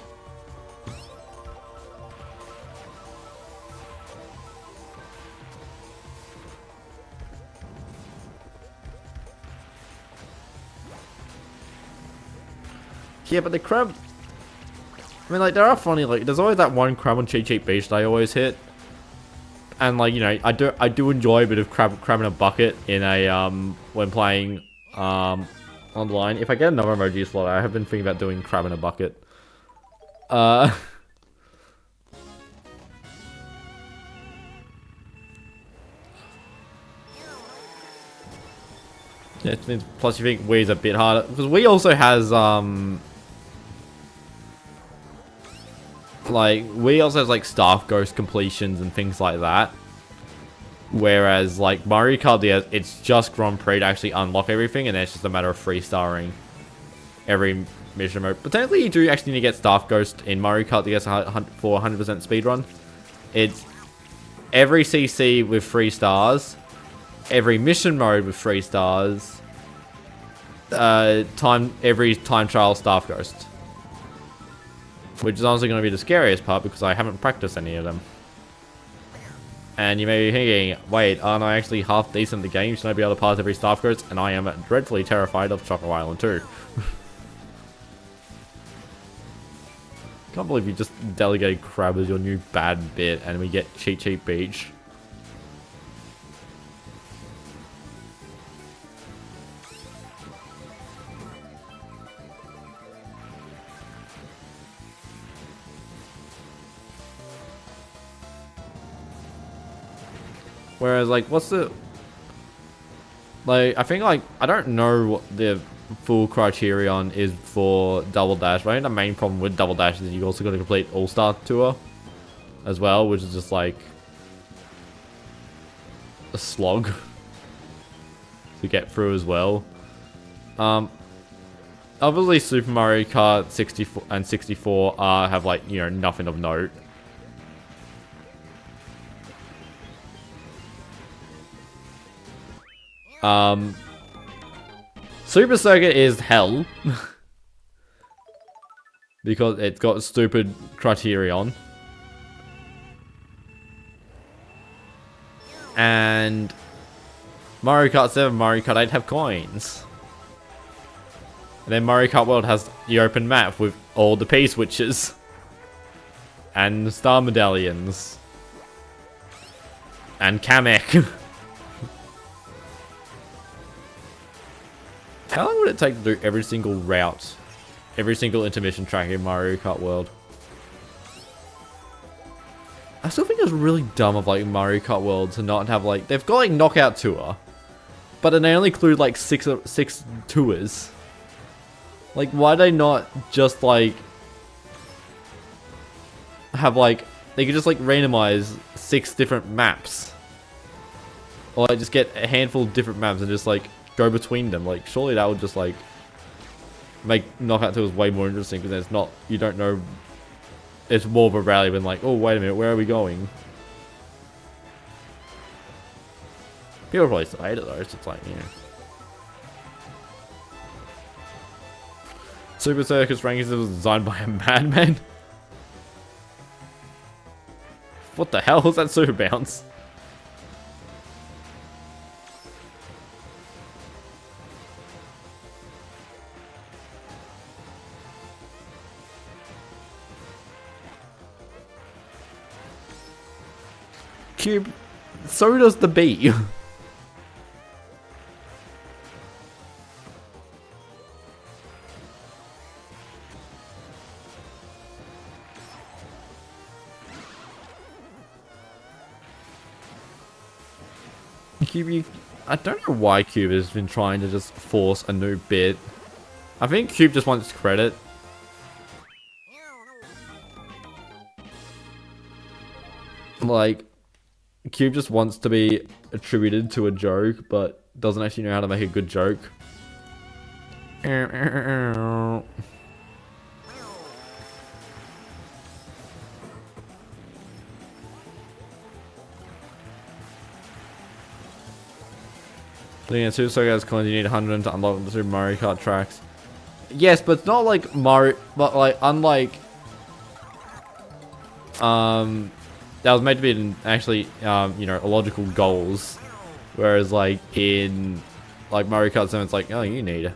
Yeah, but the crab, I mean, like, there are funny, like, there's always that one crab on Cheat Cheat Beach that I always hit. And like, you know, I do enjoy a bit of crab in a bucket in a when playing online. If I get another emoji slot, I have been thinking about doing crab in a bucket. Yeah, plus you think Wii's a bit harder because Wii also has like staff ghost completions and things like that. Whereas like Mario Kart DS, it's just Grand Prix to actually unlock everything, and then it's just a matter of freestarring every mission mode. But technically, you do actually need to get Staff Ghost in Mario Kart DS for 100% speedrun. It's every CC with 3 stars, every mission mode with 3 stars, every time trial Staff Ghost. Which is honestly going to be the scariest part because I haven't practiced any of them. And you may be thinking, wait, aren't I actually half decent at the game? Should I be able to pass every Staff Ghost? And I am dreadfully terrified of Choco Island 2. Can't believe you just delegated crab as your new bad bit and we get Cheat Cheat Beach. Whereas, like, what's the... Like, I think, like, I don't know what the full criterion is for Double Dash, but I think the main problem with Double Dash is you also got to complete All-Star Tour as well, which is just, like, a slog to get through as well. Obviously, Super Mario Kart 64 and 64 have, like, you know, nothing of note. Super Circuit is hell. Because it's got stupid criterion. And Mario Kart 7, Mario Kart 8 have coins. And then Mario Kart World has the open map with all the P-switches. And star medallions. And Kamek. How long would it take to do every single route, every single intermission track in Mario Kart World? I still think it's really dumb of like Mario Kart World to not have like, they've got like Knockout Tour, but then they only include like six tours. Like, why do they not just like have like, they could just like randomize 6 different maps, or like just get a handful of different maps and just like go between them. Like, surely that would just like make Knockout Tours way more interesting, because it's not, you don't know, it's more of a rally than like, oh wait a minute, where are we going? People probably still hate it though, it's just like, you know. Super Circus Rankings was designed by a madman. What the hell was that Super Bounce? Cube, so does the bee. Cube, I don't know why Cube has been trying to just force a new bit. I think Cube just wants credit. Like, Cube just wants to be attributed to a joke, but doesn't actually know how to make a good joke. Looking at Super Circuit coins, you need 100 to unlock the Super Mario Kart tracks. Yes, but it's not like Mario, but like unlike that was meant to be actually you know, illogical goals, whereas like in like Mario Kart 7 it's like, oh, you need a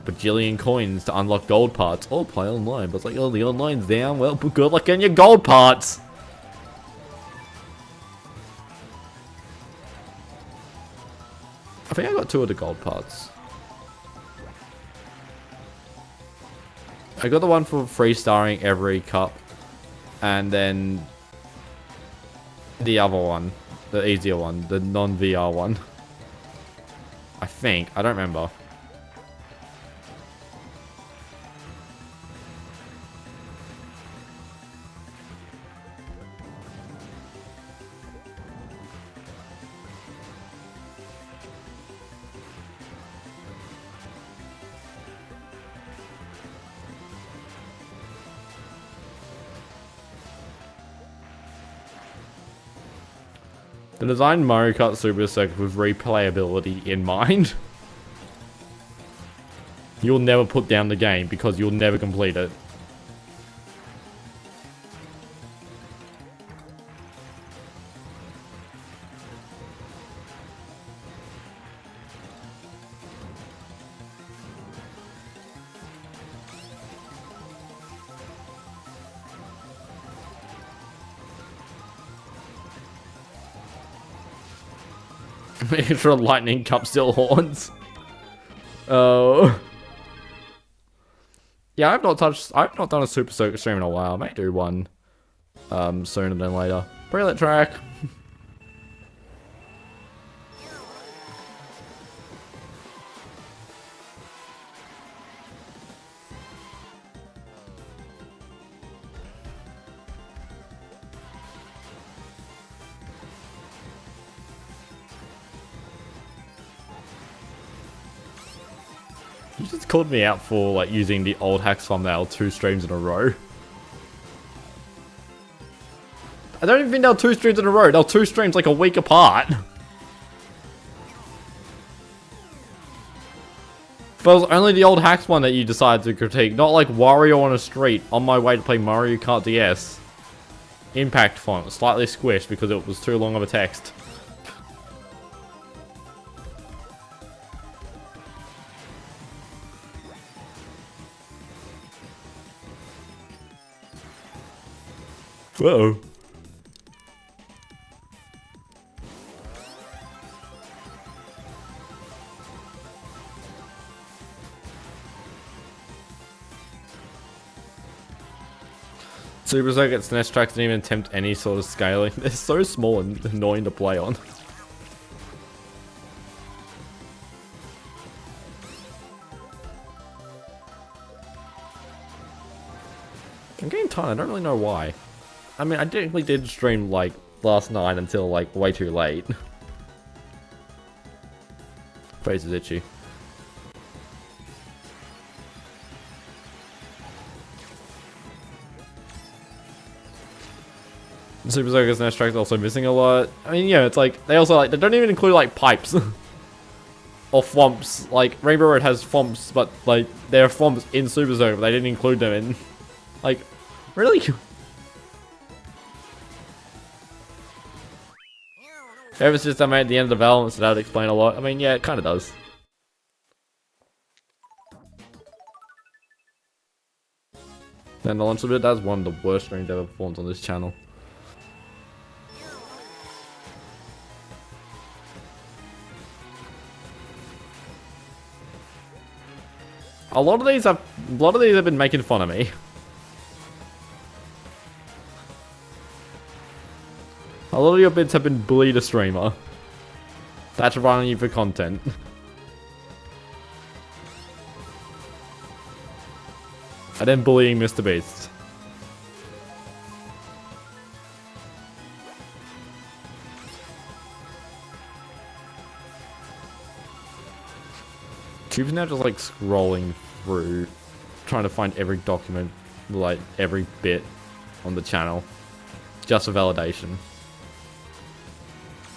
bajillion coins to unlock gold parts. Oh, play online. But it's like, oh, the online's down. Well, good luck getting your gold parts. I think I got 2 of the gold parts. I got the one for freestarring every cup, and then the other one, the easier one, the non-VR one. I think. I don't remember. They designed Mario Kart Super Circuit with replayability in mind. You'll never put down the game because you'll never complete it. Extra lightning cup still horns. Oh. Yeah, I've not done a Super Circuit stream in a while. I may do one sooner than later. Pre-lit track. You just called me out for like using the old hacks thumbnail 2 streams in a row. I don't even think they were 2 streams in a row. They were 2 streams like a week apart. But it was only the old hacks one that you decided to critique, not like Wario on a street on my way to play Mario Kart DS. Impact font, slightly squished because it was too long of a text. Whoa. Super Circuit's NES tracks didn't even attempt any sort of scaling. They're so small and annoying to play on. I'm getting tired, I don't really know why. I mean, I technically did stream, like, last night until, like, way too late. Face is itchy. Super Circus NES tracks also missing a lot. I mean, yeah, it's like, they also, like, they don't even include, like, pipes. Or thwomps. Like, Rainbow Road has thwomps, but, like, there are thwomps in Super Circuit, but they didn't include them in. Like, really? If it's just I made at the end of development, so that would explain a lot. I mean, yeah, it kind of does. And the launch of it, that's one of the worst streams ever performed on this channel. A lot of these have been making fun of me. A lot of your bits have been bully the streamer. That's running you for content. And then bullying Mr. Beast. Tube's now just like scrolling through, trying to find every document, like every bit on the channel. Just for validation.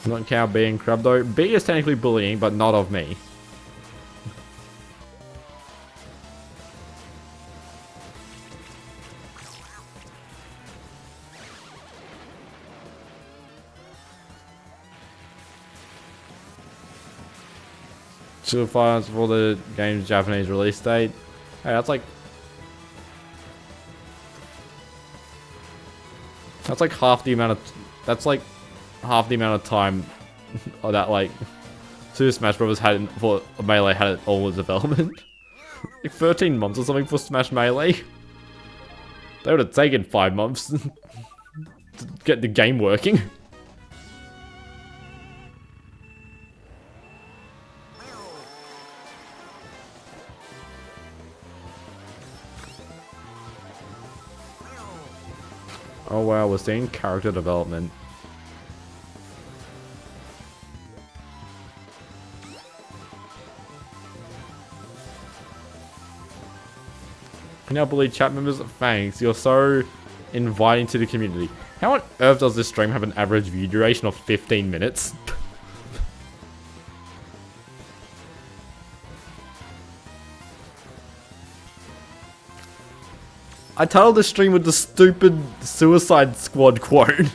Not count B and Crab though. B is technically bullying, but not of me. Super finance for the game's Japanese release date. Hey, that's like half the amount of time that like Super Smash Bros. Had for Melee had it all in development. Like 13 months or something for Smash Melee. They would have taken 5 months to get the game working. Oh wow, we're seeing character development. I now bully chat members. Thanks, you're so inviting to the community. How on earth does this stream have an average view duration of 15 minutes? I titled the stream with the stupid Suicide Squad quote.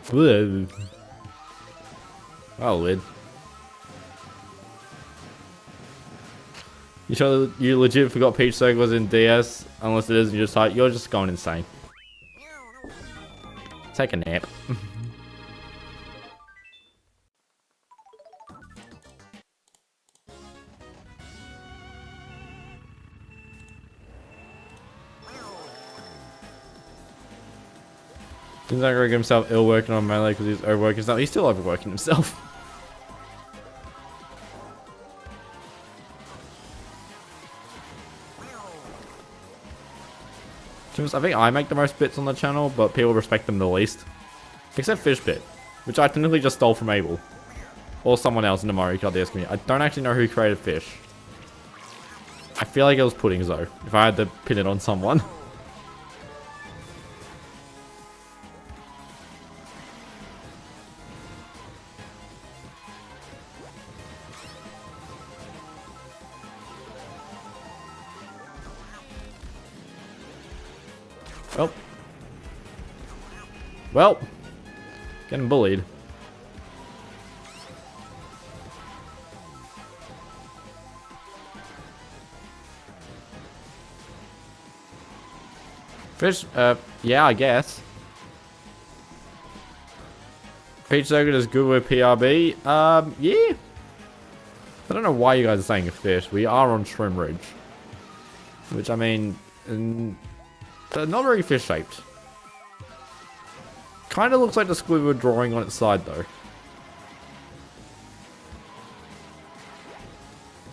Bleh. Oh, lid. You sure you legit forgot Peach Circle was in DS? Unless it isn't, you're just going insane. Take a nap. He's not gonna get himself ill working on Melee because he's overworking himself. He's still overworking himself. I think I make the most bits on the channel, but people respect them the least. Except Fish Bit, which I technically just stole from Abel. Or someone else in the Mario Kart DS community. I don't actually know who created Fish. I feel like it was Puddings though, if I had to pin it on someone. Well, getting bullied. Fish, yeah, I guess. Peach Circuit is good with PRB. Yeah. I don't know why you guys are saying a fish. We are on Shroom Ridge. Which, I mean, not very fish-shaped. Kind of looks like the Squidward drawing on its side, though.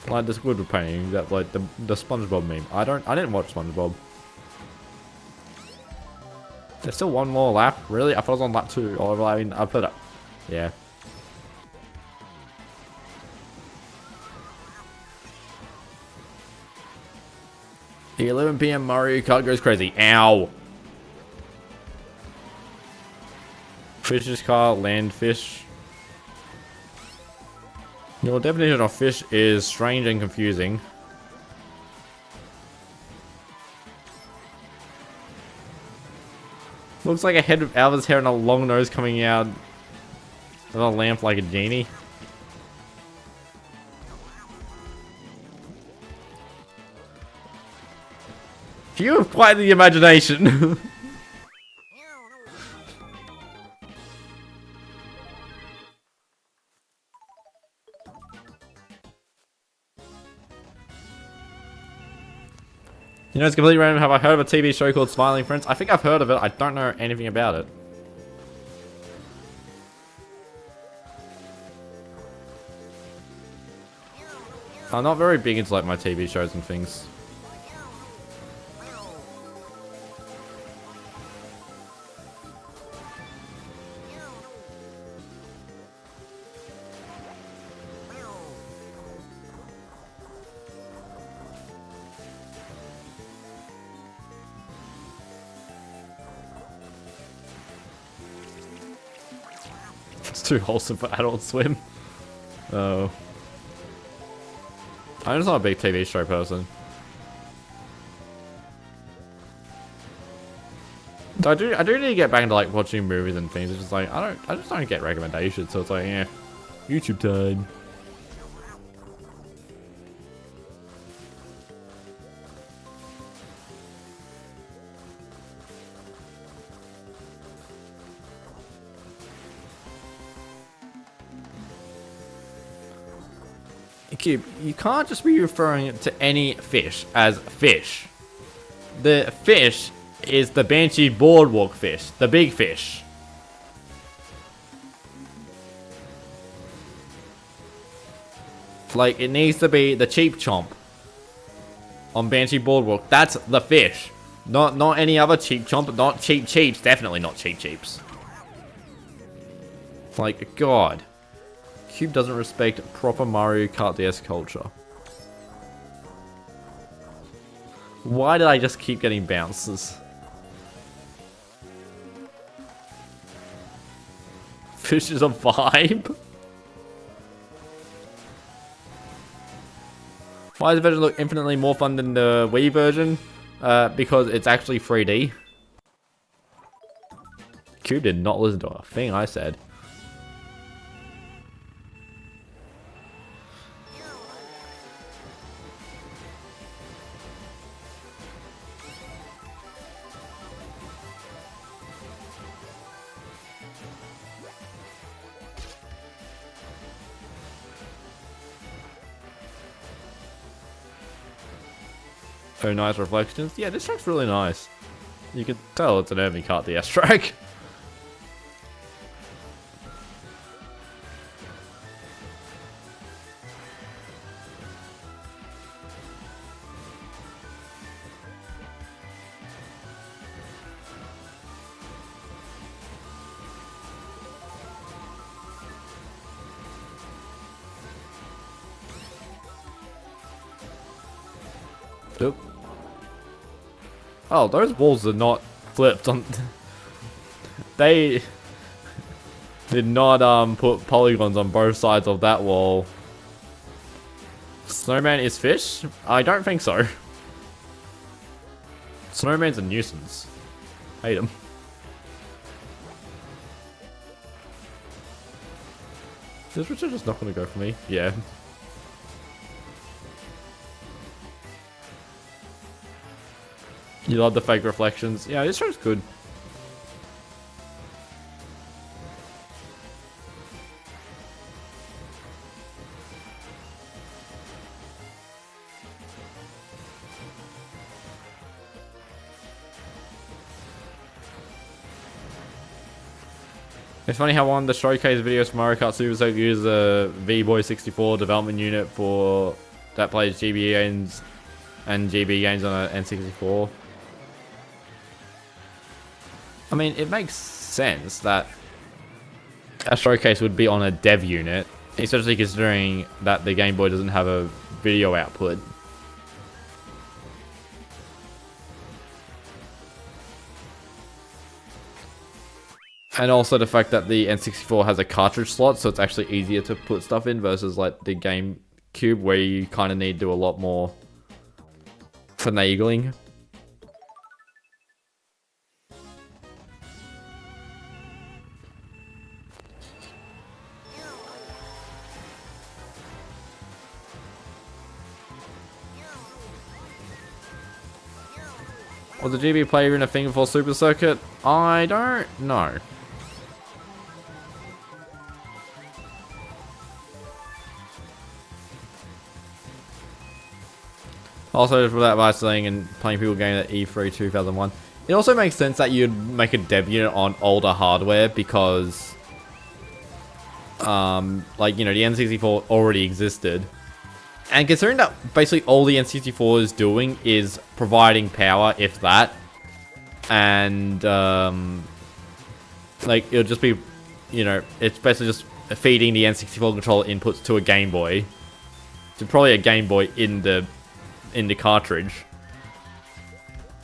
Like the Squidward painting, that like the SpongeBob meme. I didn't watch SpongeBob. There's still one more lap, really? I thought I was on lap 2. Or I mean, I put up. Yeah. The 11 PM Mario Kart goes crazy. Ow. Fish's car, land fish. Your definition of fish is strange and confusing. Looks like a head of Alva's hair and a long nose coming out of a lamp like a genie. You have quite the imagination. You know, it's completely random. Have I heard of a TV show called Smiling Friends? I think I've heard of it. I don't know anything about it. I'm not very big into like my TV shows and things. It's too wholesome for Adult Swim. Oh. I'm just not a big TV show person. So I do need to get back into like watching movies and things. It's just like I just don't get recommendations, so it's like, yeah. YouTube time. Cube, you can't just be referring to any fish as fish. The fish is the Banshee Boardwalk fish, the big fish. Like, it needs to be the cheap chomp on Banshee Boardwalk. That's the fish. Not any other cheap chomp, not cheap cheeps, definitely not cheap cheeps. Like, God. Cube doesn't respect proper Mario Kart DS culture. Why did I just keep getting bounces? Fish is a vibe? Why does the version look infinitely more fun than the Wii version? Because it's actually 3D. Cube did not listen to a thing I said. Oh, nice reflections. Yeah, this track's really nice. You can tell it's an MK DS track. Oop. Oh, those walls are not flipped on. They did not put polygons on both sides of that wall. Snowman is fish? I don't think so. Snowman's a nuisance. Hate him. Is Richard just not gonna go for me? Yeah. You love the fake reflections. Yeah, this show's good. It's funny how one of the showcase videos for Mario Kart Super Soak uses a V-Boy 64 development unit for that plays GB games and GB games on an N64. I mean, it makes sense that a showcase would be on a dev unit, especially considering that the Game Boy doesn't have a video output. And also the fact that the N64 has a cartridge slot, so it's actually easier to put stuff in versus like the GameCube where you kind of need to do a lot more finagling. Was the GB player in a thing for Super Circuit? I don't know. Also, for that by saying and playing people game at E3 2001, it also makes sense that you'd make a dev unit on older hardware because, like, you know, the N64 already existed. And considering that basically all the N64 is doing is providing power, if that, and, like, it'll just be, you know, it's basically just feeding the N64 controller inputs to a Game Boy. To probably a Game Boy in the cartridge.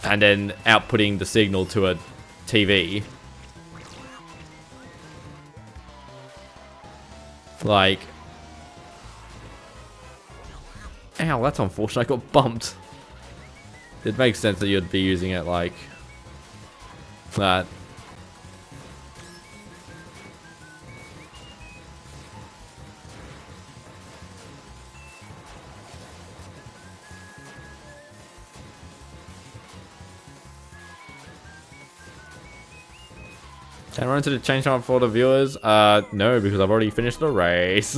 And then outputting the signal to a TV. Like... Ow, that's unfortunate. I got bumped. It makes sense that you'd be using it like that. Can I run to the change time for the viewers? No, because I've already finished the race.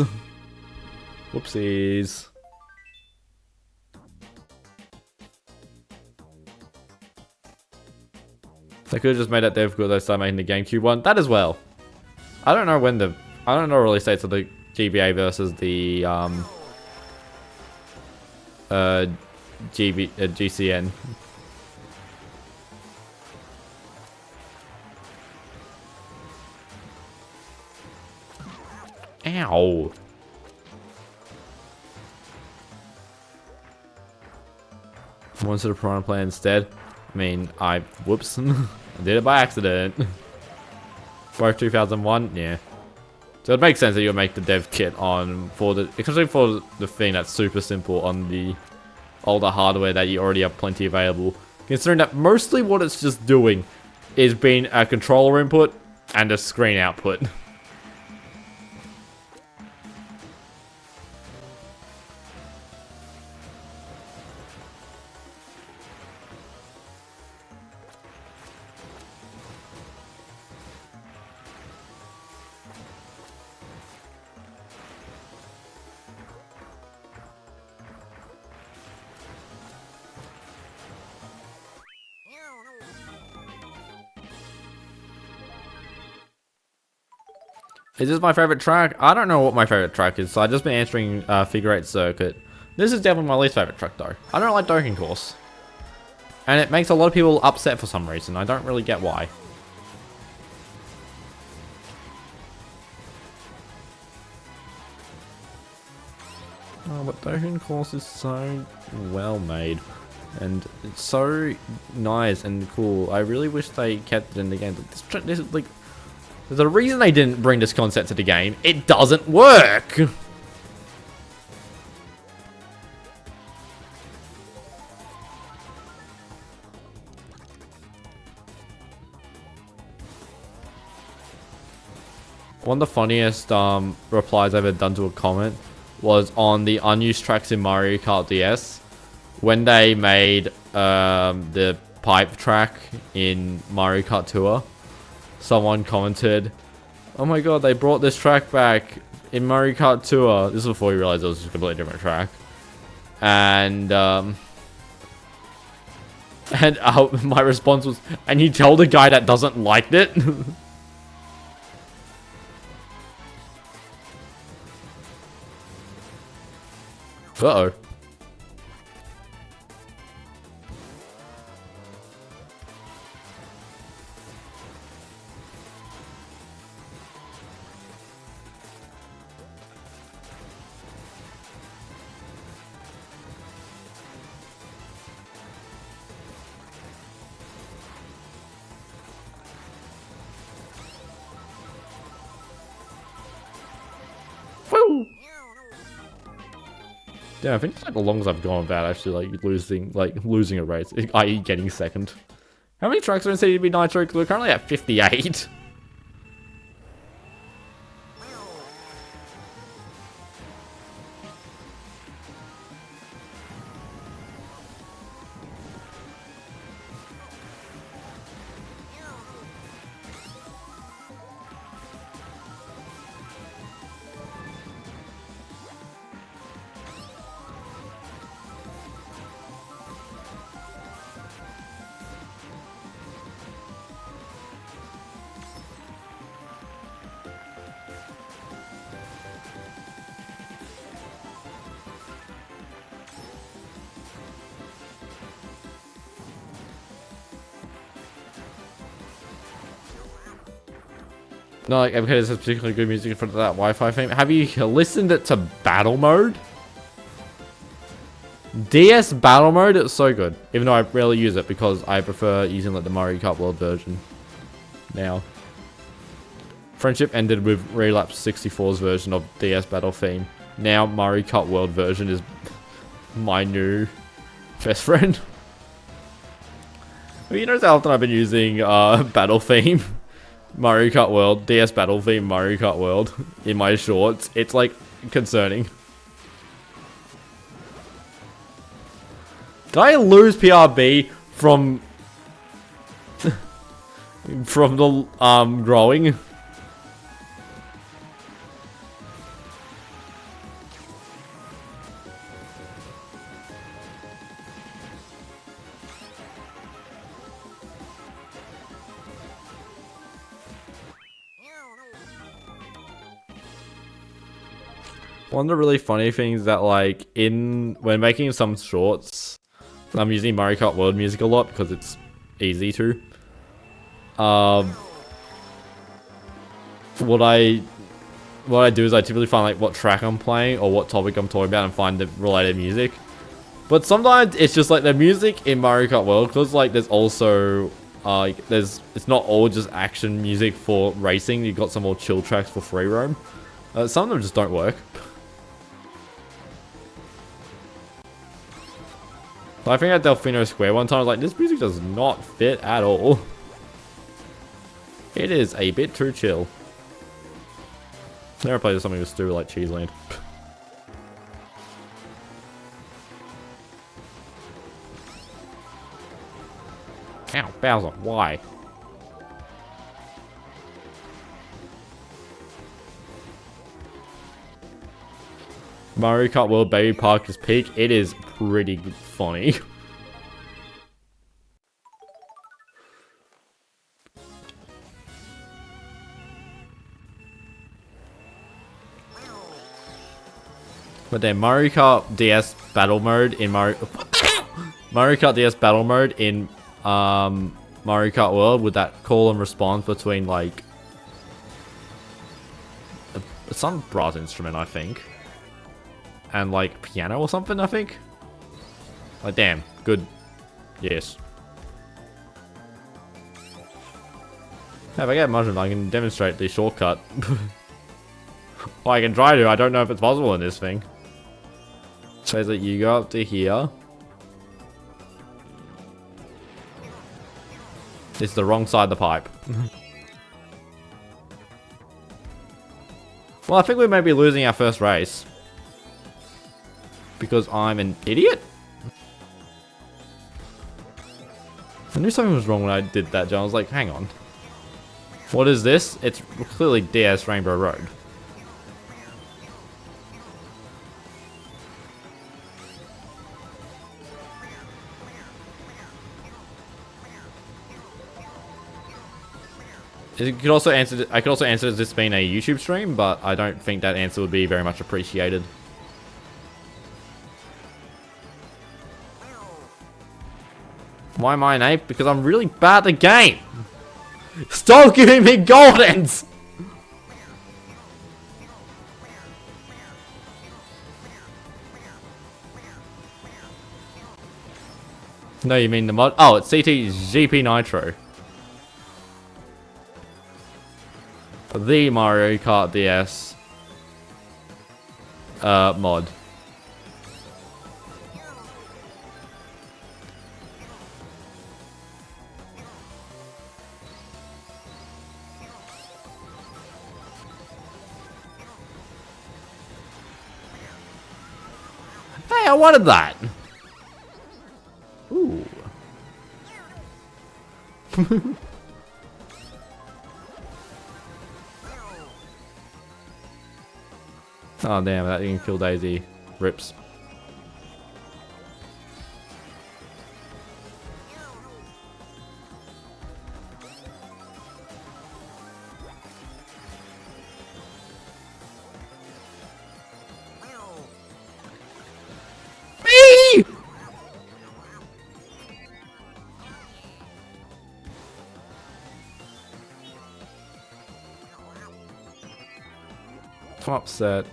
Whoopsies. They could have just made that difficult. They start making the GameCube one. That as well. I don't know when I don't know release dates of the GBA versus the GCN. Ow. Wanted to Piranha play instead. I mean, whoops. I did it by accident. Both 2001, yeah. So it makes sense that you'll make the dev kit especially for the thing that's super simple on the older hardware that you already have plenty available. Considering that mostly what it's just doing is being a controller input and a screen output. Is this my favorite track? I don't know what my favorite track is, so I've just been answering Figure 8 Circuit. This is definitely my least favorite track though. I don't like Docking Course. And it makes a lot of people upset for some reason. I don't really get why. Oh, but Docking Course is so well made. And it's so nice and cool. I really wish they kept it in the game. This is like... There's a reason they didn't bring this concept to the game. It doesn't work! One of the funniest replies I've ever done to a comment was on the unused tracks in Mario Kart DS. When they made the pipe track in Mario Kart Tour. Someone commented, "Oh my god, they brought this track back in Mario Kart Tour." This is before you realized it was just a completely different track. And my response was, "And you told a guy that doesn't like it?" Uh-oh. Yeah, I think it's like the longest I've gone without actually losing a race, i.e. getting second. How many tracks are in CDB Nitro? Because we're currently at 58. No, like MKDS has particularly good music for that Wi-Fi thing. Have you listened to battle mode? DS battle mode, it's so good. Even though I rarely use it because I prefer using like the Mario Kart World version now. Friendship ended with Relapse 64's version of DS battle theme. Now Mario Kart World version is my new best friend. Well, you notice how often I've been using battle theme? Mario Kart World, DS battle theme Mario Kart World in my shorts. It's like concerning. Did I lose PRB from from the growing? One of the really funny things that like when making some shorts, I'm using Mario Kart World music a lot because it's easy to. What I do is I typically find like what track I'm playing or what topic I'm talking about and find the related music. But sometimes it's just like the music in Mario Kart World because like there's also it's not all just action music for racing. You've got some more chill tracks for free roam. Some of them just don't work. I think at Delfino Square one time I was like, this music does not fit at all. It is a bit too chill. Never played something with stupid like Cheeseland. Ow, Bowser, why? Mario Kart World Baby Park is peak. It is pretty funny. But then Mario Kart DS battle mode in Mario Kart DS battle mode in Mario Kart World with that call and response between like some brass instrument, I think. And like piano or something, I think. Like damn, good. Yes. If I get a mushroom, I can demonstrate the shortcut. Well, I can try to. I don't know if it's possible in this thing. So that you go up to here. It's the wrong side of the pipe. Well, I think we may be losing our first race. Because I'm an idiot? I knew something was wrong when I did that, John. I was like, hang on. What is this? It's clearly DS Rainbow Road. It could also answer. I could also answer this being a YouTube stream, but I don't think that answer would be very much appreciated. Why am I an ape? Because I'm really bad at the game. Stop giving me goldens. No, you mean the mod? Oh, it's GP Nitro. The Mario Kart DS mod. Hey, I wanted that. Ooh. Oh damn, that didn't kill Daisy. Rips. Me! I'm upset.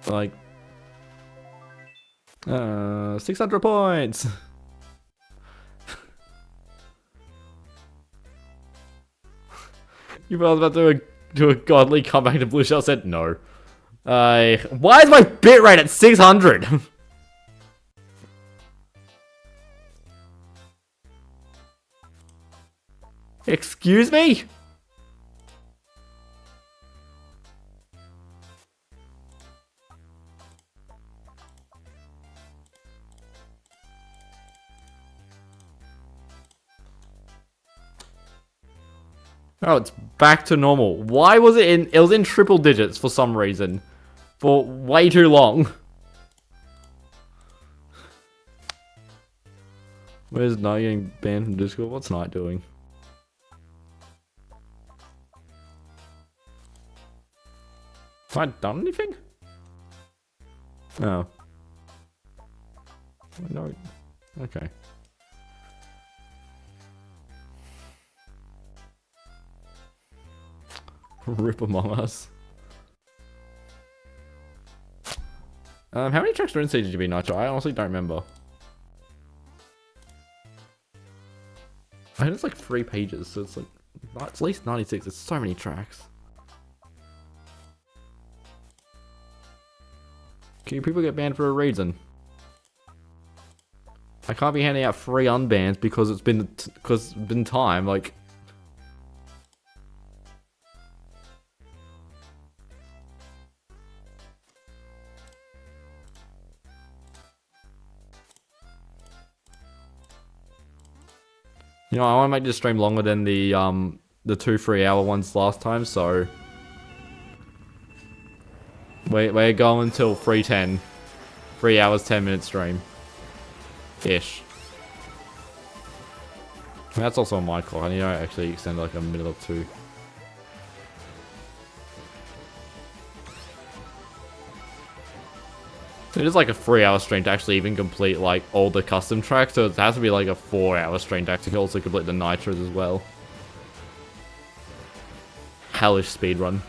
Like 600 points. You were about to do a godly comeback to Blue Shell said no. Why is my bitrate at 600? Excuse me? Oh, it's back to normal. Why was it in... It was in triple digits for some reason. For way too long. Where's Knight getting banned from Discord? What's Knight doing? Have I done anything? Oh. No. Okay. Rip Among Us. How many tracks are in CGB Nitro? I honestly don't remember. I think it's like 3 pages, so it's like... It's at least 96. It's so many tracks. People get banned for a reason. I can't be handing out free unbans because it's been time. Like, you know, I want to make this stream longer than the 2-3 hour ones last time, so we're going till 3:10, 3 hours 10 minute stream, ish. And that's also on my clock. I need to actually extend like a minute or two. It is like a 3-hour stream to actually even complete like all the custom tracks, so it has to be like a 4-hour stream to actually also complete the nitros as well. Hellish speedrun.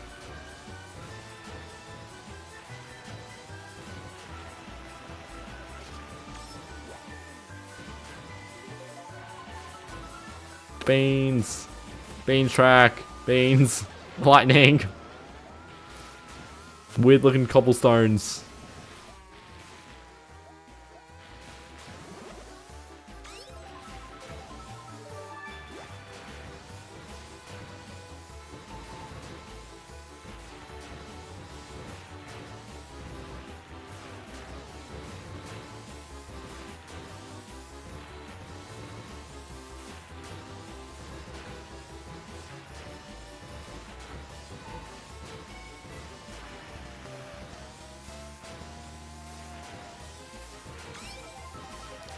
Beans. Beans track. Beans. Lightning. Weird looking cobblestones.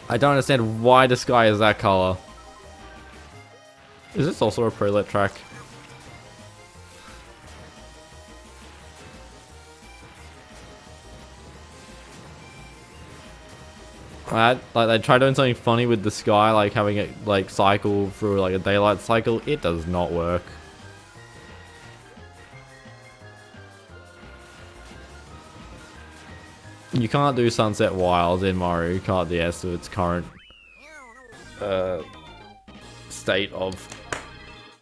I don't understand why the sky is that color. Is this also a pre-lit track? Like they try doing something funny with the sky, like having it like cycle through like a daylight cycle. It does not work. You can't do Sunset Wilds in Mario Kart DS with its current state of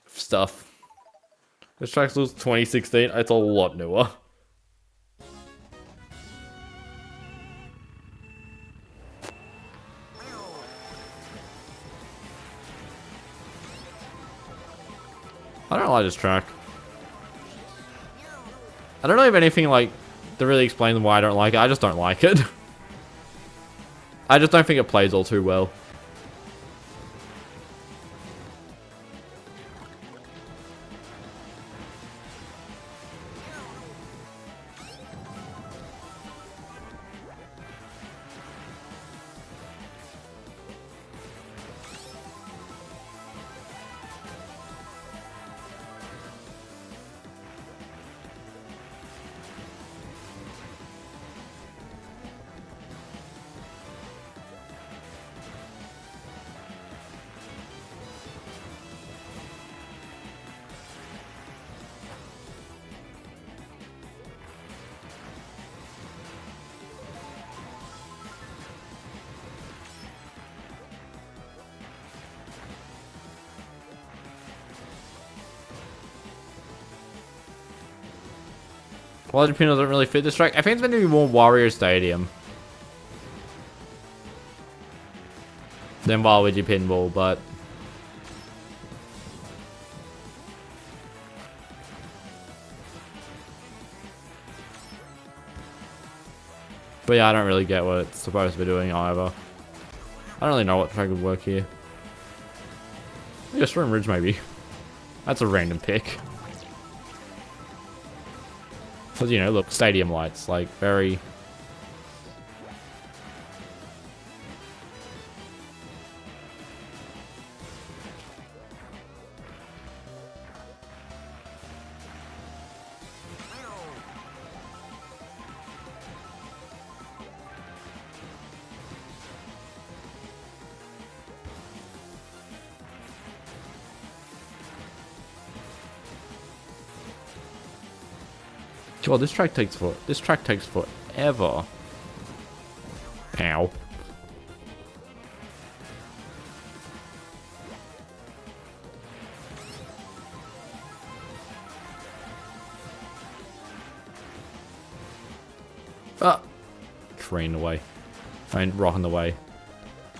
stuff. This track was 2016. It's a lot newer. I don't like this track. I don't know if anything like to really explain why I don't like it. I just don't like it. I just don't think it plays all too well. Waluigi Pinball doesn't really fit this track. I think it's meant to be more Wario Stadium than Waluigi Pinball, but yeah, I don't really get what it's supposed to be doing either. I don't really know what track would work here. Yeah, Stone Ridge maybe. That's a random pick. Because, you know, look, stadium lights, like, very... God, this track takes forever. Ow. refereeing the way. I mean, rocking the way.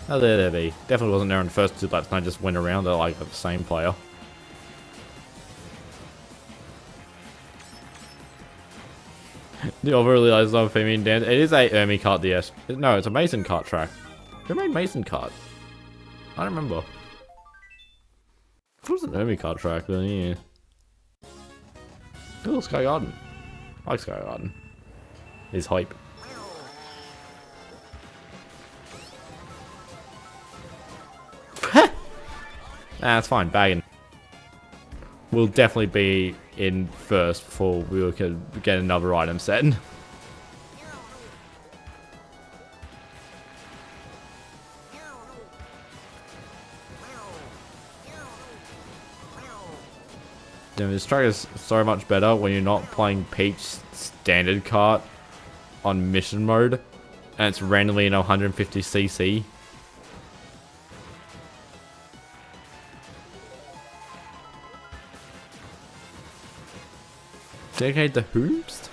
Oh, there they be. Definitely wasn't there in the first 2 laps, and I just went around it like the same player. The overrealized love Femi dance. It is a Mario Kart DS. No, it's a Mason Kart track. Who made Mason Kart? I don't remember. It was an Mario Kart track, then yeah. Oh, Sky Garden. I like Sky Garden. He's hype. Nah, it's fine. Bagging. We'll definitely be in first before we can get another item set. Damn, this track is so much better when you're not playing Peach standard kart on mission mode and it's randomly in 150cc. Dedicate the hoops?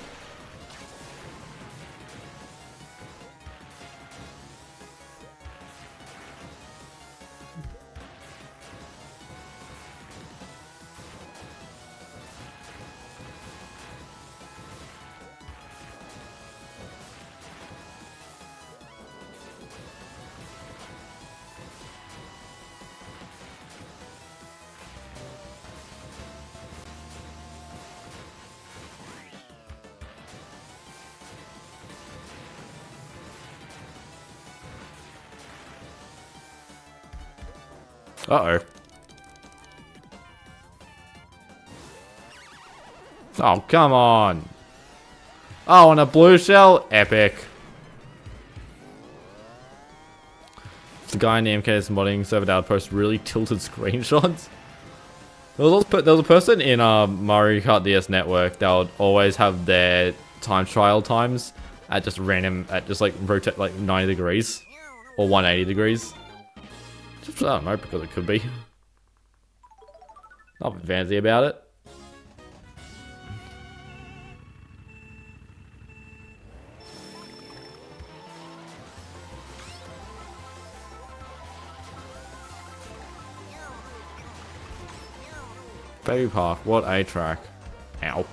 Uh-oh. Oh, come on. Oh, and a blue shell? Epic. The guy in the MKDS modding server that would post really tilted screenshots. There was a person in Mario Kart DS network that would always have their time trial times at just random, at just like rotate like 90 degrees or 180 degrees. Just, I don't know, because it could be. Not fancy about it. Baby Park, what a track. Ow.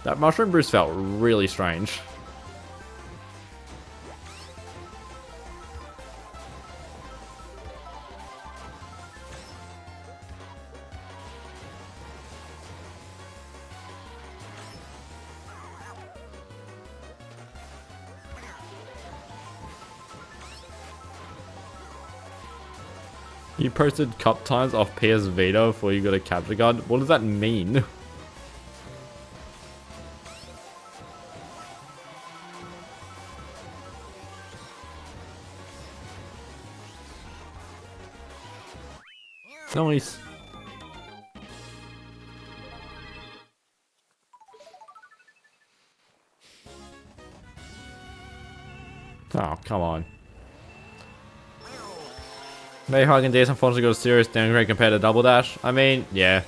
That mushroom boost felt really strange. You posted cup times off PS Vita before you got a capture card? What does that mean? Nice. Oh, come on. Maybe Hoik DS unfortunately got a serious downgrade compared to Double Dash. I mean, yeah.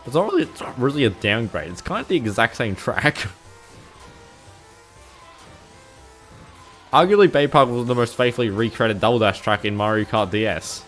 It's not really a downgrade. It's kind of the exact same track. Arguably, Bay Park was the most faithfully recreated Double Dash track in Mario Kart DS.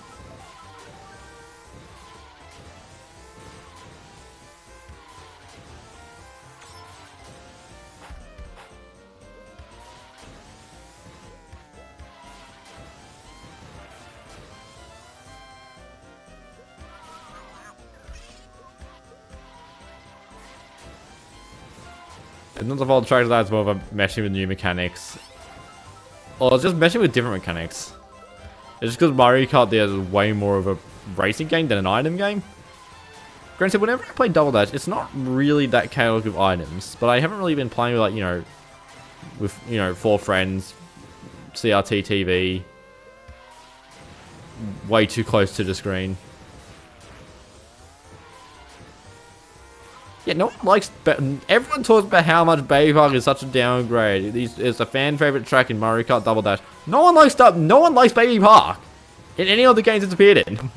It's not the fault of tracks, that's more of a meshing with new mechanics. Or it's just meshing with different mechanics. It's just because Mario Kart DS is way more of a racing game than an item game. Granted, whenever I play Double Dash, it's not really that chaotic with items, but I haven't really been playing with, like, with 4 friends, CRT TV, way too close to the screen. Yeah, no one likes... Everyone talks about how much Baby Park is such a downgrade. It's a fan favorite track in Mario Kart Double Dash. No one likes Baby Park in any of the games it's appeared in.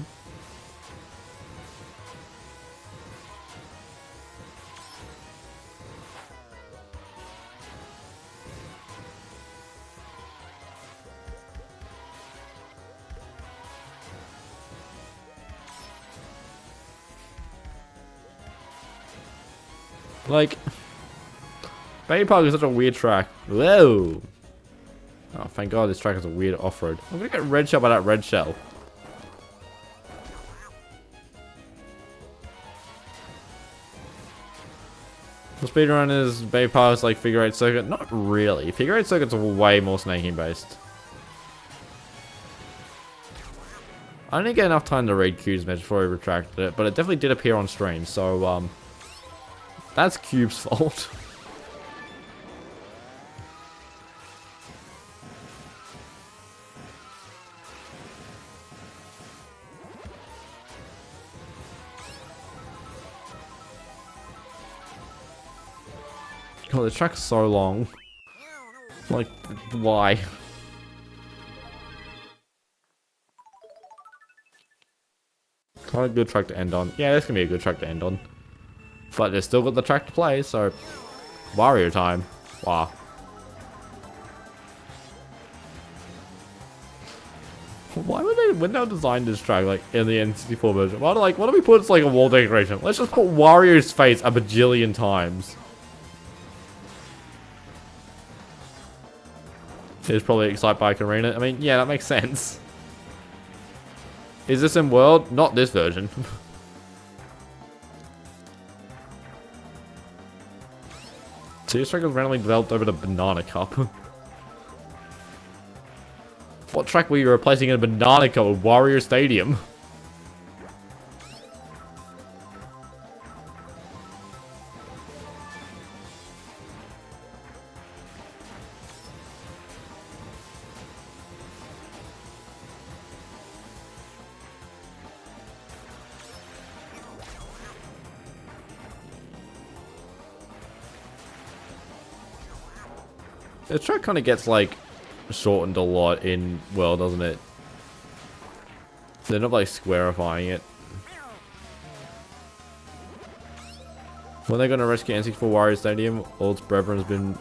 Like, Bay Park is such a weird track. Whoa! Oh, thank God this track is a weird off-road. I'm gonna get red shell by that red shell. The speedrun is Bay Park's like figure 8 circuit. Not really. Figure 8 circuits are way more snaking based. I didn't get enough time to read Cube's message before he retracted it, but it definitely did appear on stream, so that's Cube's fault. God, the track's so long. Like, why? Quite a good track to end on. Yeah, this can be a good track to end on. But they've still got the track to play, so... Wario time. Wow. Why would they... When they designed this track, like, in the N64 version, why do we put, like, a wall decoration? Let's just put Wario's face a bajillion times. It's probably Excite Bike Arena. I mean, yeah, that makes sense. Is this in World? Not this version. So this track was randomly developed over the Banana Cup. What track were you replacing in a Banana Cup with Wario Stadium? The track kind of gets, like, shortened a lot in World, doesn't it? They're not, like, squarifying it. When they're going to rescue N64 Wario Stadium, all its brethren has been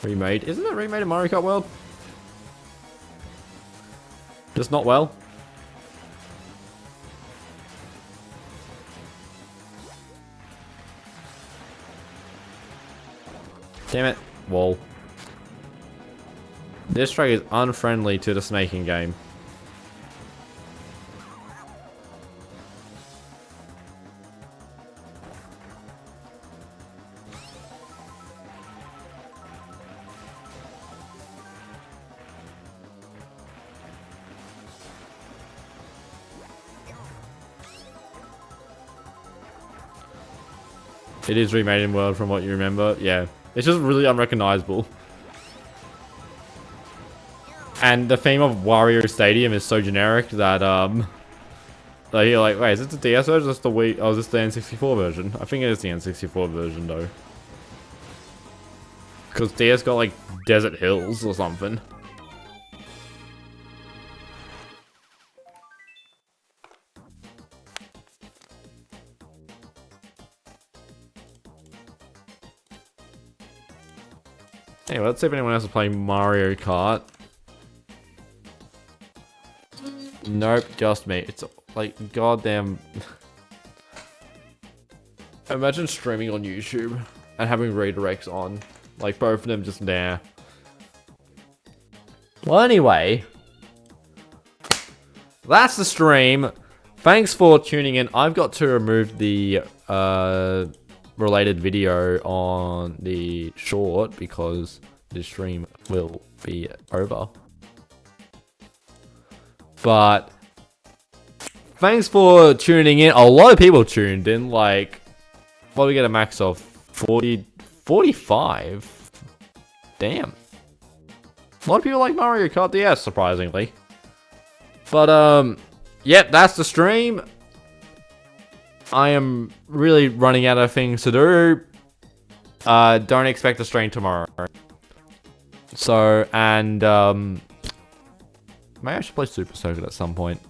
remade. Isn't it remade in Mario Kart World? Just not well. Damn it. Wall. This track is unfriendly to the snaking game. It is remade in World from what you remember. Yeah. It's just really unrecognizable. And the theme of Wario Stadium is so generic that, like, you're like, wait, is this the DS version or is this the Wii? Oh, is this the N64 version? I think it is the N64 version, though. Because DS got, like, Desert Hills or something. Anyway, let's see if anyone else is playing Mario Kart. Nope, just me. It's like goddamn. Imagine streaming on YouTube and having redirects on. Like both of them just there. Well, anyway. That's the stream. Thanks for tuning in. I've got to remove the related video on the short because the stream will be over. But thanks for tuning in. A lot of people tuned in. Like, what do we get a max of? 40, 45? Damn. A lot of people like Mario Kart DS, surprisingly. But, yep, that's the stream. I am really running out of things to do. Don't expect a stream tomorrow. So, and, maybe I should play Super Circuit at some point.